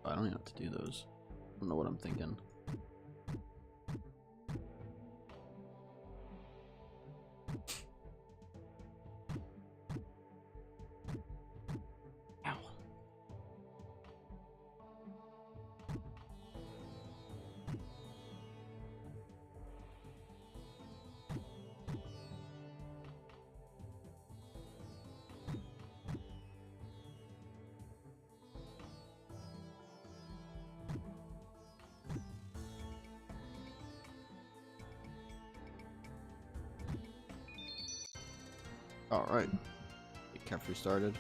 Speaker 1: I don't even have to do those. I don't know what I'm thinking. Ow. All right, get carefully started.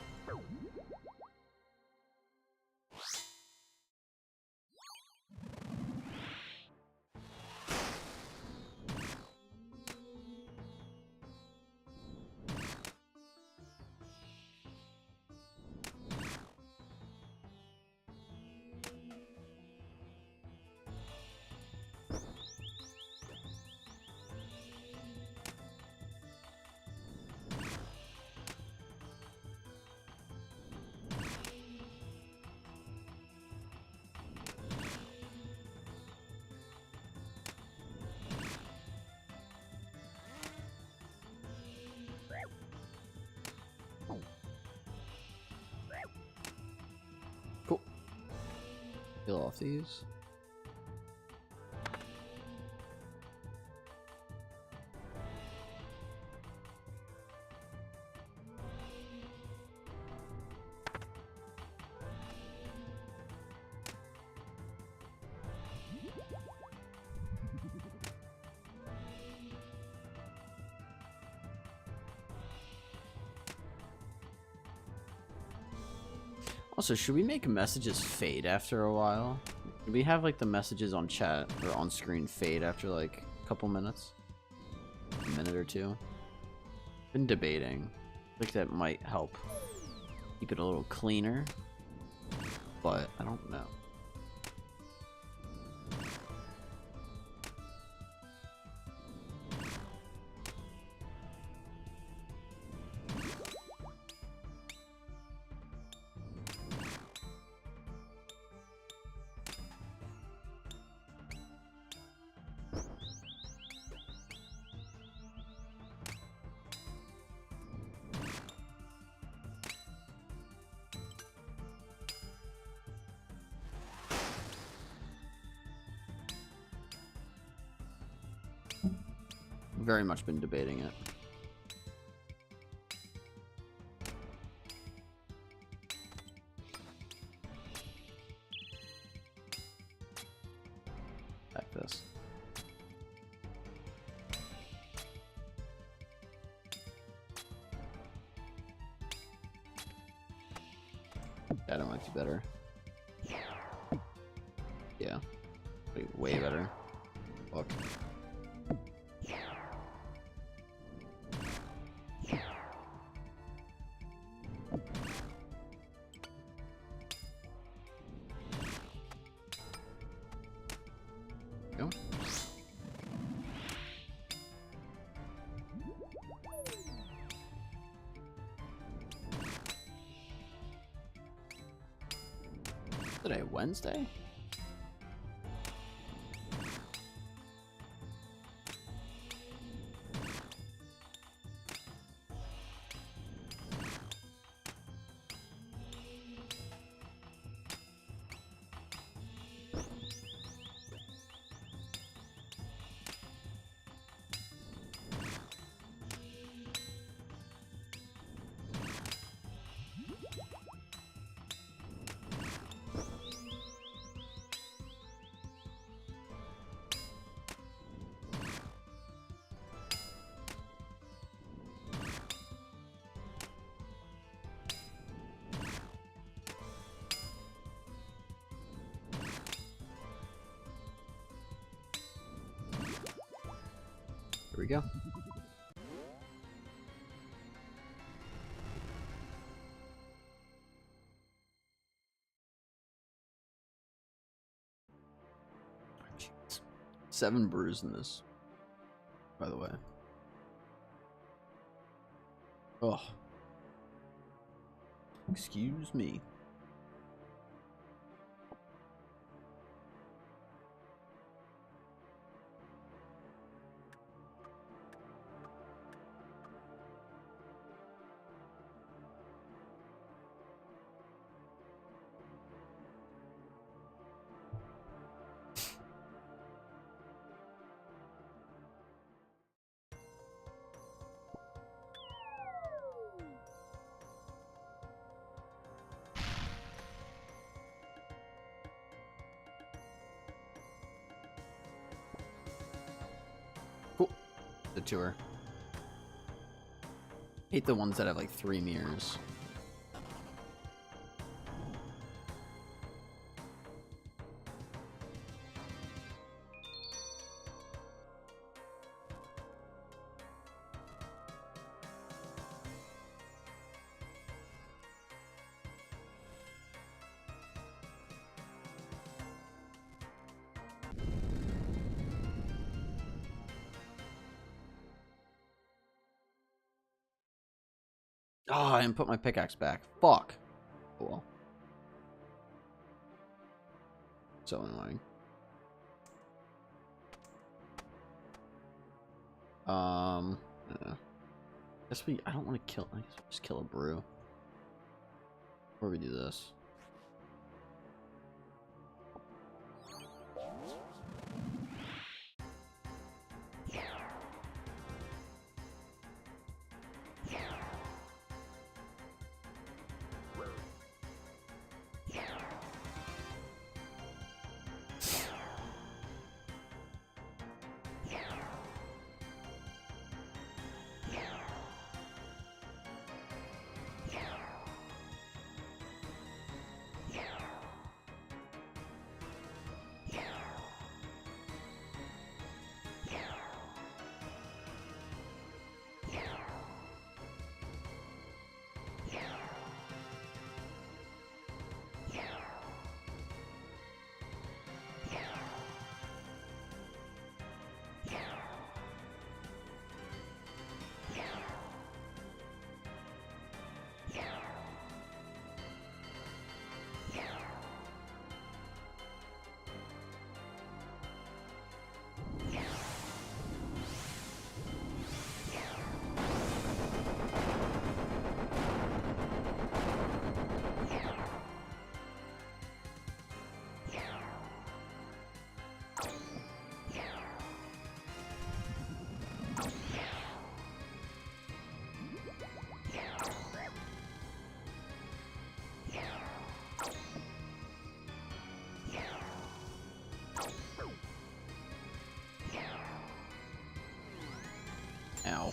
Speaker 1: Cool. Peel off these. Also, should we make messages fade after a while? Should we have like the messages on chat or on screen fade after like a couple minutes? A minute or two? Been debating. I think that might help keep it a little cleaner, but I don't know. Very much been debating it. Back this. That I might do better. Yeah. Way better. Fuck. Go. Today, Wednesday? go. Jeez. 7 brews in this, by the way. Oh. Excuse me. Cool. The tour. Hate the ones that have like 3 mirrors. Oh, I didn't put my pickaxe back. Fuck. Oh well. So annoying. I don't want to kill. I guess we'll just kill a brew. Before we do this. Ow.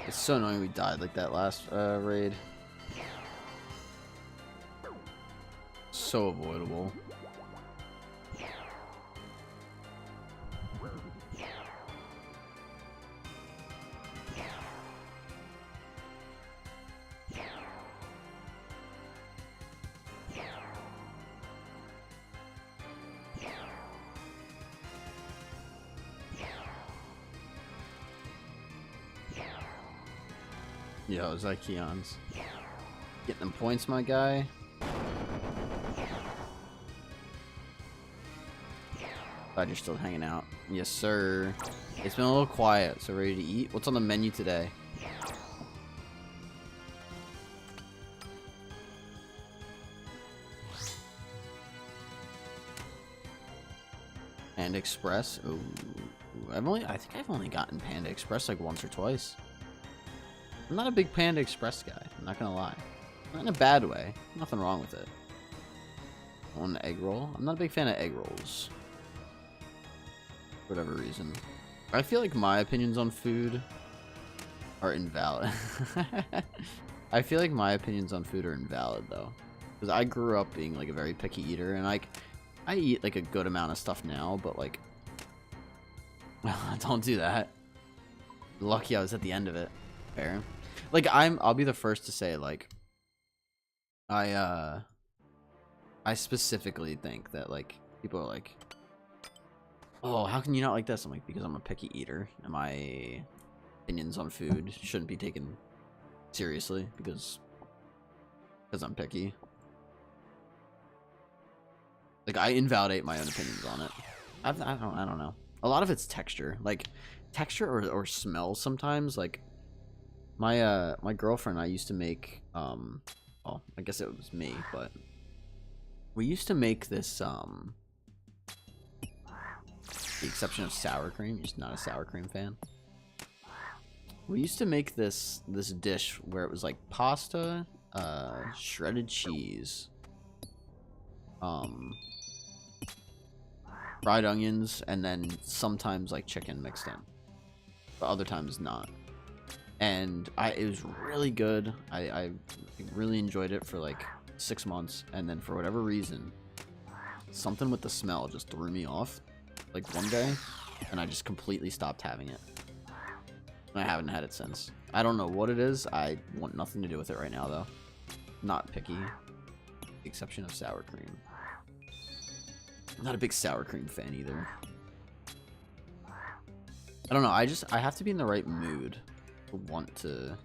Speaker 1: It's so annoying we died like that last raid. So avoidable. Yo, Zykeon's getting them points, my guy. Glad you're still hanging out. Yes, sir. It's been a little quiet, so ready to eat? What's on the menu today? Panda Express? Ooh. I think I've only gotten Panda Express like once or twice. I'm not a big Panda Express guy, I'm not gonna lie. Not in a bad way. Nothing wrong with it. One egg roll? I'm not a big fan of egg rolls. For whatever reason. I feel like my opinions on food are invalid. I feel like my opinions on food are invalid though. Because I grew up being like a very picky eater, and like I eat like a good amount of stuff now, but like don't do that. Lucky I was at the end of it. Fair. Like I'll be the first to say like I specifically think that like people are like, oh, how can you not like this? I'm like, because I'm a picky eater and my opinions on food shouldn't be taken seriously because I'm picky. Like I invalidate my own opinions on it. I don't know. A lot of it's texture, like texture or smell sometimes. Like my girlfriend and I used to make well, I guess it was me, but we used to make this the exception of sour cream. Just not a sour cream fan. We used to make this dish where it was like pasta, shredded cheese, fried onions, and then sometimes like chicken mixed in, but other times not. And it was really good. I really enjoyed it for like 6 months, and then for whatever reason, something with the smell just threw me off. Like one day, and I just completely stopped having it. And I haven't had it since. I don't know what it is. I want nothing to do with it right now, though. Not picky. The exception of sour cream. I'm not a big sour cream fan either. I don't know. I have to be in the right mood to want to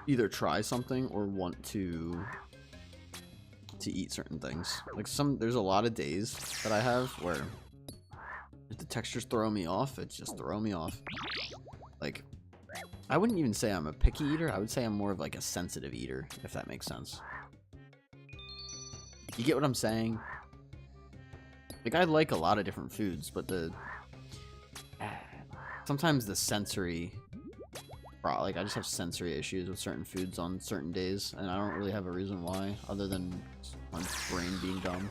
Speaker 1: either try something or want to eat certain things. Like there's a lot of days that I have where if the textures throw me off, it's just throw me off. Like I wouldn't even say I'm a picky eater. I would say I'm more of like a sensitive eater, if that makes sense. You get what I'm saying? Like I like a lot of different foods, but sometimes the sensory, like I just have sensory issues with certain foods on certain days, and I don't really have a reason why other than my brain being dumb.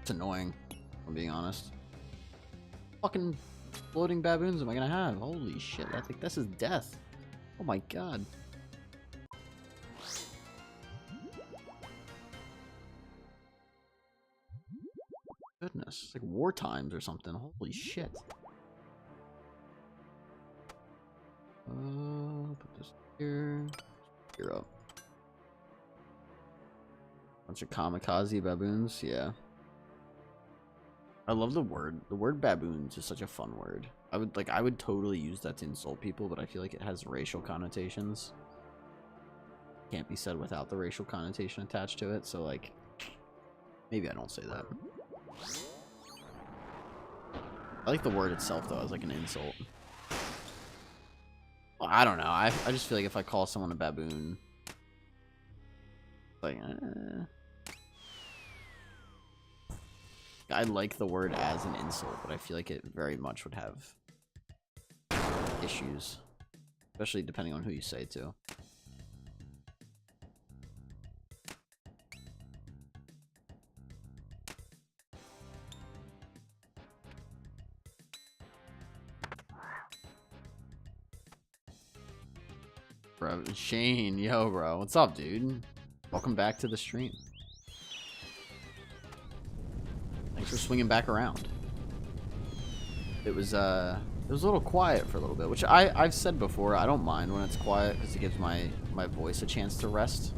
Speaker 1: It's annoying, if I'm being honest. Fucking floating baboons am I gonna have? Holy shit, I think this is death. Oh my god. Goodness, it's like war times or something. Holy shit. Put this here. Here up. Bunch of kamikaze baboons, yeah. I love the word. The word baboons is such a fun word. I would totally use that to insult people, but I feel like it has racial connotations. Can't be said without the racial connotation attached to it, so like maybe I don't say that. I like the word itself though as like an insult. Well, I don't know. I just feel like if I call someone a baboon, like I like the word as an insult, but I feel like it very much would have issues, especially depending on who you say it to. Bro, Shane, yo, bro, what's up, dude? Welcome back to the stream. Thanks for swinging back around. It was a little quiet for a little bit, which I've said before. I don't mind when it's quiet because it gives my voice a chance to rest.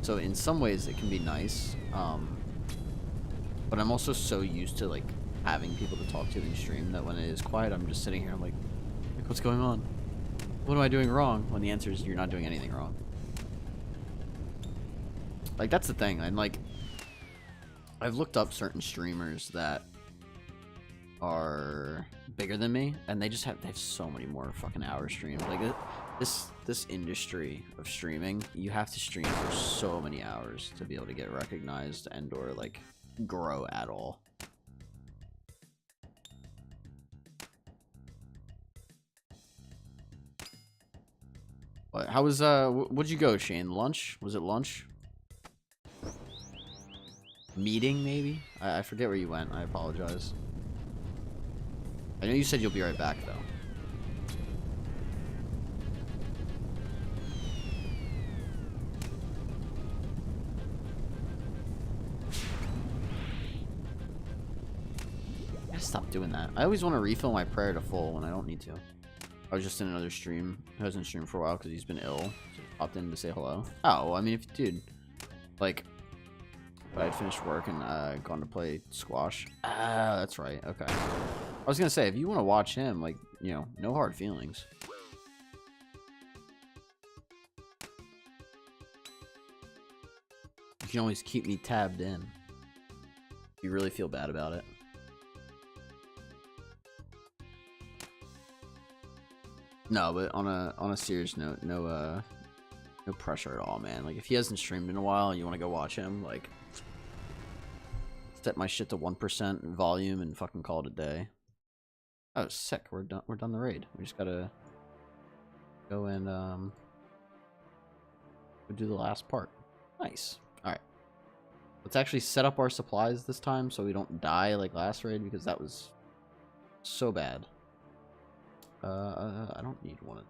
Speaker 1: So in some ways it can be nice, but I'm also so used to like having people to talk to in stream that when it is quiet, I'm just sitting here. I'm like, what's going on? What am I doing wrong? When the answer is you're not doing anything wrong. Like, that's the thing. And like, I've looked up certain streamers that are bigger than me, and they have so many more fucking hours streamed. Like, this industry of streaming, you have to stream for so many hours to be able to get recognized and or like grow at all. What? How was what'd you go, Shane? Lunch? Was it lunch? Meeting, maybe? I forget where you went. I apologize. I know you said you'll be right back, though. I gotta stop doing that. I always want to refill my prayer to full when I don't need to. I was just in another stream. I hasn't streamed for a while because he's been ill. So popped in to say hello. Oh, I mean, if dude, like, if I had finished work and gone to play squash. Ah, that's right. Okay. I was gonna say, if you want to watch him, like, you know, no hard feelings. You can always keep me tabbed in. If you really feel bad about it. No, but on a serious note, no pressure at all, man. Like, if he hasn't streamed in a while and you want to go watch him, like, set my shit to 1% volume and fucking call it a day. Oh, sick. We're done the raid. We just gotta go and go do the last part. Nice. All right. Let's actually set up our supplies this time so we don't die like last raid, because that was so bad. I don't need one.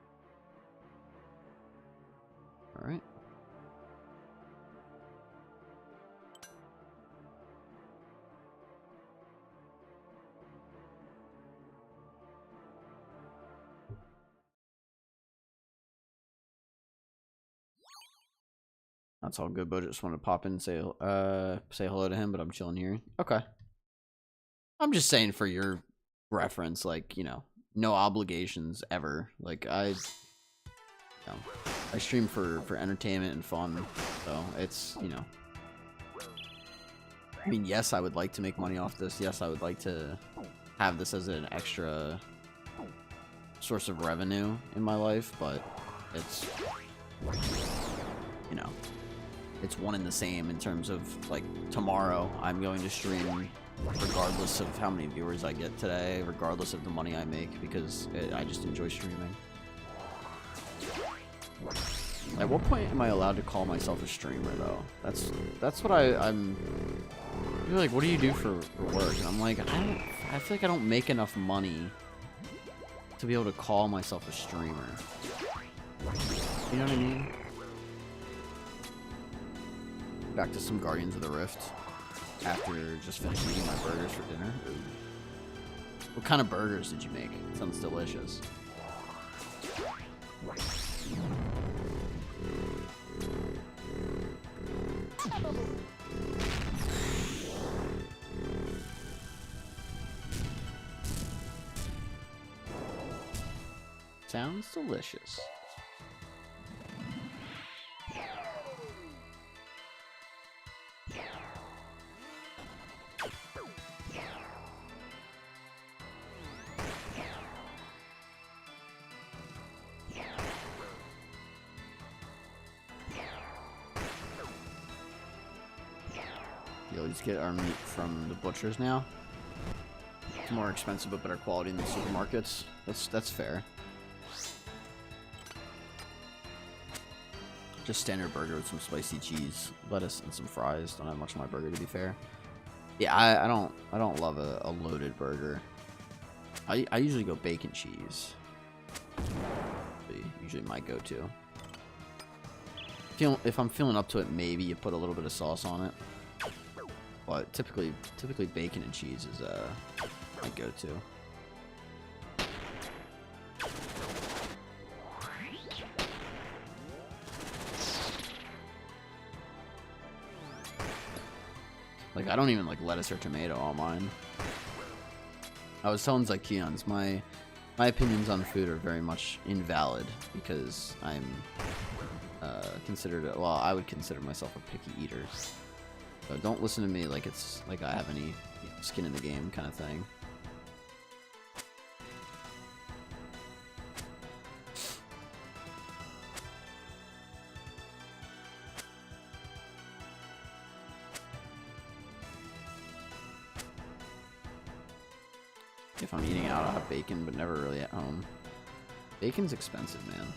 Speaker 1: All right. That's all good, but I just want to pop in and say hello to him, but I'm chilling here. Okay. I'm just saying for your reference, like, you know, no obligations ever. Like, I stream for entertainment and fun, so it's, you know. I mean, yes, I would like to make money off this. Yes, I would like to have this as an extra source of revenue in my life, but it's, you know, it's one and the same in terms of, like, tomorrow I'm going to stream regardless of how many viewers I get today, regardless of the money I make, because I just enjoy streaming. At what point am I allowed to call myself a streamer, though? That's what I'm. You're like, what do you do for work? And I'm like, I feel like I don't make enough money to be able to call myself a streamer. You know what I mean? Back to some Guardians of the Rift after just finishing eating my burgers for dinner. Ooh. What kind of burgers did you make? Sounds delicious. Sounds delicious. You always get our meat from the butchers now. It's more expensive but better quality in the supermarkets. That's fair. Just standard burger with some spicy cheese, lettuce, and some fries. Don't have much on my burger, to be fair. Yeah, I don't love a loaded burger. I usually go bacon cheese. Usually my go-to. If I'm feeling up to it, maybe you put a little bit of sauce on it. But typically bacon and cheese is my go-to. Like, I don't even like lettuce or tomato on mine. I was telling Zykeons, my opinions on food are very much invalid because I'm considered, well, I would consider myself a picky eater. So don't listen to me like it's like I have any skin in the game kind of thing. If I'm eating out, I'll have bacon, but never really at home. Bacon's expensive, man.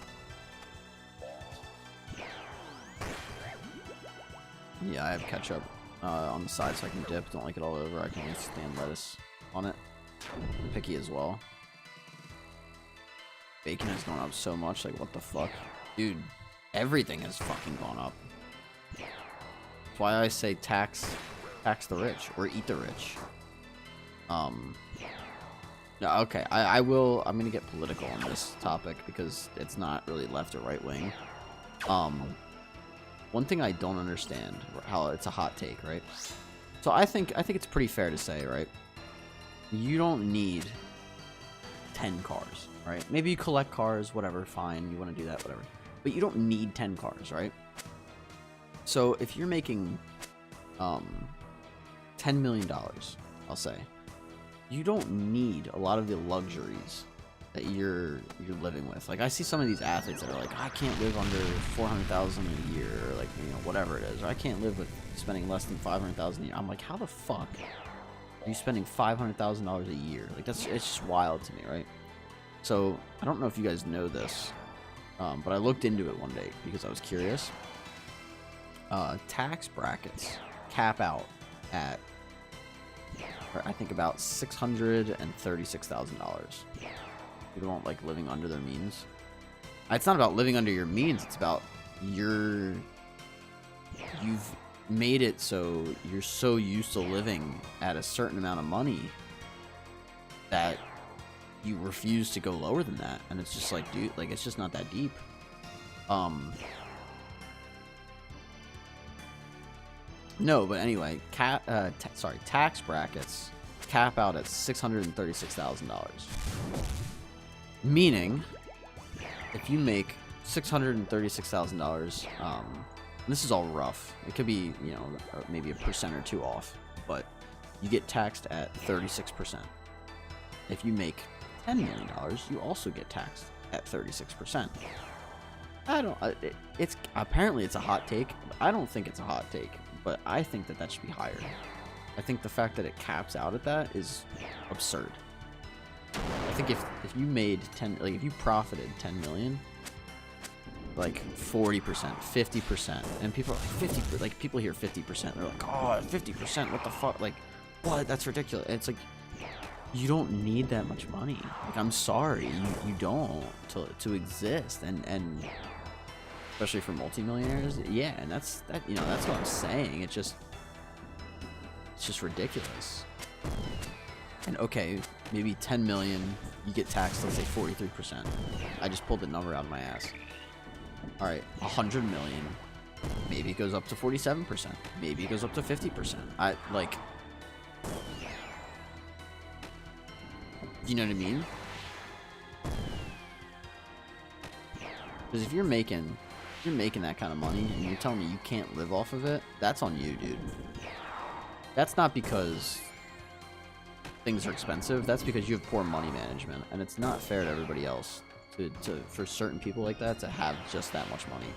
Speaker 1: Yeah, I have ketchup on the side so I can dip. Don't like it all over. I can only stand lettuce on it. I'm picky as well. Bacon has gone up so much. Like, what the fuck? Dude, everything has fucking gone up. That's why I say tax the rich or eat the rich. No, okay, I'm gonna get political on this topic because it's not really left or right wing. One thing I don't understand, how it's a hot take, right? So I think it's pretty fair to say, right? You don't need 10 cars, right? Maybe you collect cars, whatever, fine, you want to do that, whatever. But you don't need 10 cars, right? So if you're making $10 million, I'll say, you don't need a lot of the luxuries that you're living with. Like, I see some of these athletes that are like, I can't live under $400,000 a year, or like, you know, whatever it is, or I can't live with spending less than $500,000 a year. I'm like, how the fuck are you spending $500,000 a year? Like, it's just wild to me, right? So I don't know if you guys know this, but I looked into it one day because I was curious. Tax brackets cap out at, I think, about $636,000. People don't like living under their means. It's not about living under your means. It's about you've made it so you're so used to living at a certain amount of money that you refuse to go lower than that. And it's just like, dude, like, it's just not that deep. No, but anyway, tax brackets cap out at $636,000. Meaning, if you make $636,000, this is all rough. It could be, you know, maybe a percent or two off, but you get taxed at 36%. If you make $10 million, you also get taxed at 36%. It's apparently it's a hot take. I don't think it's a hot take, but I think that should be higher. I think the fact that it caps out at that is absurd. I think if you made if you profited 10 million, like 40%, 50%, and people are like 50, like people hear 50%, they're like, oh, 50%, what the fuck? Like, what? That's ridiculous. And it's like, you don't need that much money. Like, I'm sorry, you don't to exist, and especially for multimillionaires. Yeah, and that's what I'm saying. It's just ridiculous. And okay, maybe 10 million, you get taxed, let's say 43%. I just pulled the number out of my ass. All right, 100 million, maybe it goes up to 47%. Maybe it goes up to 50%. You know what I mean? Because if you're making that kind of money and you're telling me you can't live off of it, that's on you, dude. That's not because things are expensive. That's because you have poor money management, and it's not fair to everybody else for certain people like that to have just that much money.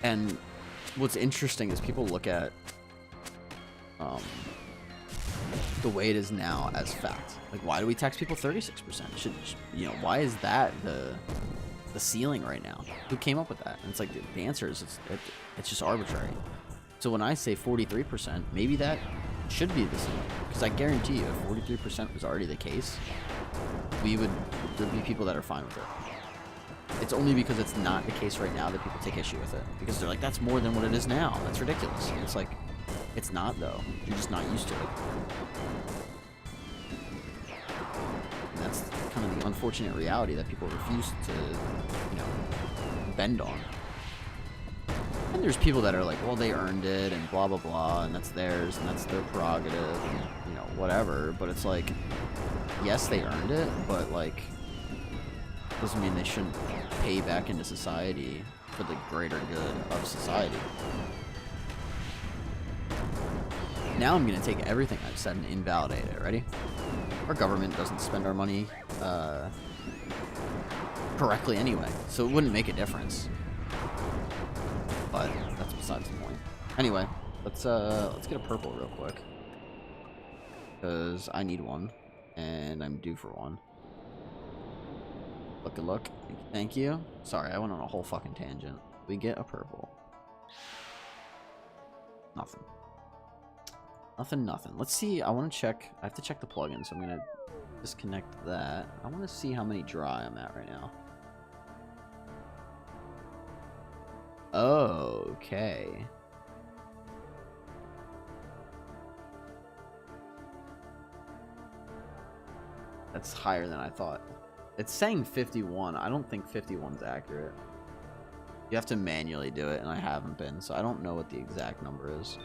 Speaker 1: And what's interesting is people look at the way it is now as fact. Like, why do we tax people 36%? Why is that the ceiling right now? Who came up with that? And it's like, the answer is it's just arbitrary. So when I say 43%, maybe that should be the ceiling, because I guarantee you, if 43% was already the case, there'd be people that are fine with it. It's only because it's not the case right now that people take issue with it, because they're like, that's more than what it is now. That's ridiculous. And it's like, it's not, though. You're just not used to it. And that's kind of the unfortunate reality that people refuse to, bend on. And there's people that are like, well, they earned it and blah, blah, blah, and that's theirs and that's their prerogative and, you know, whatever. But it's like, yes, they earned it, but, like, doesn't mean they shouldn't pay back into society for the greater good of society. Now I'm going to take everything I've said and invalidate it. Ready? Our government doesn't spend our money correctly anyway, so it wouldn't make a difference. But that's besides the point. Anyway, let's get a purple real quick, because I need one, and I'm due for one. Look. Thank you. Sorry, I went on a whole fucking tangent. We get a purple. Nothing. Nothing. Let's see. I want to check. I have to check the plugin, so I'm going to disconnect that. I want to see how many dry I'm at right now. Okay. That's higher than I thought. It's saying 51. I don't think 51 is accurate. You have to manually do it, and I haven't been, so I don't know what the exact number is.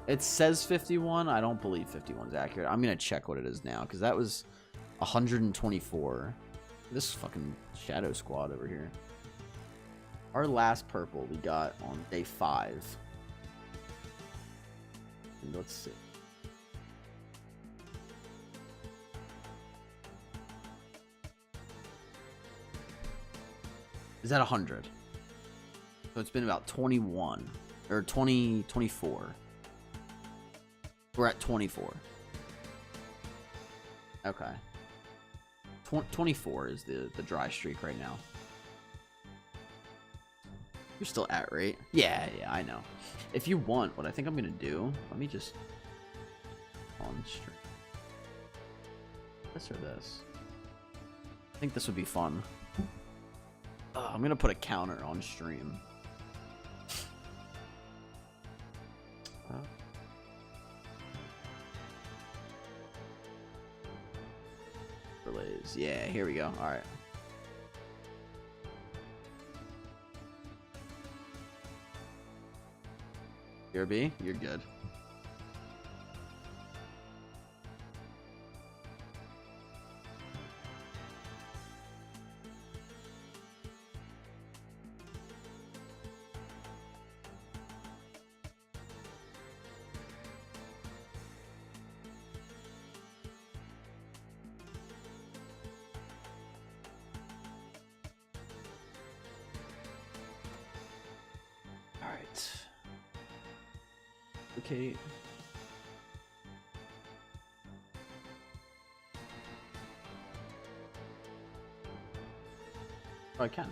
Speaker 1: It says 51. I don't believe 51 is accurate. I'm going to check what it is now, because that was 124. This fucking Shadow Squad over here. Our last purple we got on day 5. And let's see. Is that 100? So it's been about 21 or 24. We're at 24. Okay. 24 is the dry streak right now. You're still at rate? Yeah, I know. If you want, what I think I'm gonna do, let me just on stream. This or this? I think this would be fun. I'm gonna put a counter on stream. Relays. Yeah, here we go. All right. You're B? You're good. Okay. Oh, I can.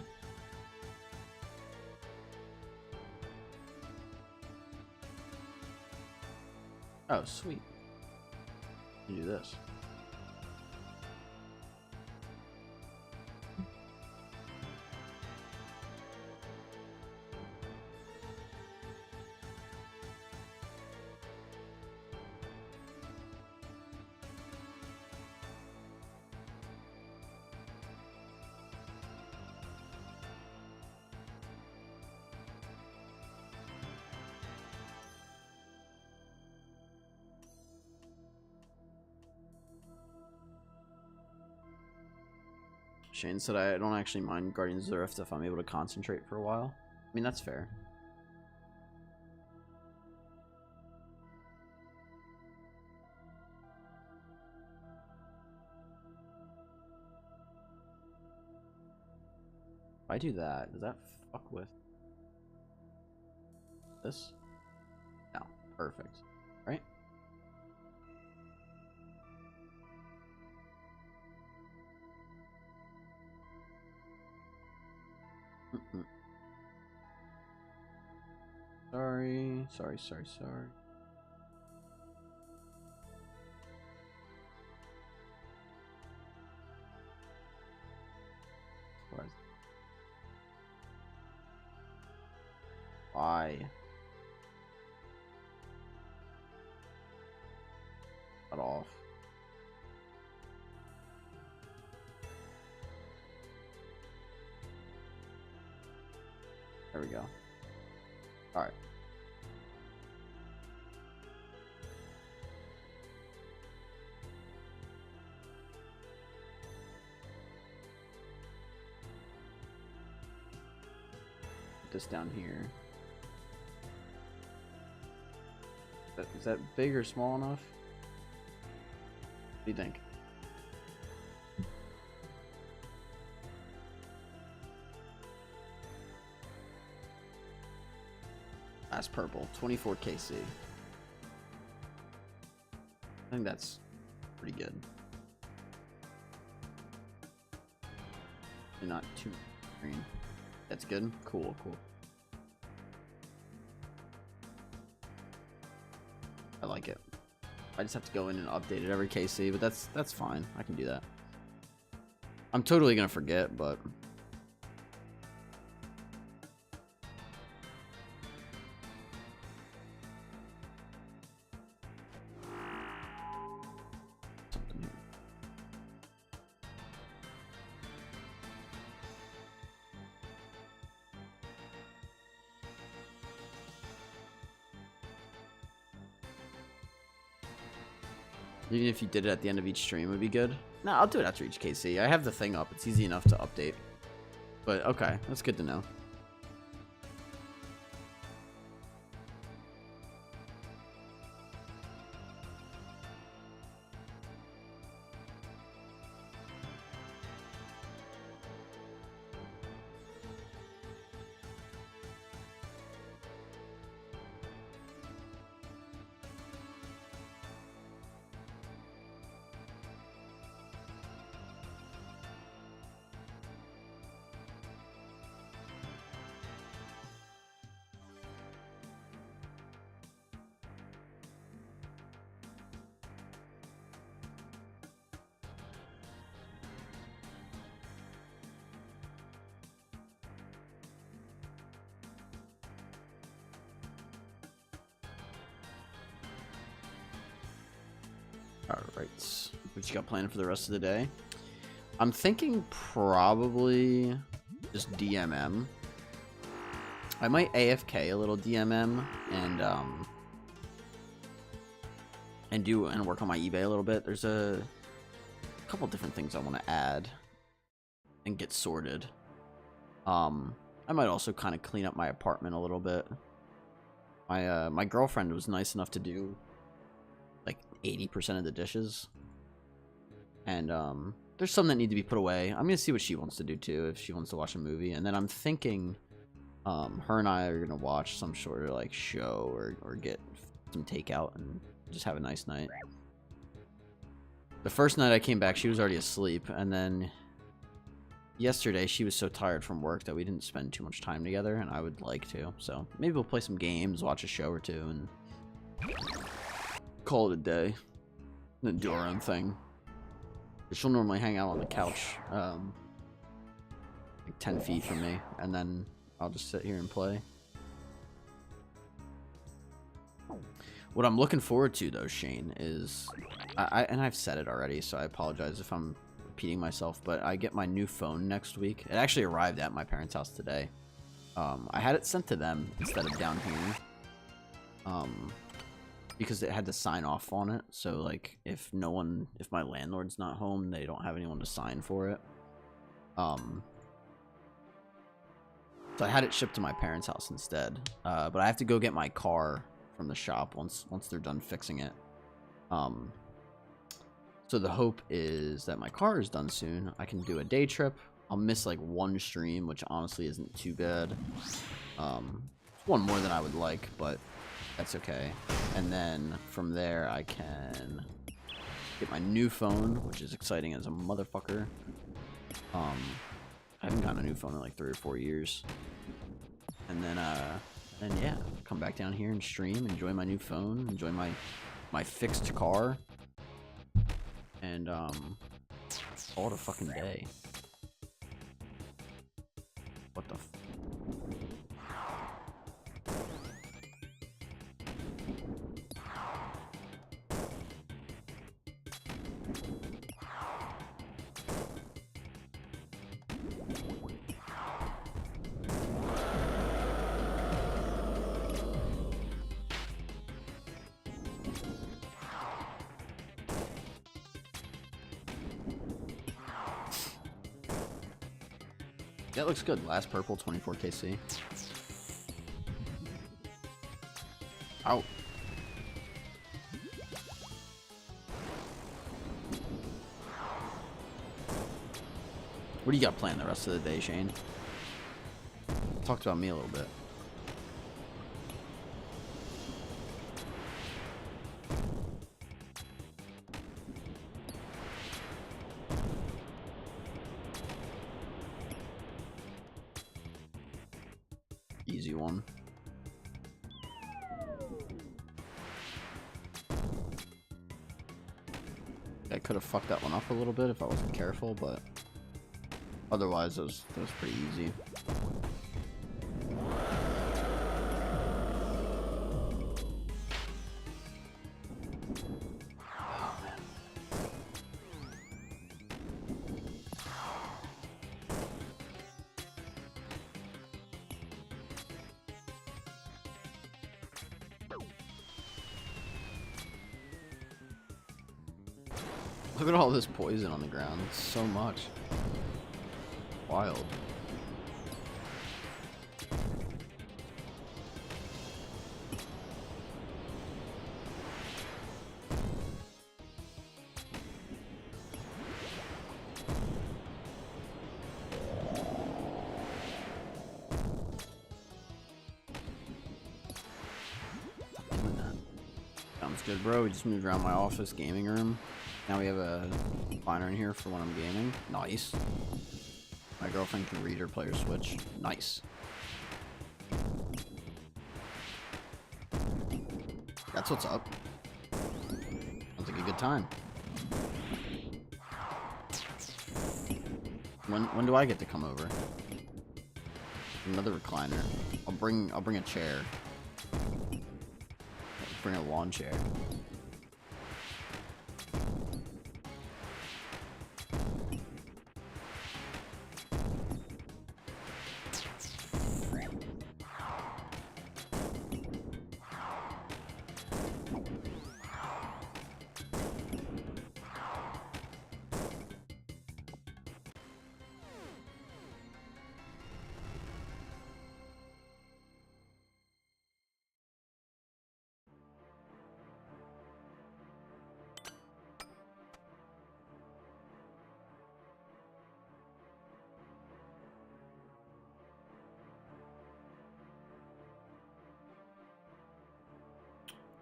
Speaker 1: Oh, sweet. You do this. Shane said I don't actually mind Guardians of the Rift if I'm able to concentrate for a while. I mean, that's fair. If I do that, does that fuck with this? No. Perfect. Right? Sorry. Why? Cut off. There we go. All right. Put this down here. Is that big or small enough? What do you think? That's purple. 24 KC. I think that's pretty good. You're not too green. That's good. Cool, cool. I like it. I just have to go in and update it every KC, but that's fine. I can do that. I'm totally gonna forget, but even if you did it at the end of each stream would be good. No, I'll do it after each KC. I have the thing up. It's easy enough to update. But okay, that's good to know. Alright, what you got planned for the rest of the day? I'm thinking probably just DMM. I might AFK a little DMM and work on my eBay a little bit. There's a couple different things I want to add and get sorted. I might also kind of clean up my apartment a little bit. My girlfriend was nice enough to do like 80% of the dishes, and there's some that need to be put away. I'm gonna see what she wants to do too, if she wants to watch a movie, and then I'm thinking her and I are gonna watch some sort of like show or get some takeout and just have a nice night. The first night I came back, she was already asleep, and then yesterday she was so tired from work that we didn't spend too much time together, and I would like to. So maybe we'll play some games, watch a show or two, and call it a day. And then do our own thing. She'll normally hang out on the couch, like 10 feet from me, and then I'll just sit here and play. What I'm looking forward to, though, Shane, is... and I've said it already, so I apologize if I'm repeating myself, but I get my new phone next week. It actually arrived at my parents' house today. I had it sent to them instead of down here. Because it had to sign off on it, so like if my landlord's not home, they don't have anyone to sign for it. So I had it shipped to my parents' house instead, but I have to go get my car from the shop once they're done fixing it. So the hope is that my car is done soon. I can do a day trip. I'll miss like one stream, which honestly isn't too bad. It's one more than I would like, but that's okay. And then from there I can get my new phone, which is exciting as a motherfucker. I haven't gotten a new phone in like 3 or 4 years. And then yeah, come back down here and stream, enjoy my new phone, enjoy my fixed car, and call it a fucking day. What the f- That looks good. Last purple, 24 KC. Out. What do you got planned the rest of the day, Shane? Talk about me a little bit. Easy one. I could have fucked that one up a little bit if I wasn't careful, but otherwise that was pretty easy. Look at all this poison on the ground. It's so much. Wild. Sounds good, bro. We just moved around my office gaming room. Now we have a recliner in here for when I'm gaming. Nice. My girlfriend can read her player switch. Nice. That's what's up. Sounds like a good time. When do I get to come over? Another recliner. I'll bring a chair. Bring a lawn chair.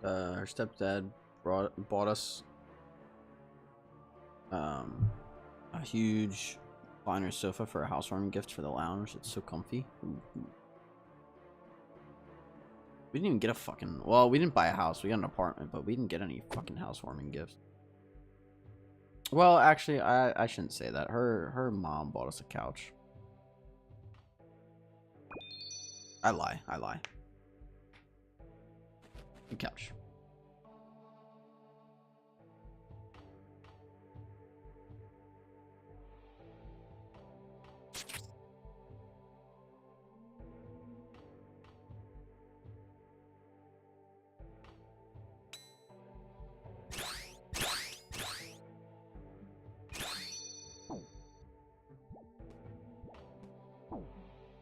Speaker 1: Her stepdad bought us a huge recliner sofa for a housewarming gift for the lounge. It's so comfy. Ooh. We didn't even get a fucking... Well, we didn't buy a house. We got an apartment, but we didn't get any fucking housewarming gifts. Well, actually, I shouldn't say that. Her mom bought us a couch. I lie. A couch.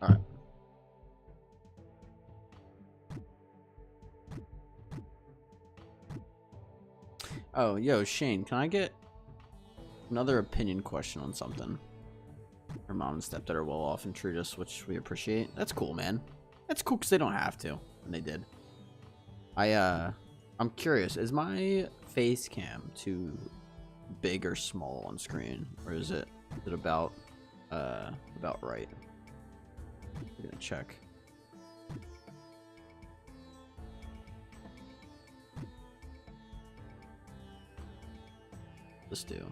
Speaker 1: Alright. Oh, yo, Shane, can I get another opinion question on something? Her mom and stepdad are well off and treat us, which we appreciate. That's cool, man. That's cool because they don't have to, and they did. I'm curious, is my face cam too big or small on screen, or is it about right? I'm gonna check. Let's do.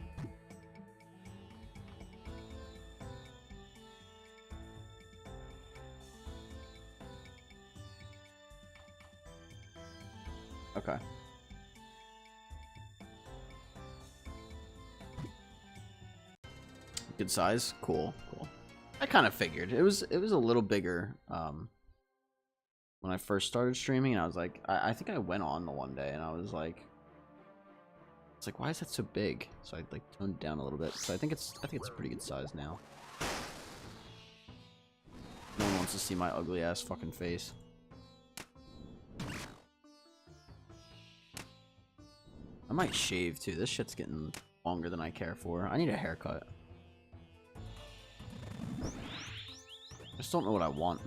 Speaker 1: Okay. Good size. Cool. I kind of figured it was a little bigger when I first started streaming, and I was like, I think I went on the one day and I was like, it's like, why is that so big? So I like toned it down a little bit. So I think it's a pretty good size now. wants to see my ugly ass fucking face. I might shave too. This shit's getting longer than I care for. I need a haircut. I just don't know what I want.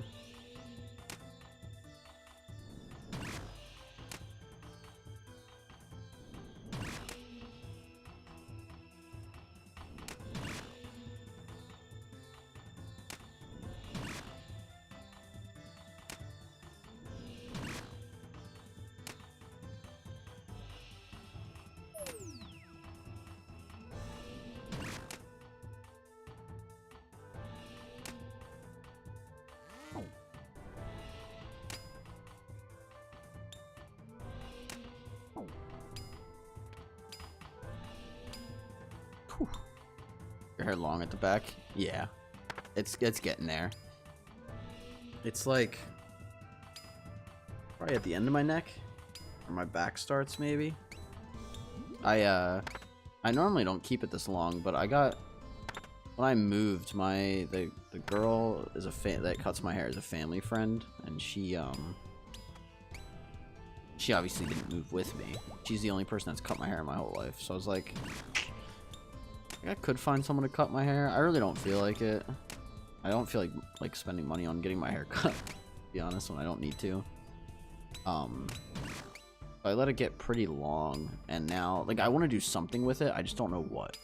Speaker 1: Whew. Your hair long at the back? Yeah. It's getting there. It's like probably at the end of my neck. Where my back starts maybe. I normally don't keep it this long, but I got when I moved, the girl is that cuts my hair is a family friend, and she obviously didn't move with me. She's the only person that's cut my hair in my whole life. So I was like, I could find someone to cut my hair. I really don't feel like it. I don't feel like spending money on getting my hair cut, to be honest, when I don't need to. I let it get pretty long, and now, like, I want to do something with it. I just don't know what.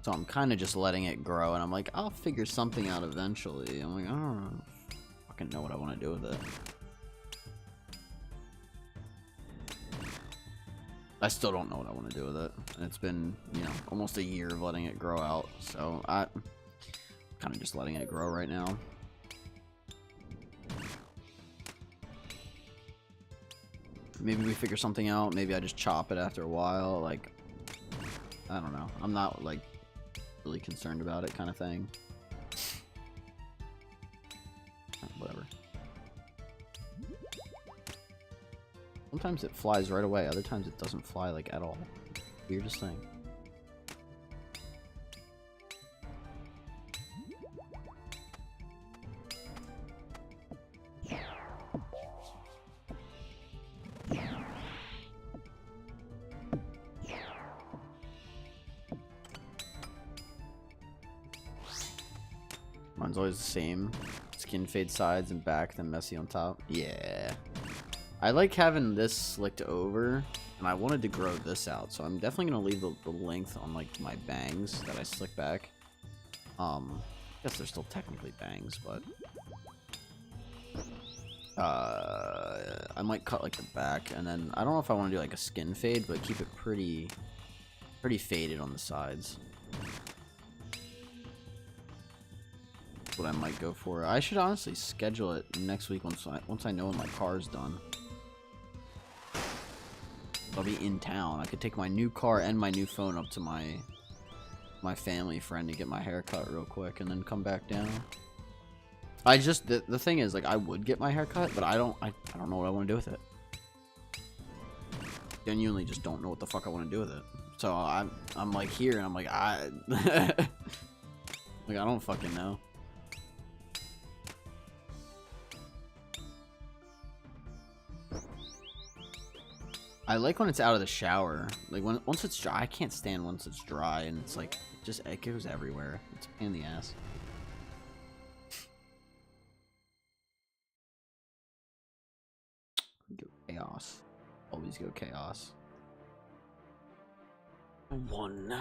Speaker 1: So I'm kind of just letting it grow, and I'm like, I'll figure something out eventually. I'm like, I don't fucking know what I want to do with it. I still don't know what I want to do with it. And it's been, you know, almost a year of letting it grow out. So I'm kind of just letting it grow right now. Maybe we figure something out. Maybe I just chop it after a while. Like, I don't know. I'm not, like, really concerned about it kind of thing. Whatever. Sometimes it flies right away, other times it doesn't fly, like, at all. Weirdest thing. Mine's always the same. Skin fade sides and back, then messy on top. Yeah. I like having this slicked over, and I wanted to grow this out, so I'm definitely going to leave the length on, like, my bangs that I slick back. I guess they're still technically bangs, but I might cut, like, the back, and then I don't know if I want to do, like, a skin fade, but keep it pretty faded on the sides. That's what I might go for. I should honestly schedule it next week once I know when my car's done. I'll be in town. I could take my new car and my new phone up to my family friend to get my hair cut real quick and then come back down. I just the thing is, like, I would get my hair cut, but I don't know what I want to do with it. Genuinely just don't know what the fuck I want to do with it. So I'm like here and I'm like like I don't fucking know. I like when it's out of the shower. Like once it's dry, I can't stand once it's dry and it's like it goes everywhere. It's a pain in the ass. Go chaos. Always go chaos. One.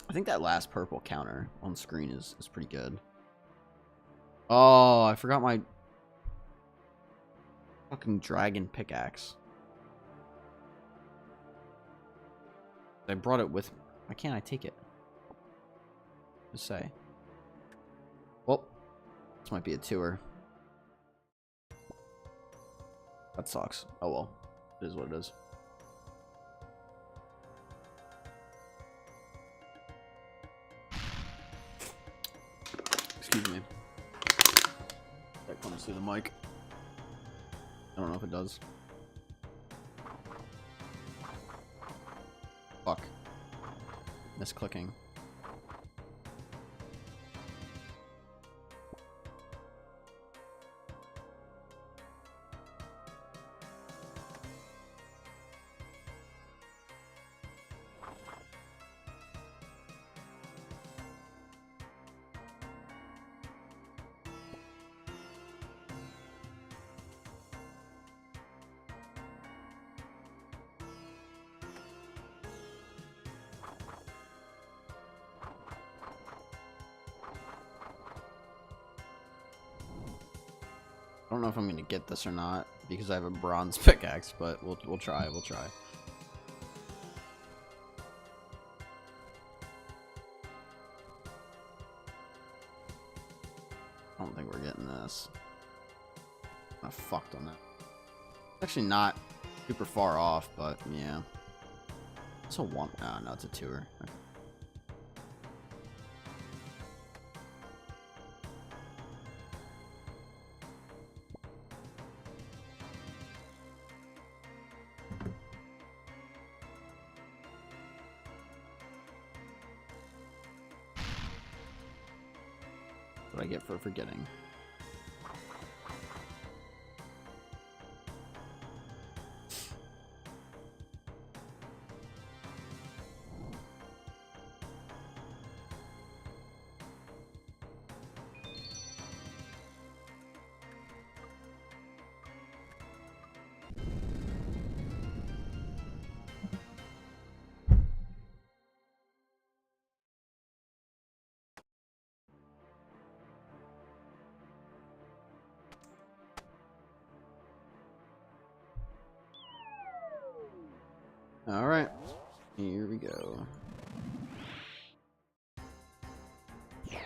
Speaker 1: I think that last purple counter on screen is pretty good. Oh, I forgot my fucking dragon pickaxe. I brought it with me. Why can't I take it? Just say. Well, this might be a tour. That sucks. Oh well. It is what it is. Excuse me. That comes through the mic. I don't know if it does. Fuck. Misclicking. I don't know if I'm gonna get this or not because I have a bronze pickaxe, but we'll try. We'll try. I don't think we're getting this. I fucked on that. Actually, not super far off, but yeah. It's a one. Oh, no, it's a tour. Okay. What I get for forgetting. All right, here we go. Have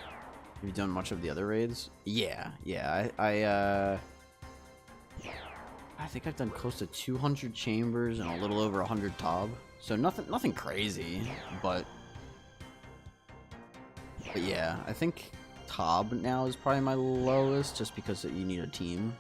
Speaker 1: you done much of the other raids? Yeah. I think I've done close to 200 chambers and a little over 100 Tob. So nothing crazy, but yeah, I think Tob now is probably my lowest just because you need a team.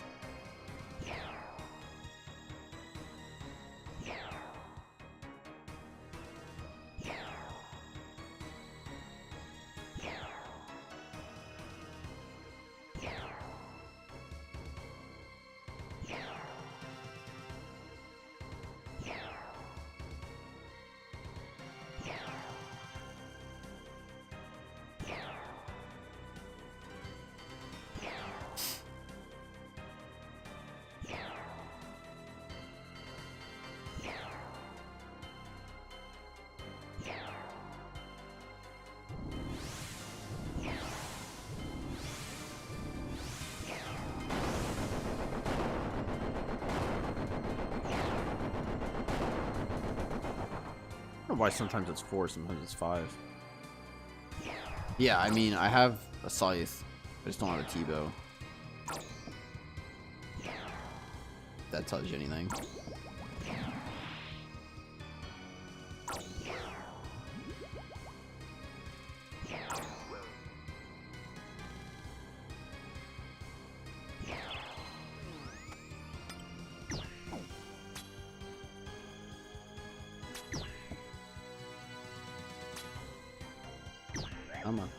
Speaker 1: I don't know why sometimes it's 4, sometimes it's 5. Yeah, I mean, I have a scythe. I just don't have a T-bow. If that tells you anything. Come on.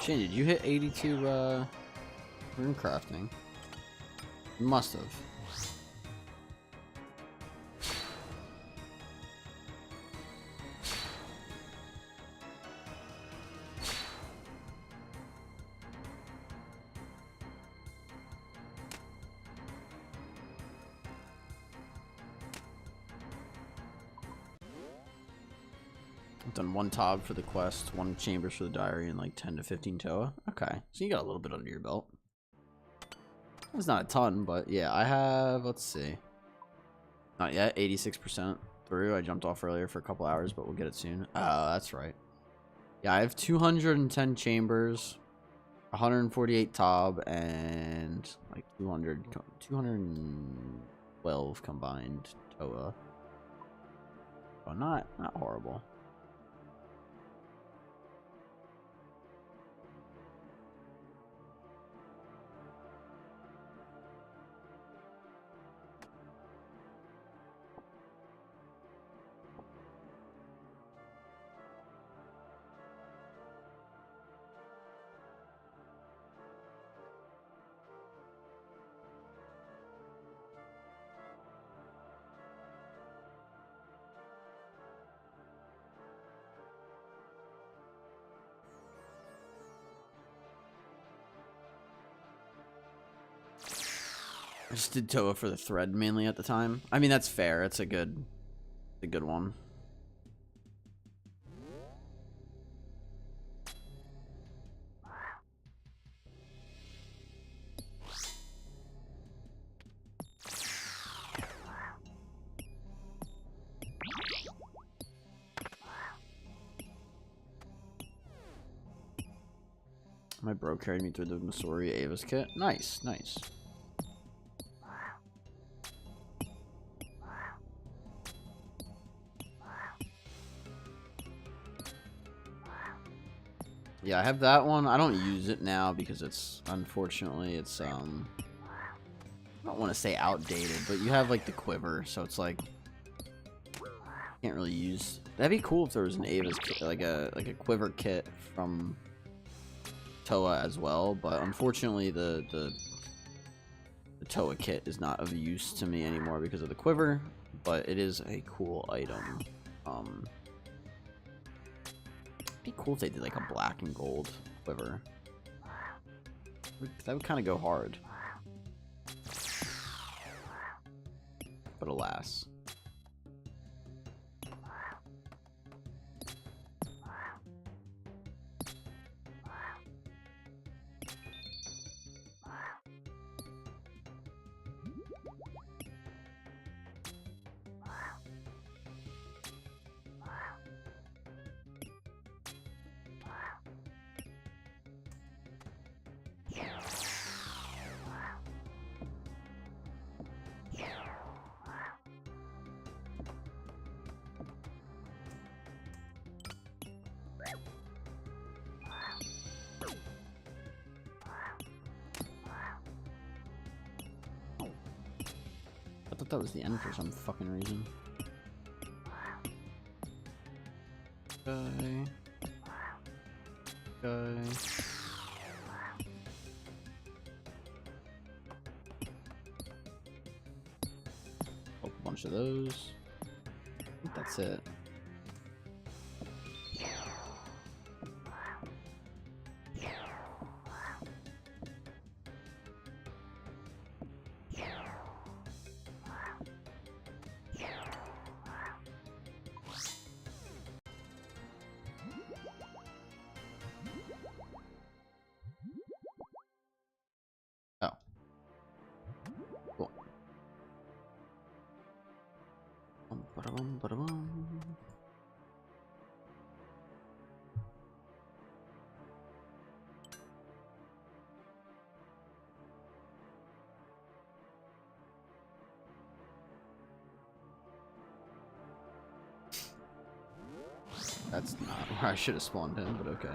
Speaker 1: Shane, did you hit 82 rune crafting? You must have. I've done 1 Tob for the quest, 1 Chambers for the diary, and like 10 to 15 Toa. Okay, so you got a little bit under your belt. It's not a ton, but yeah, I have, let's see. Not yet, 86% through. I jumped off earlier for a couple hours, but we'll get it soon. That's right. Yeah, I have 210 Chambers, 148 Tob, and like 212 combined Toa. Oh, not horrible. I just did Toa for the thread mainly at the time. I mean, that's fair. It's a good one. My bro carried me through the Masori Ava's kit. Nice, nice. Yeah, I have that one. I don't use it now because it's, unfortunately, it's, I don't want to say outdated, but you have, like, the quiver, so it's, like, can't really use. That'd be cool if there was an Ava's kit, like a quiver kit from Toa as well, but unfortunately the Toa kit is not of use to me anymore because of the quiver, but it is a cool item. It'd be cool if they did like a black and gold quiver. That would kind of go hard. But alas. I thought that was the end for some fucking reason. Okay. A bunch of those. I think that's it. Oh. Cool. That's not where I should have spawned him, but okay.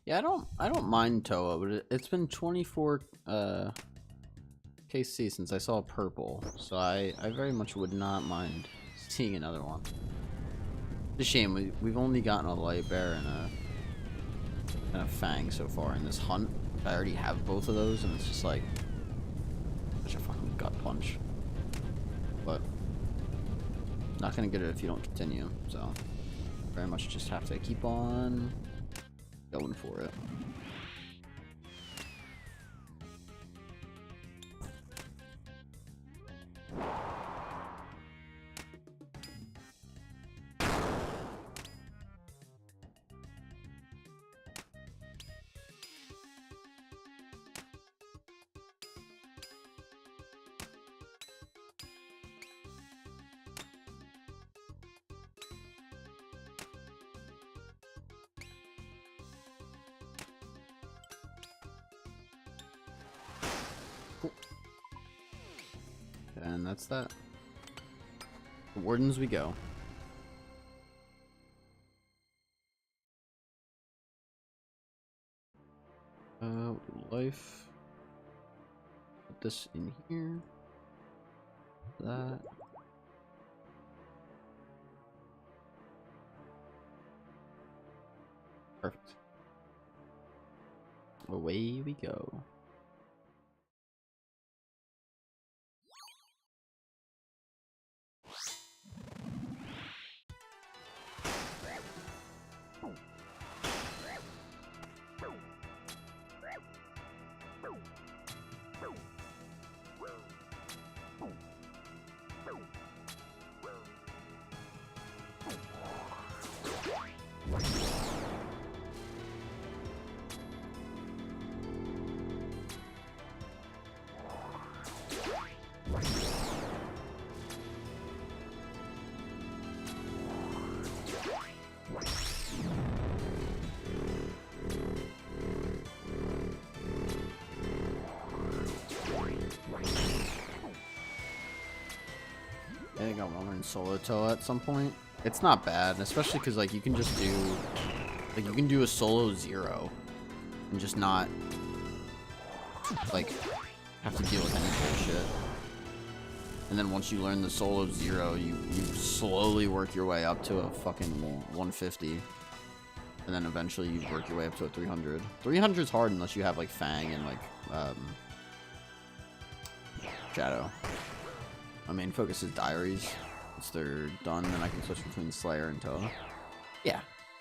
Speaker 1: Yeah, I don't mind Toa, but it's been 24 KC since I saw purple, so I very much would not mind seeing another one. It's a shame we've only gotten a light bear and a fang so far in this hunt. I already have both of those, and it's just like such a fucking gut punch. But not gonna get it if you don't continue, so very much just have to keep on going for it. And that's that. The Wardens we go. Life. Put this in here. That. Perfect. Away we go. I think I'll run solo Toa at some point. It's not bad, especially because like you can just do like you can do a solo 0 and just not like have to deal with any bullshit. And then once you learn the solo 0, you slowly work your way up to a fucking 150. And then eventually you work your way up to a 300. 300 is hard unless you have like Fang and like Shadow. My main focus is Diaries. Once they're done, then I can switch between Slayer and Toa. Yeah.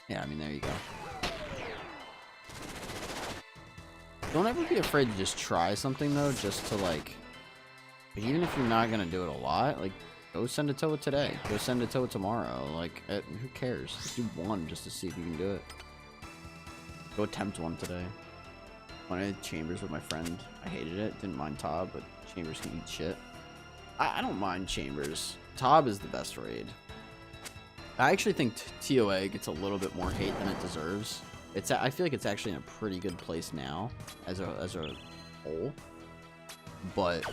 Speaker 1: Yeah, I mean, there you go. Don't ever be afraid to just try something, though, just to, like, even if you're not going to do it a lot, like, go send a Toa today. Go send a Toa tomorrow. Like, who cares? Just do one just to see if you can do it. Go attempt one today. When I did Chambers with my friend, I hated it. Didn't mind Tob, but Chambers can eat shit. I don't mind Chambers. Tob is the best raid. I actually think TOA gets a little bit more hate than it deserves. I feel like it's actually in a pretty good place now as a whole. But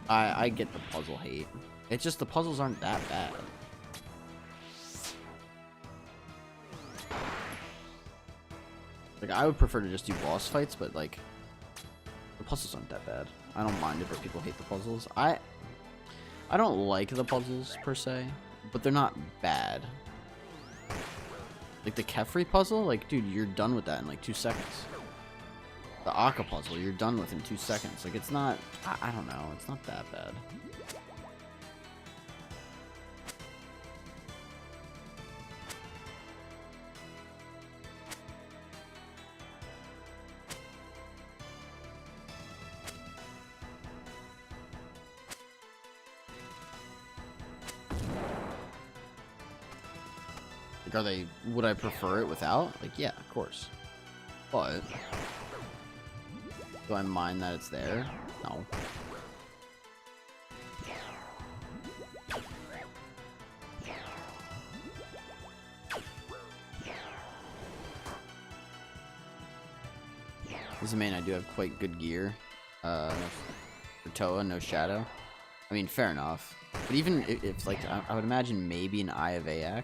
Speaker 1: I get the puzzle hate. It's just the puzzles aren't that bad. Like, I would prefer to just do boss fights, but like the puzzles aren't that bad. I don't mind it, but people hate the puzzles. I don't like the puzzles, per se, but they're not bad. Like, the Kefri puzzle, like, dude, you're done with that in, like, 2 seconds. The Akka puzzle, you're done with in 2 seconds. Like, it's not, I don't know, it's not that bad. Would I prefer it without? Like, yeah, of course. But do I mind that it's there? No. This is main, I do have quite good gear. For Toa, no Shadow. I mean, fair enough. But even if like, I would imagine maybe an Eye of Aak.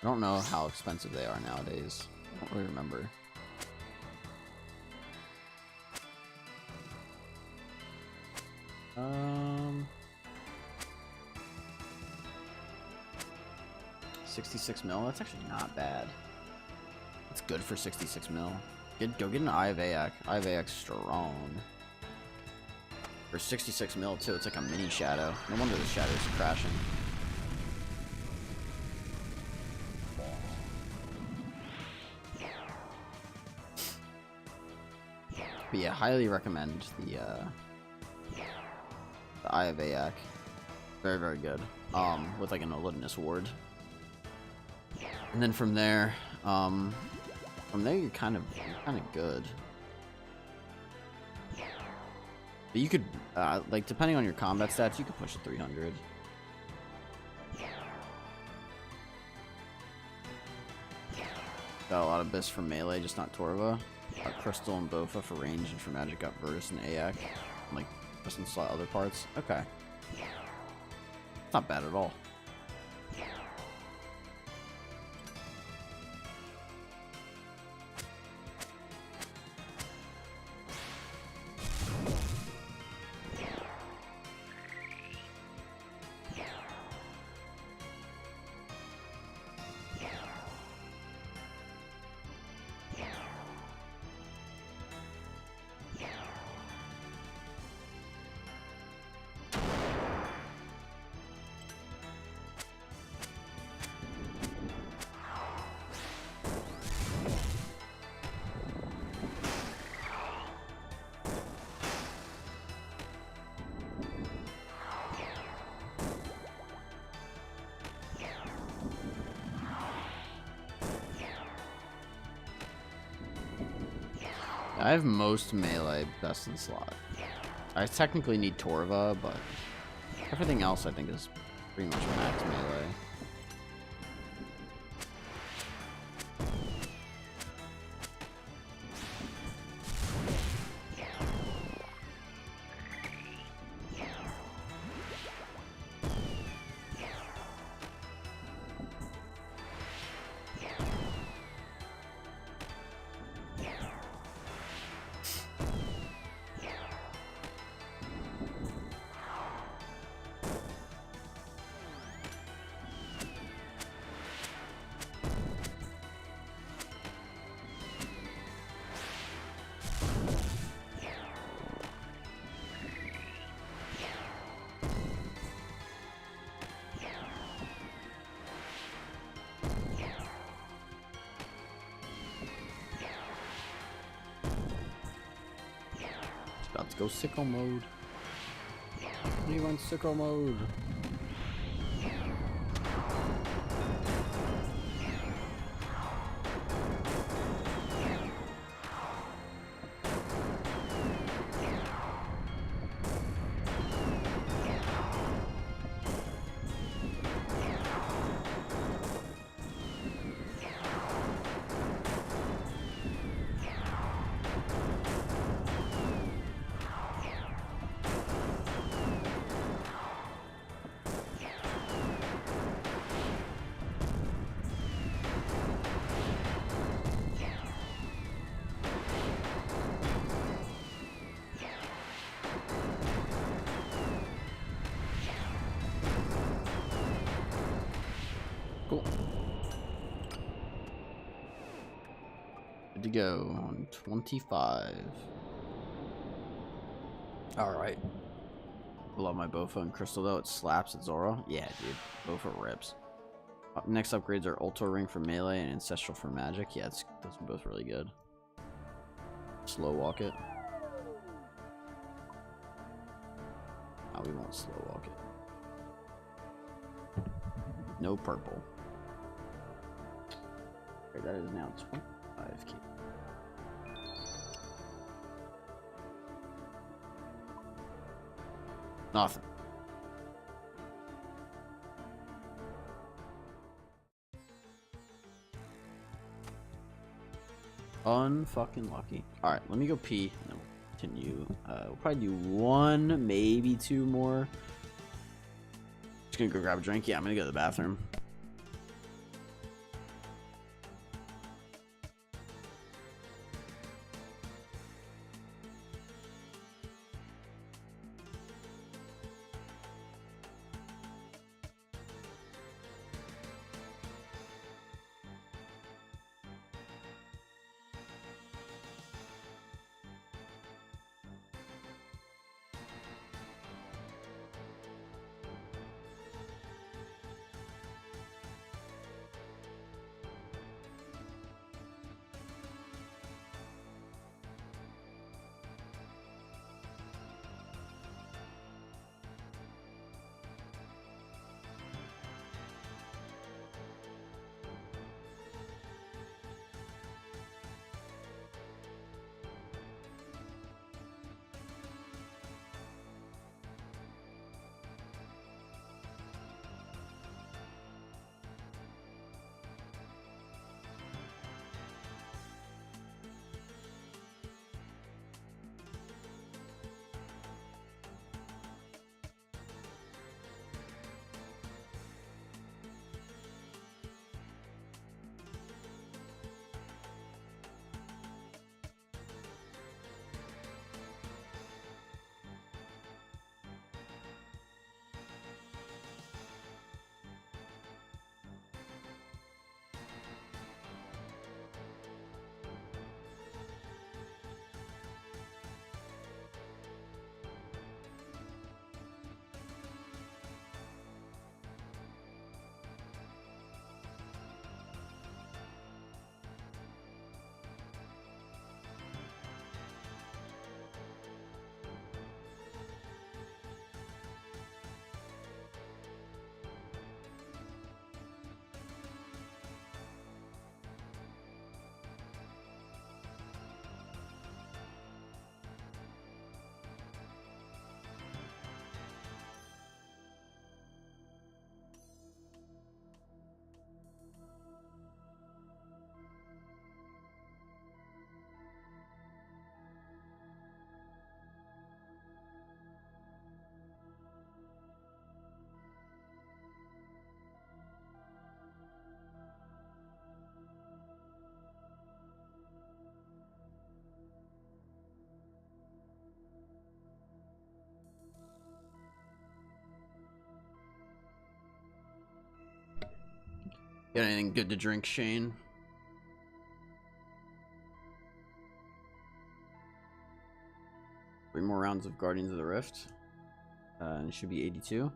Speaker 1: I don't know how expensive they are nowadays. I don't really remember. Um, 66 mil. That's actually not bad. It's good for 66 mil. Go get an Eye of Aak. Eye of Aak's strong. For 66 mil too, it's like a mini shadow. No wonder the shadows are crashing. But yeah, highly recommend the Eye of Aak. Very, very good. With like an Olidinus ward. And then from there you're kind of good. But you could, like, depending on your combat stats, you could push it 300. Got a lot of Bis for melee, just not Torva. Crystal and Bofa for range, and for magic got Virtus and Aak. And, like, just in slot other parts. Okay. Not bad at all. I have most melee best in slot. I technically need Torva, but everything else I think is pretty much max melee. About to go sicko mode. He went sicko mode. Cool. Good to go on 25. Alright. Love my Bofa and Crystal though. It slaps at Zora. Yeah, dude. Bofa rips. Next upgrades are Ultra Ring for melee and Ancestral for magic. Yeah, those are both really good. Slow walk it. Oh, we won't slow walk it. No purple. Okay, that is now 25k. Nothing. Unfucking lucky. Alright, let me go pee and then we'll continue. We'll probably do one, maybe two more. Just gonna go grab a drink. Yeah, I'm gonna go to the bathroom. Got anything good to drink, Shane? 3 more rounds of Guardians of the Rift. And it should be 82.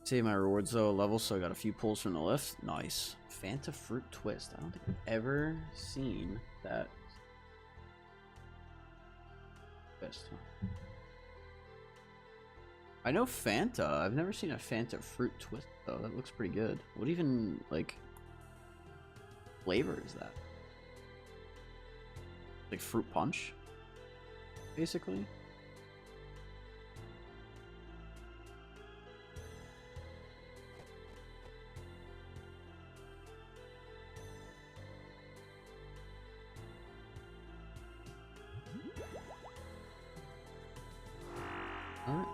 Speaker 1: Save my rewards though, level, so I got a few pulls from the lift. Nice. Fanta Fruit Twist. I don't think I've ever seen that twist. I know Fanta. I've never seen a Fanta Fruit Twist though. That looks pretty good. What even, like, flavor is that? Like fruit punch, basically. Alright.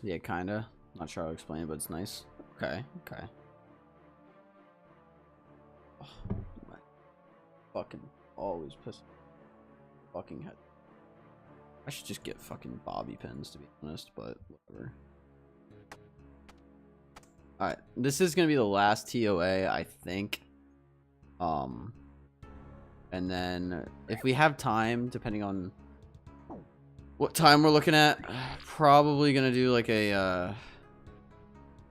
Speaker 1: Yeah, kinda. Not sure how to explain it, but it's nice. Okay, okay. Oh, my fucking always piss fucking head. I should just get fucking bobby pins, to be honest, but whatever. Alright, this is gonna be the last TOA, I think. And then if we have time, depending on what time we're looking at, probably gonna do like a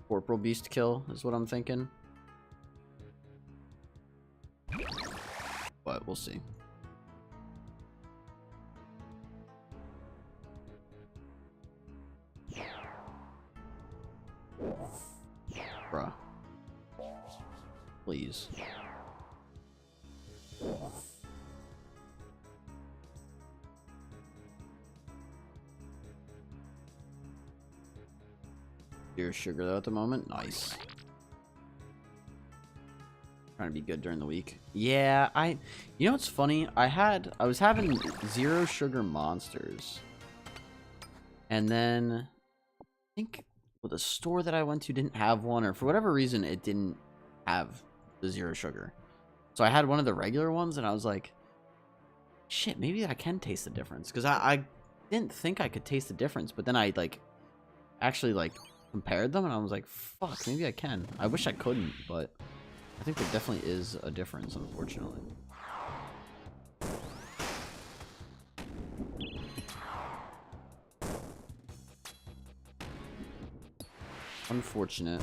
Speaker 1: corporal beast kill is what I'm thinking. But we'll see. Bruh. Please. Zero sugar though at the moment. Nice. Trying to be good during the week. Yeah, you know what's funny? I was having 0 sugar monsters. And then I think the store that I went to didn't have one, or for whatever reason it didn't have the 0 sugar. So I had one of the regular ones and I was like, shit, maybe I can taste the difference. Because I didn't think I could taste the difference, but then I actually compared them and I was like, fuck, maybe I can. I wish I couldn't, but I think there definitely is a difference, unfortunately. Unfortunate.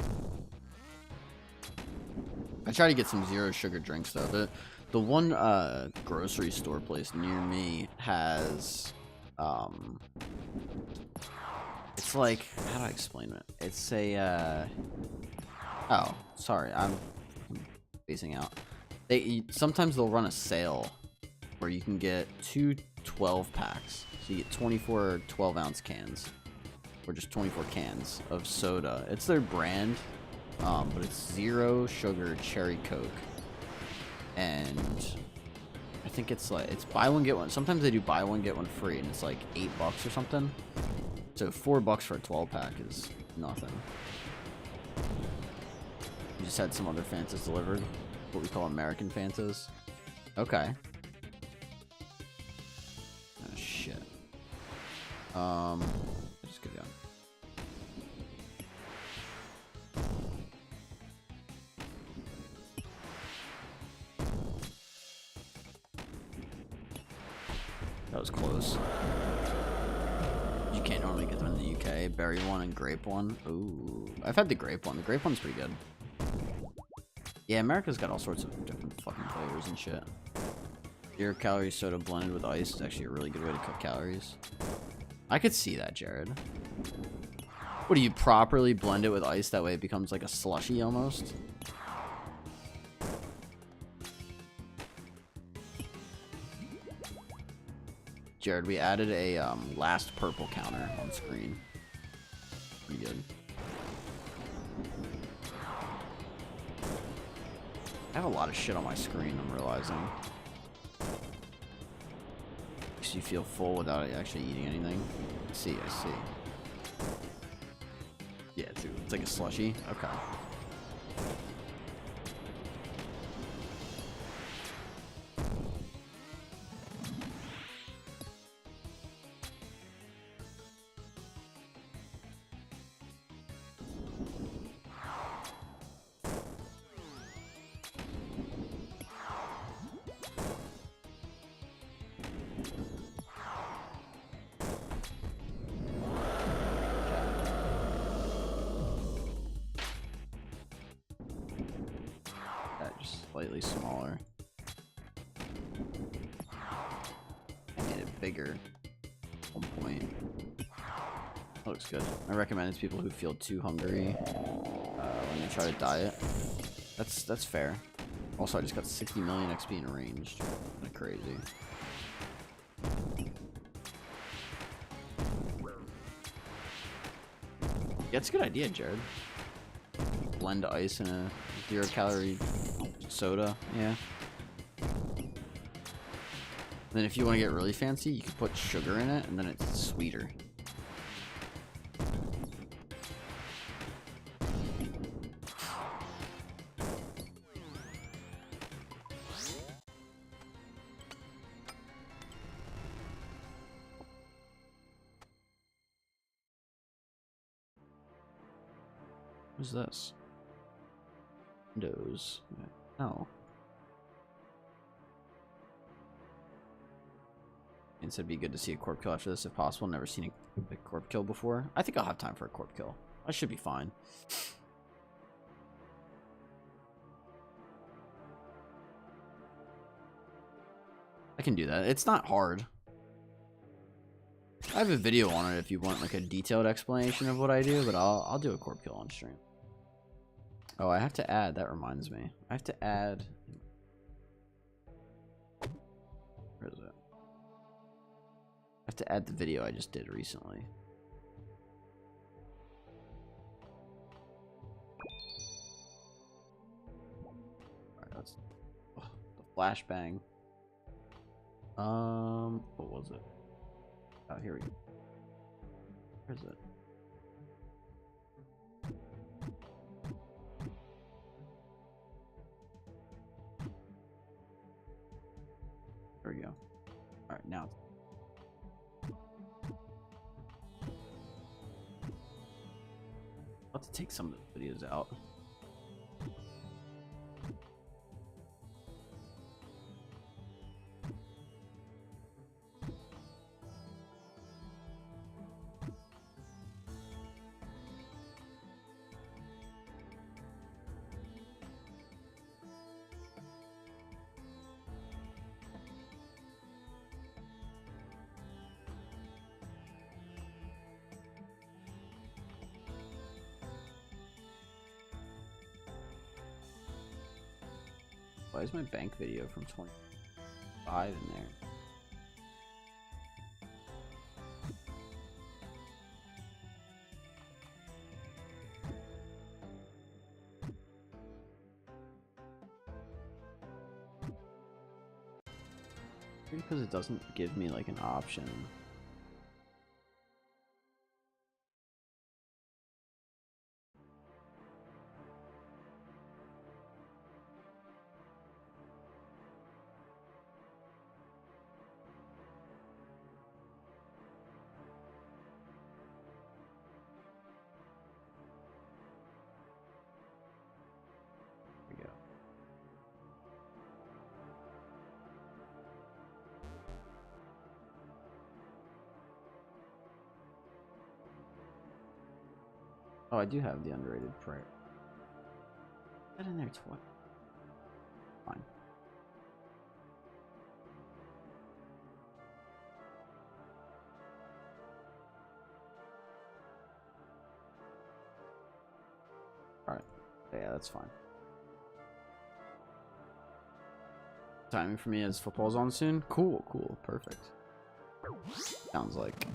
Speaker 1: I try to get some 0 sugar drinks though. The one grocery store place near me has it's like, how do I explain it? It's a oh, sorry, I'm spacing out. Sometimes they'll run a sale where you can get 2 12 packs. So you get 24 12-ounce cans, or just 24 cans of soda. It's their brand, but it's 0 sugar cherry Coke, and I think it's buy one get one. Sometimes they do buy one get one free, and it's like $8 or something. So $4 for a 12-pack is nothing. You just had some other Fantas delivered, what we call American Fantas. Okay. Oh shit. Just get down. That was close. You can't normally get them in the UK. Berry one and grape one. Ooh, I've had the grape one. The grape one's pretty good. Yeah, America's got all sorts of different fucking flavors and shit. 0 calorie soda blended with ice is actually a really good way to cut calories. I could see that, Jared. What, do you properly blend it with ice? That way it becomes like a slushy almost? Jared, we added a last purple counter on screen. Pretty good. I have a lot of shit on my screen, I'm realizing. Makes you feel full without actually eating anything. I see. Yeah, it's like a slushy. Okay. slightly smaller. I made it bigger at one point. Looks good. I recommend it to people who feel too hungry when they try to diet. That's fair. Also, I just got 60 million XP in ranged. Kinda crazy. Yeah, it's a good idea, Jared. Blend ice in a 0-calorie soda. Yeah. Then if you want to get really fancy, you can put sugar in it, and then it's sweeter. What's this? Windows. Oh. And said it'd be good to see a corp kill after this if possible. Never seen a corp kill before. I think I'll have time for a corp kill. I should be fine. I can do that. It's not hard. I have a video on it if you want like a detailed explanation of what I do, but I'll do a corp kill on stream. Oh, I have to add. That reminds me. I have to add. Where is it? I have to add the video I just did recently. Alright, that's the flashbang. What was it? Oh, here we go. Where's it? There we go. Alright, now I'll have to take some of the videos out. Why is my bank video from 25 in there? Maybe because it doesn't give me like an option. Oh, I do have the underrated prayer. Put that in there twice. Fine. Alright. Yeah, that's fine. Timing for me as football's on soon? Cool, cool, perfect. Sounds like.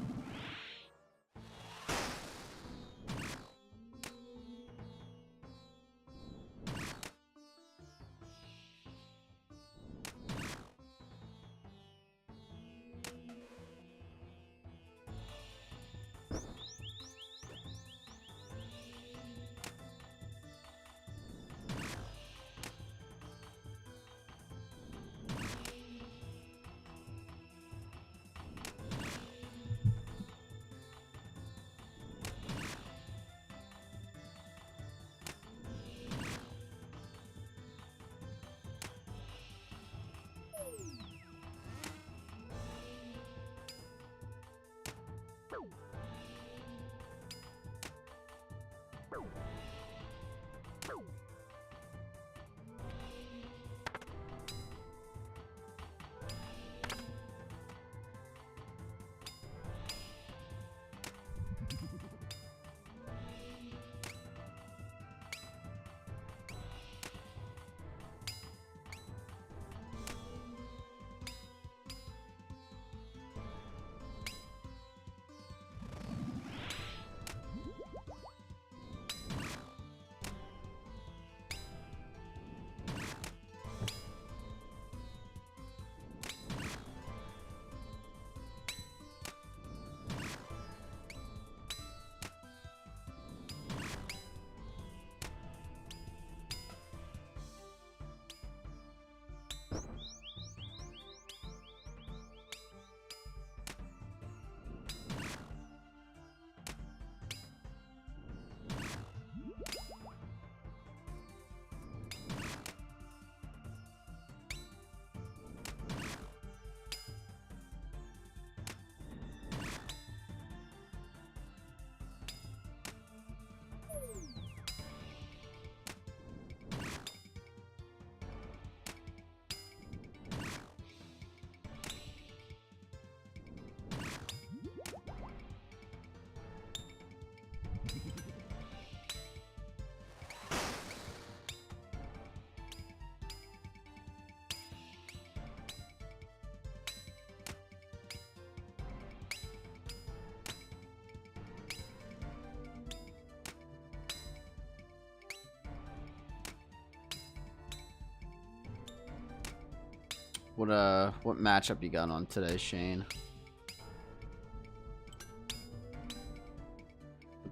Speaker 1: what matchup you got on today, Shane?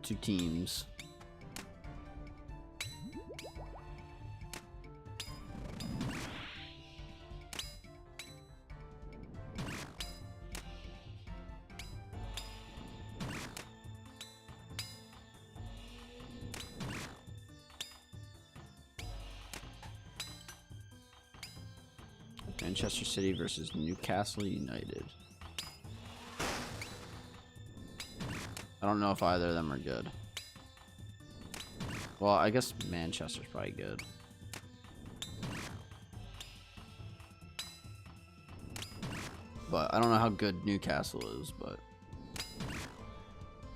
Speaker 1: Two teams. Manchester City versus Newcastle United. I don't know if either of them are good. Well, I guess Manchester's probably good. But I don't know how good Newcastle is, but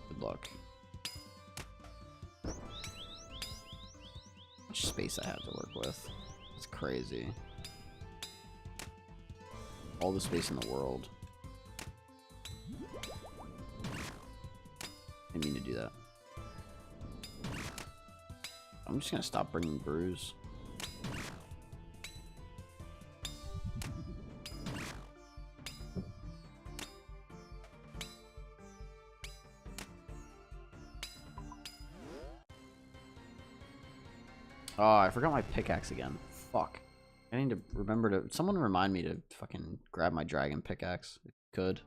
Speaker 1: good luck. How much space I have to work with. It's crazy. All the space in the world. I didn't mean to do that. I'm just gonna stop bringing brews. Oh, I forgot my pickaxe again. Fuck. I need to remember to... Someone remind me to fucking grab my dragon pickaxe. If you could.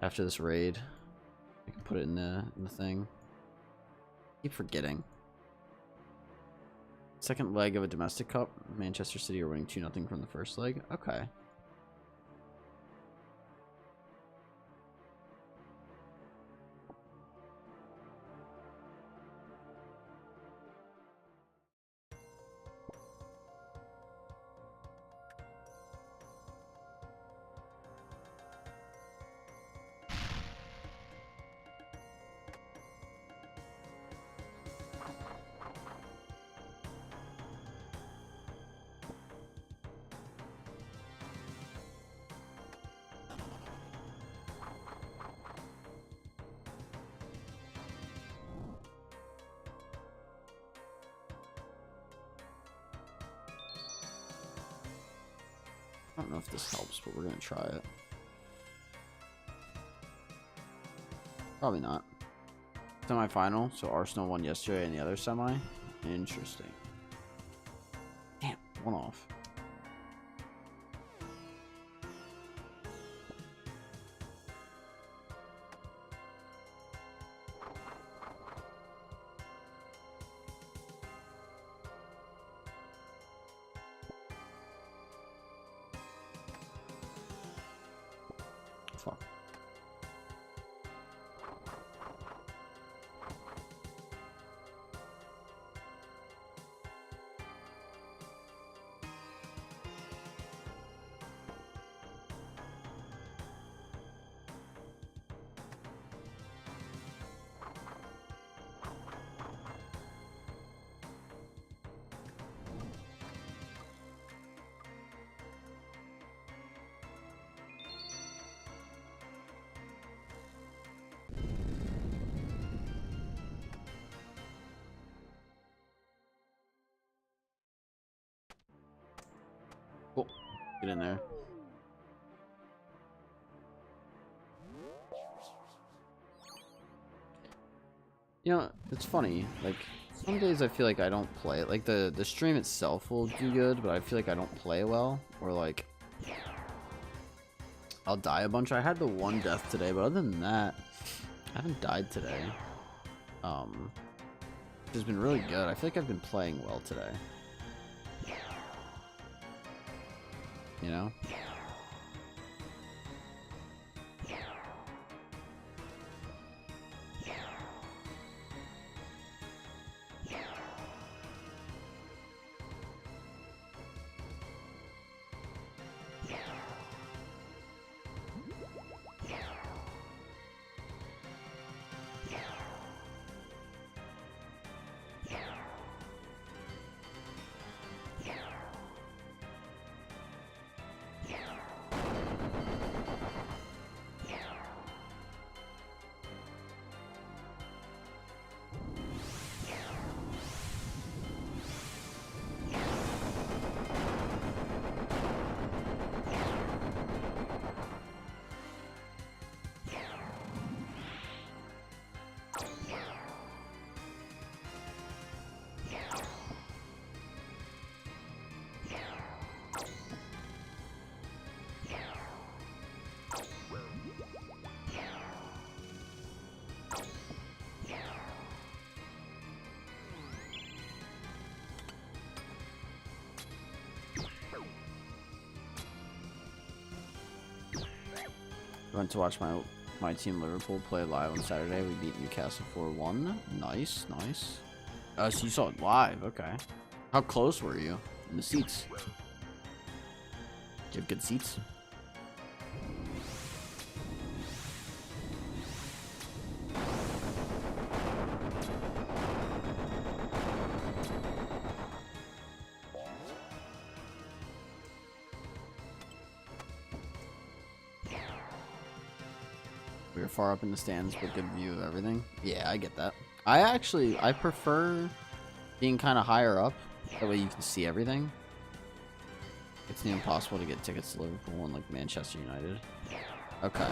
Speaker 1: After this raid. I can put it in the thing. Keep forgetting. Second leg of a domestic cup. Manchester City are winning 2-0 from the first leg. Okay. I don't know if this helps, but we're gonna try it. Probably not. Semi-final, so Arsenal won yesterday in the other semi. Interesting. Damn, one off. Fuck. Cool. Get in there. You know, it's funny. Like, some days I feel like I don't play it. Like, the stream itself will do good, but I feel like I don't play well. Or, like, I'll die a bunch. I had the one death today, but other than that, I haven't died today. It's been really good. I feel like I've been playing well today. You know? Went to watch my team Liverpool play live on Saturday. We beat Newcastle 4-1. Nice, nice. So you saw it live, okay. How close were you in the seats? Do you have good seats? We were far up in the stands, but good view of everything. Yeah, I get that. I prefer being kind of higher up. That way you can see everything. It's near impossible to get tickets to Liverpool and like Manchester United. Okay.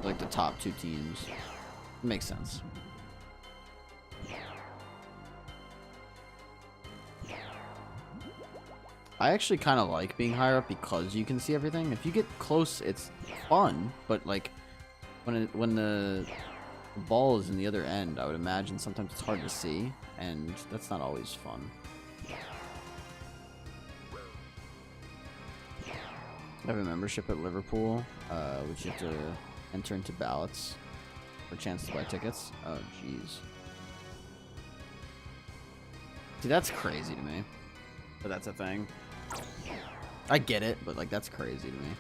Speaker 1: Like the top 2 teams. Makes sense. I actually kind of like being higher up because you can see everything. If you get close, it's fun, but like when the ball is in the other end, I would imagine sometimes it's hard to see, and that's not always fun. I have a membership at Liverpool, which you have to enter into ballots for a chance to buy tickets. Oh, jeez. See, that's crazy to me. But that's a thing. I get it, but like that's crazy to me.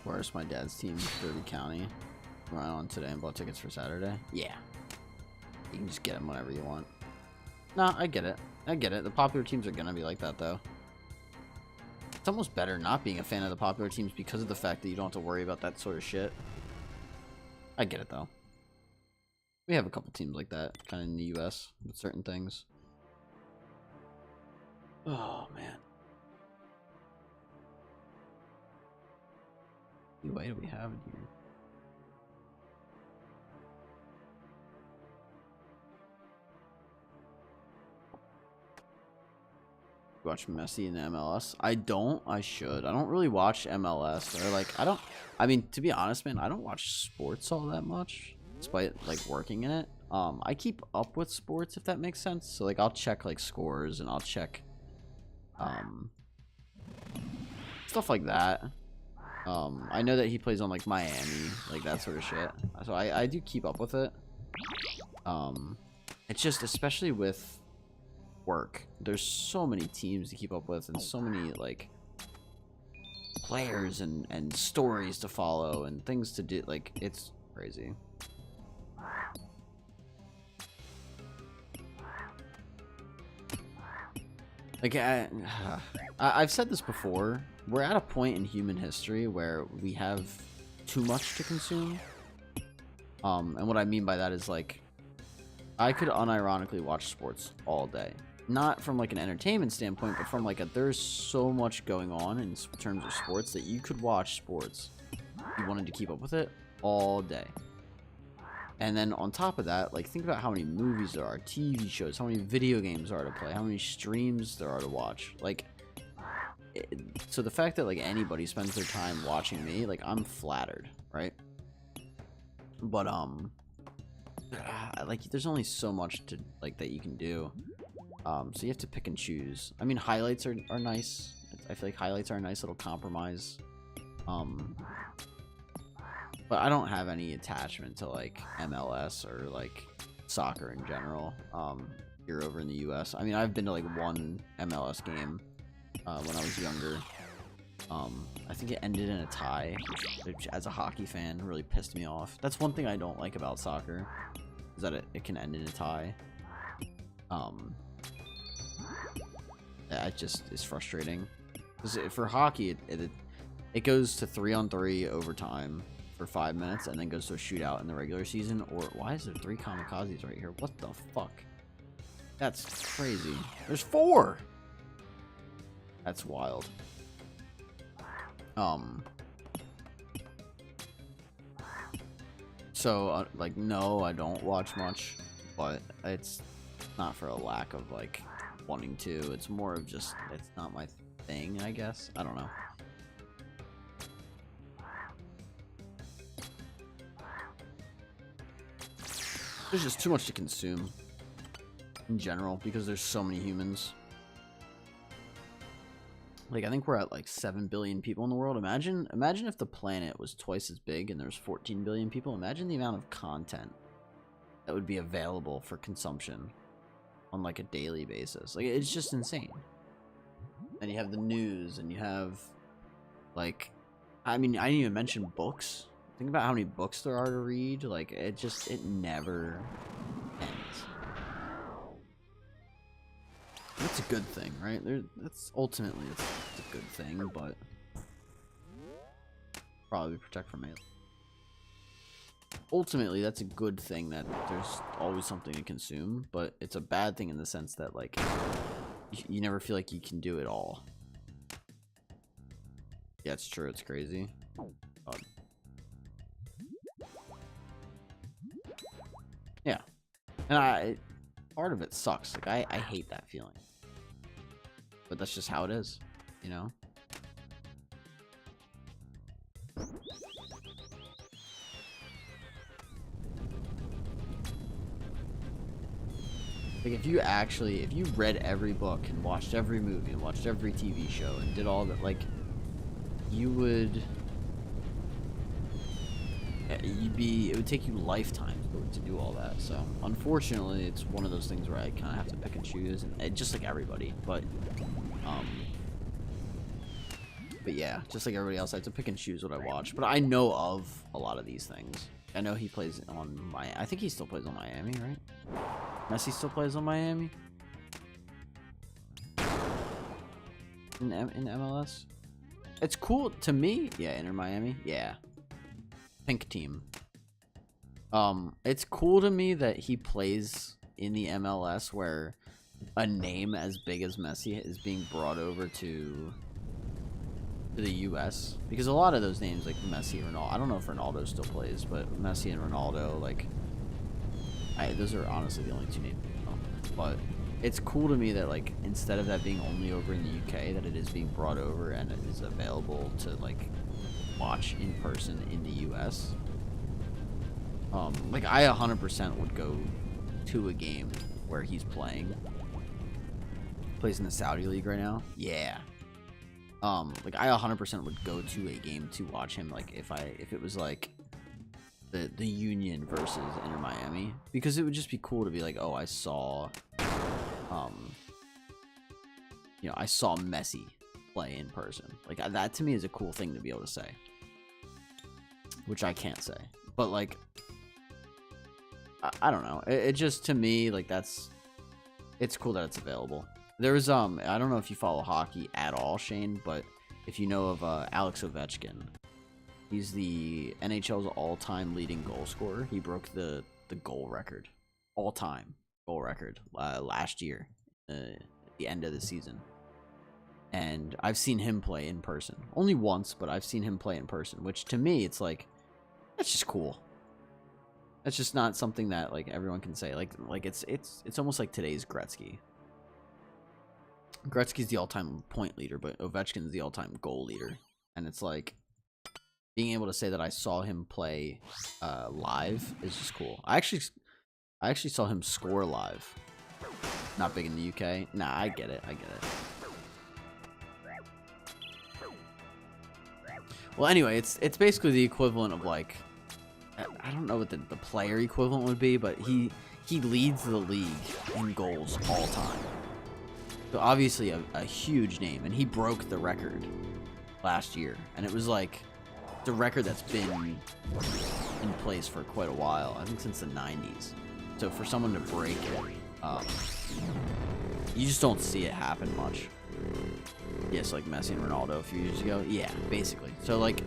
Speaker 1: Where's my dad's team? Derby County. Went on today and bought tickets for Saturday. Yeah. You can just get them whenever you want. No, I get it. I get it. The popular teams are gonna be like that, though. It's almost better not being a fan of the popular teams because of the fact that you don't have to worry about that sort of shit. I get it, though. We have a couple teams like that, kind of in the U.S. with certain things. Oh, man. What do we have in here? Watch Messi in the MLS. I don't. I should. I don't really watch MLS, or like I mean, to be honest, man, I don't watch sports all that much, despite like working in it. I keep up with sports, if that makes sense. So like I'll check like scores and I'll check stuff like that. I know that he plays on like Miami, like that sort of shit. So I do keep up with it. It's just, especially with work, there's so many teams to keep up with and so many like players and stories to follow and things to do. Like, it's crazy. Like, I've said this before. We're at a point in human history where we have too much to consume. And what I mean by that is, like, I could unironically watch sports all day. Not from, like, an entertainment standpoint, but from, like, there's so much going on in terms of sports that you could watch sports, if you wanted to keep up with it, all day. And then on top of that, like, think about how many movies there are, TV shows, how many video games there are to play, how many streams there are to watch. Like, so the fact that, like, anybody spends their time watching me, like, I'm flattered, right? But, like, there's only so much to, like, that you can do. So you have to pick and choose. I mean, highlights are nice. I feel like highlights are a nice little compromise. But I don't have any attachment to, like, MLS or, like, soccer in general, here over in the US. I mean, I've been to, like, one MLS game, when I was younger. I think it ended in a tie, which, as a hockey fan, really pissed me off. That's one thing I don't like about soccer, is that it can end in a tie. That just is frustrating. Because for hockey, it goes to 3-on-3 overtime for 5 minutes, and then goes to a shootout in the regular season. Or why is there 3 kamikazes right here? What the fuck? That's crazy. There's 4. That's wild. So, like, no, I don't watch much, but it's not for a lack of, like, wanting to. It's more of just, it's not my thing, I guess. I don't know. There's just too much to consume in general because there's so many humans. Like, I think we're at like 7 billion people in the world. Imagine if the planet was twice as big and there's 14 billion people. Imagine the amount of content that would be available for consumption on like a daily basis. Like, it's just insane. And you have the news, and you have like, I mean, I didn't even mention books. Think about how many books there are to read. Like, it never ends. That's a good thing, right? That's ultimately it's a good thing, but probably protect from aliens. Ultimately, that's a good thing that there's always something to consume, but it's a bad thing in the sense that, like, you never feel like you can do it all. Yeah, it's true. It's crazy. Yeah, and part of it sucks. Like, I hate that feeling. But that's just how it is, you know? Like, if you read every book and watched every movie and watched every TV show and did all that, like, it would take you lifetimes to do all that. So unfortunately, it's one of those things where I kind of have to pick and choose, and just like everybody, but yeah, just like everybody else, I have to pick and choose what I watch. But I know of a lot of these things. I know he plays on I think he still plays on Miami, right? Messi still plays on Miami in MLS. It's cool to me. Yeah, Inter Miami. Yeah, pink team. It's cool to me that he plays in the MLS where a name as big as Messi is being brought over to the US, because a lot of those names like Messi, Ronaldo, I don't know if Ronaldo still plays, but Messi and Ronaldo, like, those are honestly the only two names I know. But it's cool to me that, like, instead of that being only over in the UK, that it is being brought over and it is available to, like, watch in person in the US. Like, I 100% would go to a game where he's playing. Plays in the Saudi League right now. Yeah. Like, I 100% would go to a game to watch him. Like, if it was like the Union versus Inter Miami, because it would just be cool to be like, oh, I saw Messi play in person. Like, that to me is a cool thing to be able to say, which I can't say. But, like, I don't know. It just, to me, like, it's cool that it's available. There's I don't know if you follow hockey at all, Shane, but if you know of Alex Ovechkin, he's the NHL's all-time leading goal scorer. He broke the goal record, all-time goal record, last year, at the end of the season. And I've seen him play in person, only once, but I've seen him play in person, which to me, it's like, that's just cool. That's just not something that, like, everyone can say. Like it's almost like today's Gretzky. Gretzky's the all-time point leader, but Ovechkin's the all-time goal leader. And it's like, being able to say that I saw him play live is just cool. I actually saw him score live. Not big in the UK. Nah, I get it. Well, anyway, it's basically the equivalent of, like, I don't know what the player equivalent would be, but he leads the league in goals all time. So obviously a huge name, and he broke the record last year, and it was like the record that's been in place for quite a while. I think since the 90s. So for someone to break it, you just don't see it happen much. Yes, like Messi and Ronaldo a few years ago. Yeah, basically. So, like,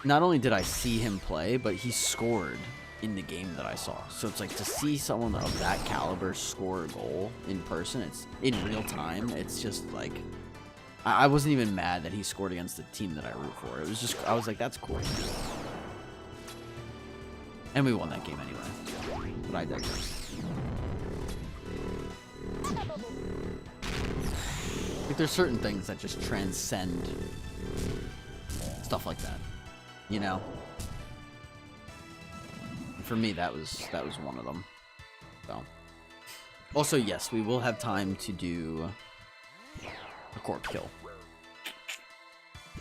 Speaker 1: not only did I see him play, but he scored in the game that I saw. So it's like, to see someone of that caliber score a goal in person, it's in real time. It's just like, I wasn't even mad that he scored against the team that I root for. It was just, I was like, that's cool. And we won that game anyway. But I digress. Like, there's certain things that just transcend stuff like that. You know? For me, that was one of them. So. Also, yes, we will have time to do a corpse kill.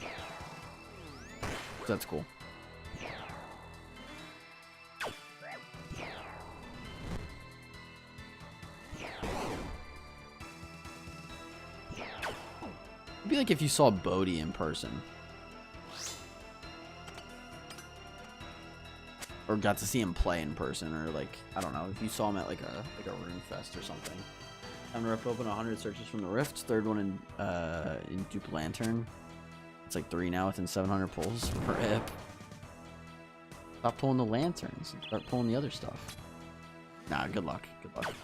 Speaker 1: So that's cool. It'd be like if you saw Bodhi in person. Or got to see him play in person, or like, I don't know, if you saw him at like a Rune Fest or something. Time to rip open 100 searches from the Rift. Third one in Dupe Lantern. It's like 3 now within 700 pulls. Rip. Stop pulling the lanterns and start pulling the other stuff. Nah, good luck. Good luck.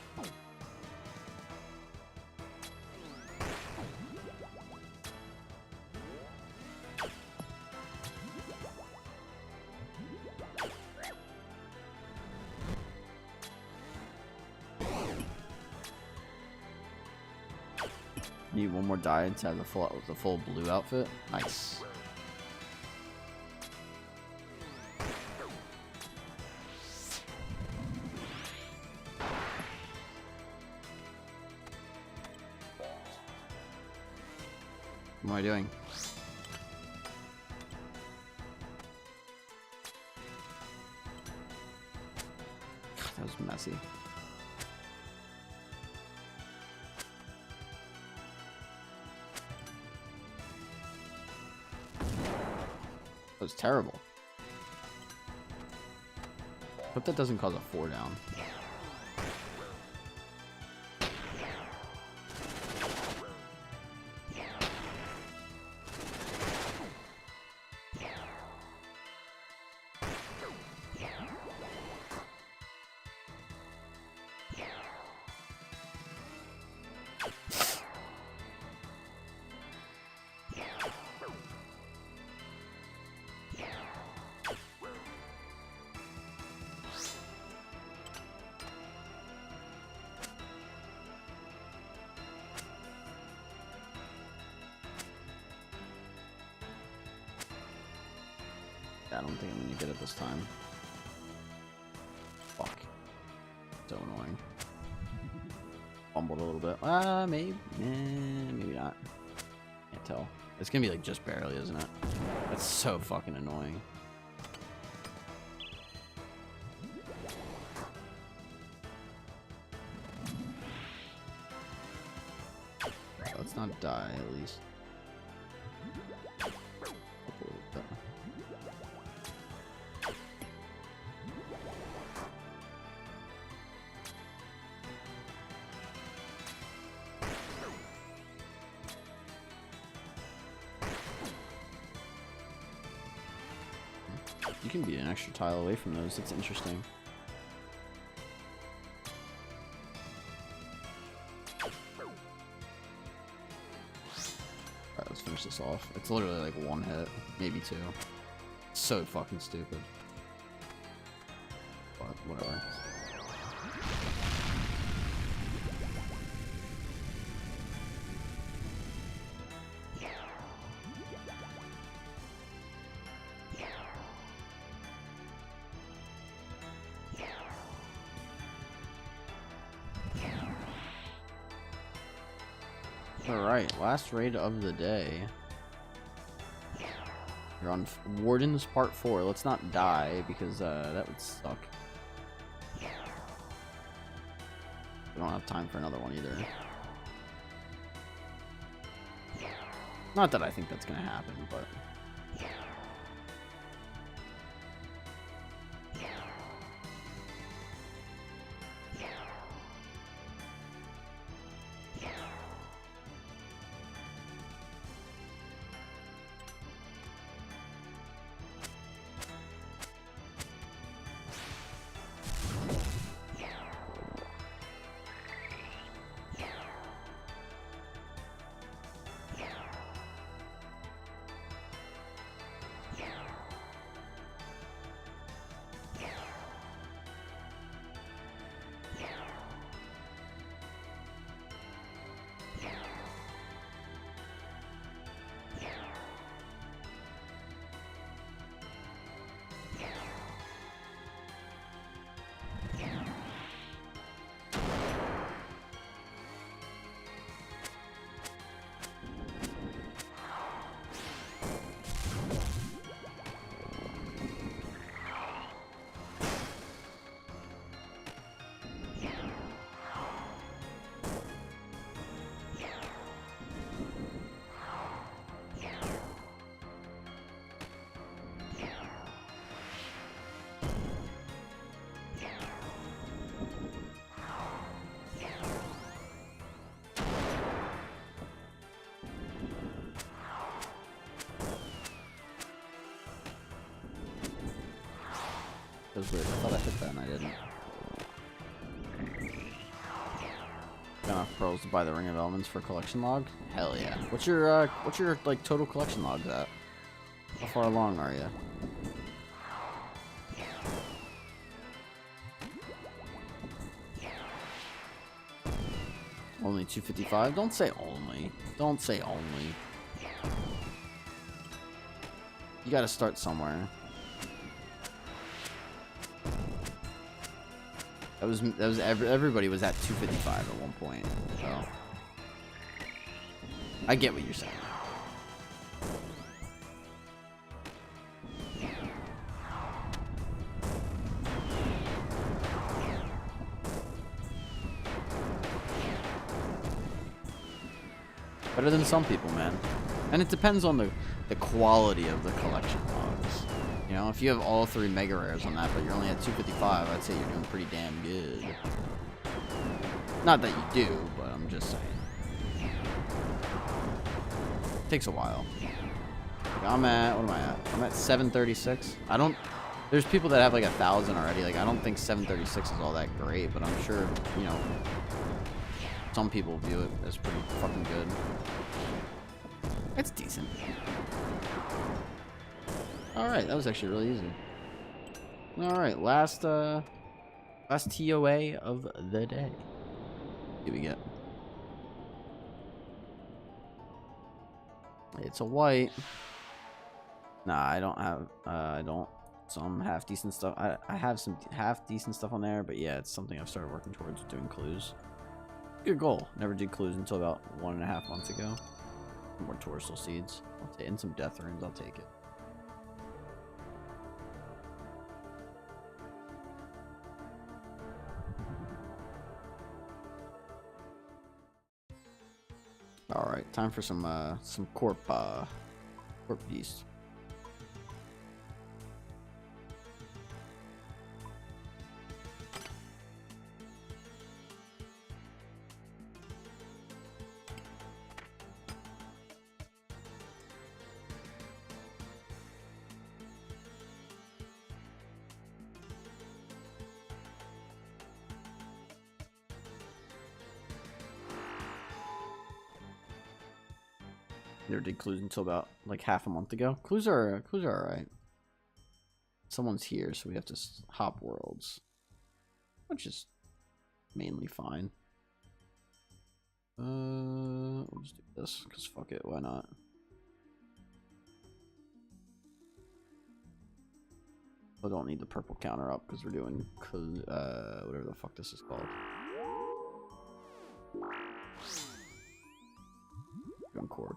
Speaker 1: Need one more die to have the full blue outfit. Nice. What am I doing? God, that was messy. That was terrible. Hope that doesn't cause a 4 down. I don't think I'm gonna get it this time. Fuck. So annoying. Fumbled a little bit. Maybe. Maybe not. Can't tell. It's gonna be like just barely, isn't it? That's so fucking annoying. Let's not die, at least. You can be an extra tile away from those. That's interesting. Alright, let's finish this off. It's literally like 1 hit, maybe 2. So fucking stupid. But whatever. Alright, last raid of the day. You're on Wardens Part 4. Let's not die, because that would suck. We don't have time for another one either. Not that I think that's gonna happen, but... Feels weird. I thought I hit that and I didn't. Got enough pearls to buy the Ring of Elements for collection log? Hell yeah. What's your like total collection logs at? How far along are you? Only 255? Don't say only. Don't say only. You gotta start somewhere. Everybody was at 255 at one point. So I get what you're saying. Better than some people, man. And it depends on the quality of the collection logs. You know, if you have all 3 mega rares on that, but you're only at 255, I'd say you're doing pretty damn good. Not that you do, but I'm just saying. It takes a while. What am I at? I'm at 736. There's people that have like 1,000 already. Like, I don't think 736 is all that great, but I'm sure, you know, some people view it as pretty fucking good. It's decent. Alright, that was actually really easy. Alright, last TOA of the day. What do we get? It's a white. Nah, I don't have, some half decent stuff. I have some half decent stuff on there, but yeah, it's something I've started working towards doing clues. Good goal. Never did clues until about 1.5 months ago. More torso seeds. And some death runes, I'll take it. Alright, time for some corp beast. Never did clues until about like half a month ago. Clues are alright. Someone's here, so we have to hop worlds, which is mainly fine. We'll just do this because fuck it, why not? I don't need the purple counter up because we're doing whatever the fuck this is called. Doing corp.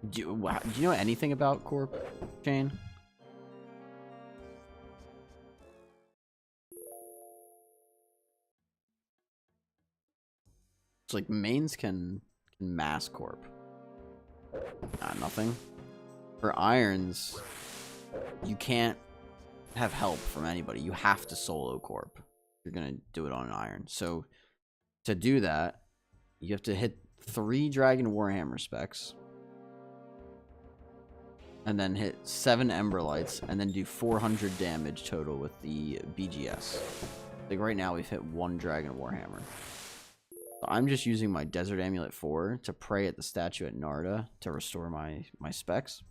Speaker 1: Do you know anything about corp, Shane? It's like mains can mass corp. Nothing. For irons, you can't have help from anybody. You have to solo corp. You're gonna do it on an iron. So to do that, you have to hit 3 Dragon Warhammer specs, and then hit 7 Ember Lights, and then do 400 damage total with the BGS. Like right now, we've hit 1 Dragon Warhammer. So I'm just using my Desert Amulet 4 to pray at the statue at Narda to restore my specs.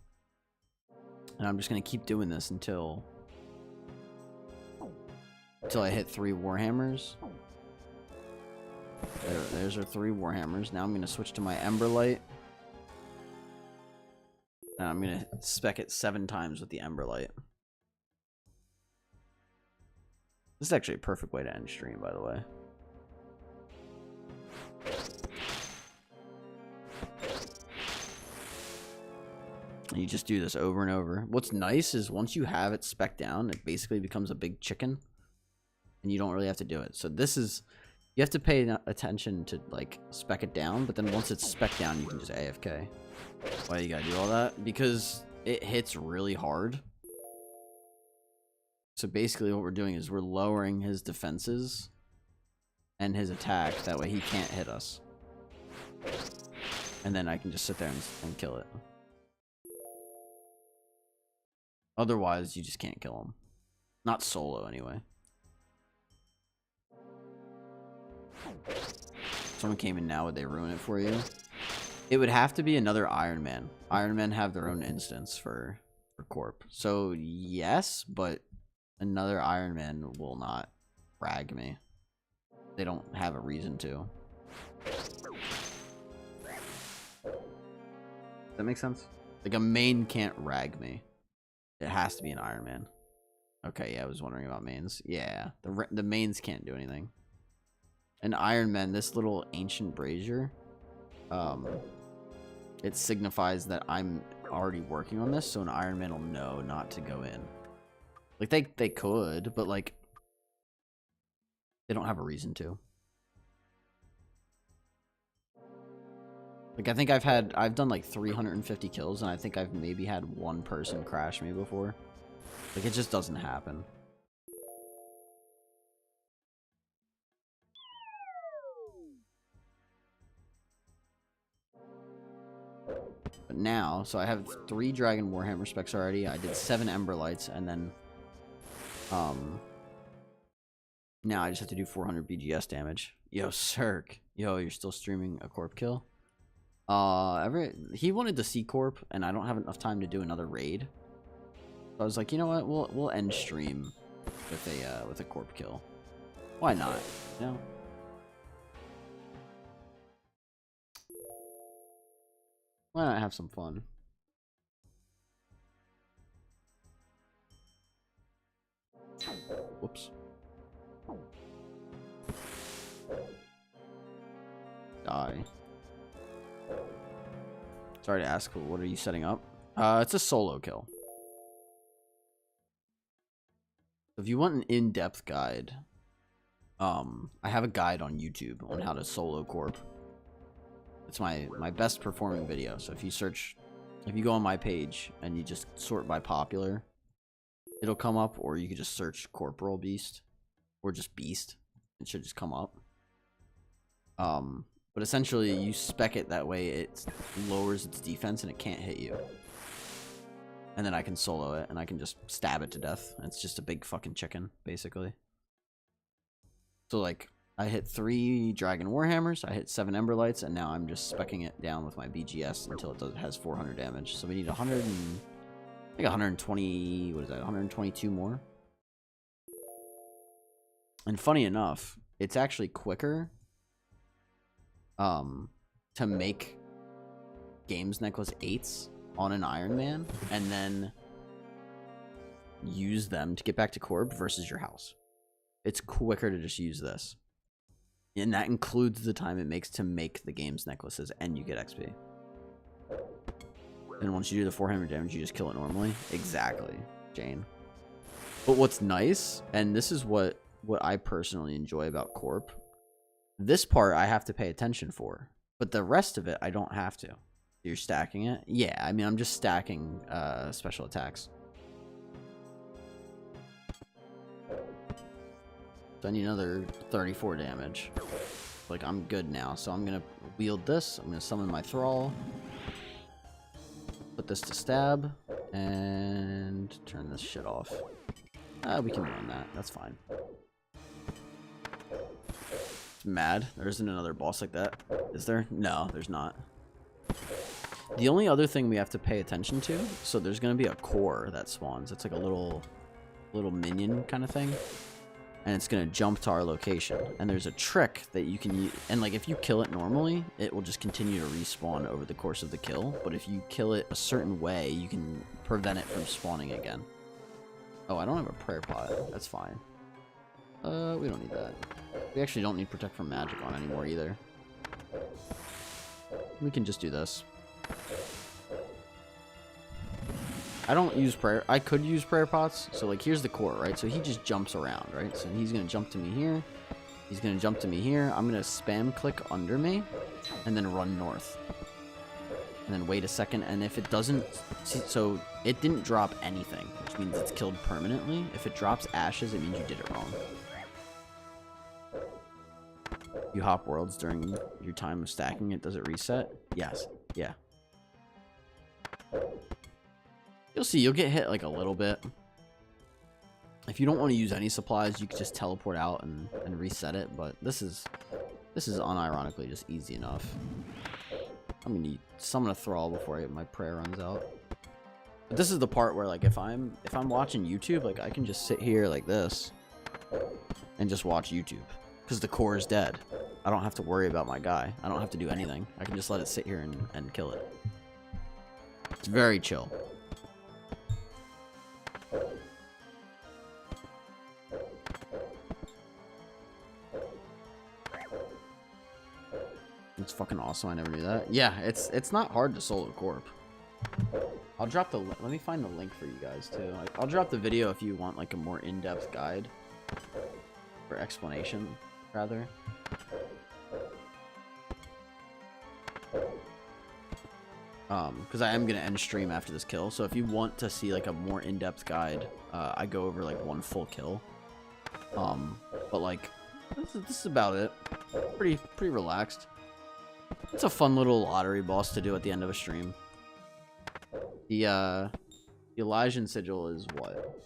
Speaker 1: And I'm just gonna keep doing this until I hit 3 Warhammers. There's our 3 Warhammers. Now I'm gonna switch to my Ember Light. And I'm gonna spec it 7 times with the Ember Light. This is actually a perfect way to end stream, by the way. And you just do this over and over. What's nice is once you have it spec down, it basically becomes a big chicken. And you don't really have to do it. So this is... You have to pay attention to, like, spec it down. But then once it's spec down, you can just AFK. Why you gotta do all that? Because it hits really hard. So basically what we're doing is we're lowering his defenses and his attack. That way he can't hit us. And then I can just sit there and kill it. Otherwise, you just can't kill him. Not solo, anyway. Someone came in now, would they ruin it for you? It would have to be another Ironman. Ironmen have their own instance for Corp. So, yes, but another Ironman will not rag me. They don't have a reason to. Does that make sense? Like, a main can't rag me. It has to be an Ironman. Okay, yeah, I was wondering about mains. Yeah, the mains can't do anything. An Ironman, this little ancient brazier, it signifies that I'm already working on this, so an Ironman will know not to go in. Like, they could, but, like, they don't have a reason to. Like, I think I've done, like, 350 kills, and I think I've maybe had one person crash me before. Like, it just doesn't happen. But now, so I have 3 Dragon Warhammer specs already. I did 7 Ember Lights, and then, now I just have to do 400 BGS damage. Yo, Cirque. Yo, you're still streaming a Corp kill? He wanted to see Corp, and I don't have enough time to do another raid. So I was like, you know what? We'll end stream with a Corp kill. Why not? You know? Why not have some fun? Whoops. Die. Sorry to ask, what are you setting up? It's a solo kill. If you want an in-depth guide, I have a guide on YouTube on how to solo Corp. It's my best performing video. So if you go on my page and you just sort by popular, it'll come up, or you could just search Corporal Beast or just Beast. It should just come up. But essentially you spec it that way it lowers its defense and it can't hit you. And then I can solo it and I can just stab it to death. It's just a big fucking chicken, basically. So like, I hit 3 Dragon Warhammers, I hit 7 Ember Lights, and now I'm just speccing it down with my BGS until it has 400 damage. So we need 100 and, I think 120, what is that, 122 more? And funny enough, it's actually quicker to make Games Necklace 8s on an Ironman, and then use them to get back to Corp versus your house. It's quicker to just use this. And that includes the time it makes to make the Games Necklaces, and you get XP. And once you do the 400 damage, you just kill it normally. Exactly, Jane. But what's nice, and this is what I personally enjoy about Corp, this part I have to pay attention for, but the rest of it I don't have to. You're stacking it? Yeah, I mean, I'm just stacking special attacks. So I need another 34 damage. Like, I'm good now. So I'm going to wield this. I'm going to summon my Thrall. Put this to stab. And turn this shit off. We can run that. That's fine. It's mad. There isn't another boss like that. Is there? No, there's not. The only other thing we have to pay attention to, so there's going to be a core that spawns. It's like a little minion kind of thing. And it's going to jump to our location. And there's a trick that you can use. And like, if you kill it normally, it will just continue to respawn over the course of the kill. But if you kill it a certain way, you can prevent it from spawning again. Oh, I don't have a prayer pot. That's fine. We don't need that. We actually don't need Protect from Magic on anymore either. We can just do this. I don't use prayer. I could use prayer pots. So like, here's the core, right? So he just jumps around, right? So he's gonna jump to me here. He's gonna jump to me here. I'm gonna spam click under me, and then run north, and then wait a second. And if it doesn't, so it didn't drop anything, which means it's killed permanently. If it drops ashes, it means you did it wrong. You hop worlds during your time of stacking it. Does it reset? Yes. Yeah. You'll see, you'll get hit like a little bit. If you don't want to use any supplies, you can just teleport out and reset it, but this is unironically just easy enough. I'm gonna summon a thrall before my prayer runs out. But this is the part where, like, if I'm watching YouTube, like, I can just sit here like this and just watch YouTube because the core is dead. I don't have to worry about my guy. I don't have to do anything. I can just let it sit here and kill it. It's very chill. It's fucking awesome. I never knew that. Yeah, it's not hard to solo corp. I'll drop the let me find the link for you guys too. Like, I'll drop the video if you want like a more in-depth guide or explanation rather. Because I am gonna end stream after this kill, so if you want to see like a more in-depth guide, I go over like one full kill. But like this is about it. Pretty relaxed. It's a fun little lottery boss to do at the end of a stream. The Elysian Sigil is what?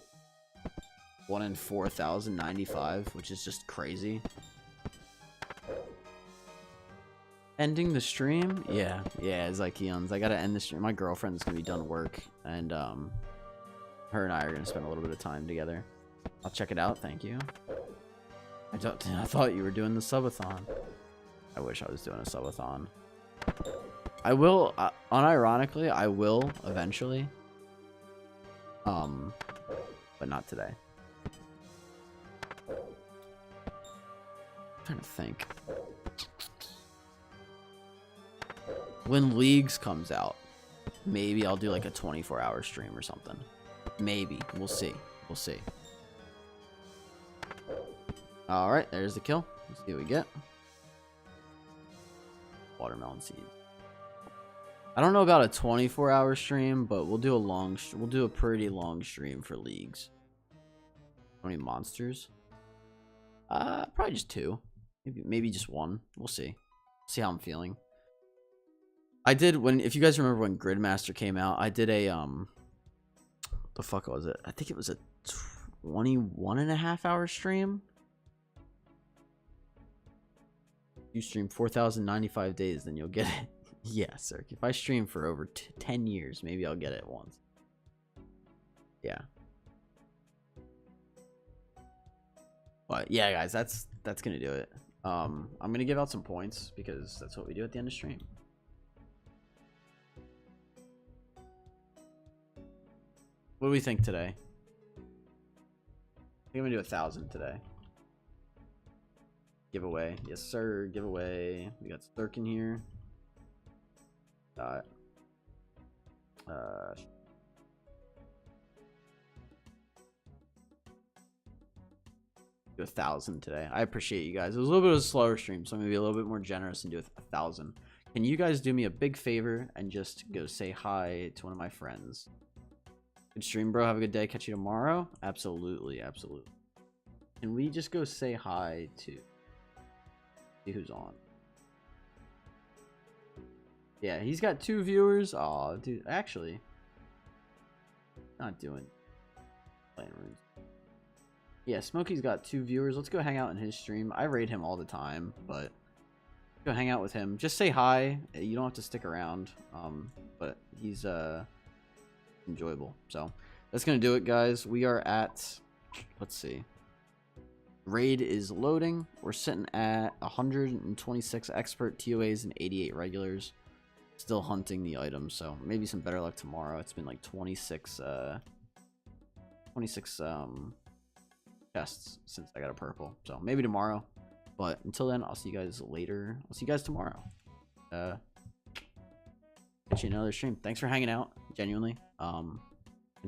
Speaker 1: 1 in 4,095, which is just crazy. Ending the stream? Yeah, Zykeons. I gotta end the stream. My girlfriend's gonna be done work, and her and I are gonna spend a little bit of time together. I'll check it out, thank you. I thought you were doing the subathon. I wish I was doing a subathon. I will, unironically, I will eventually. But not today. I'm trying to think. When Leagues comes out, maybe I'll do like a 24-hour stream or something. Maybe. We'll see. We'll see. Alright, there's the kill. Let's see what we get. Watermelon seeds. I don't know about a 24-hour stream, but we'll do a pretty long stream for Leagues. How many monsters? Probably just 2. Maybe just 1. We'll see. See how I'm feeling. I did if you guys remember when Gridmaster came out, I did a the fuck was it? I think it was a 21.5-hour stream. You stream 4,095 days, then you'll get it. Yeah, sir. If I stream for over 10 years, maybe I'll get it once. Yeah. But yeah, guys, that's gonna do it. I'm gonna give out some points because that's what we do at the end of stream. What do we think today? I think I'm gonna do 1,000 today. Giveaway. Yes, sir. Giveaway. We got Sturk in here. Got do 1,000 today. I appreciate you guys. It was a little bit of a slower stream, so I'm gonna be a little bit more generous and do 1,000. Can you guys do me a big favor and just go say hi to one of my friends? Good stream, bro. Have a good day. Catch you tomorrow. Absolutely, absolutely. Can we just go say hi to see who's on? Yeah, he's got 2 viewers. Aw, dude. Actually, not doing playing runes. Yeah, Smokey's got 2 viewers. Let's go hang out in his stream. I raid him all the time, but go hang out with him. Just say hi. You don't have to stick around. But he's enjoyable. So that's gonna do it, guys. We are at, let's see, raid is loading. We're sitting at 126 expert TOAs and 88 regulars. Still hunting the items, so maybe some better luck tomorrow. It's been like 26 chests since I got a purple, so maybe tomorrow. But until then, I'll see you guys later. I'll see you guys tomorrow. Catch you in another stream. Thanks for hanging out, genuinely. And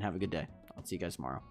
Speaker 1: have a good day. I'll see you guys tomorrow.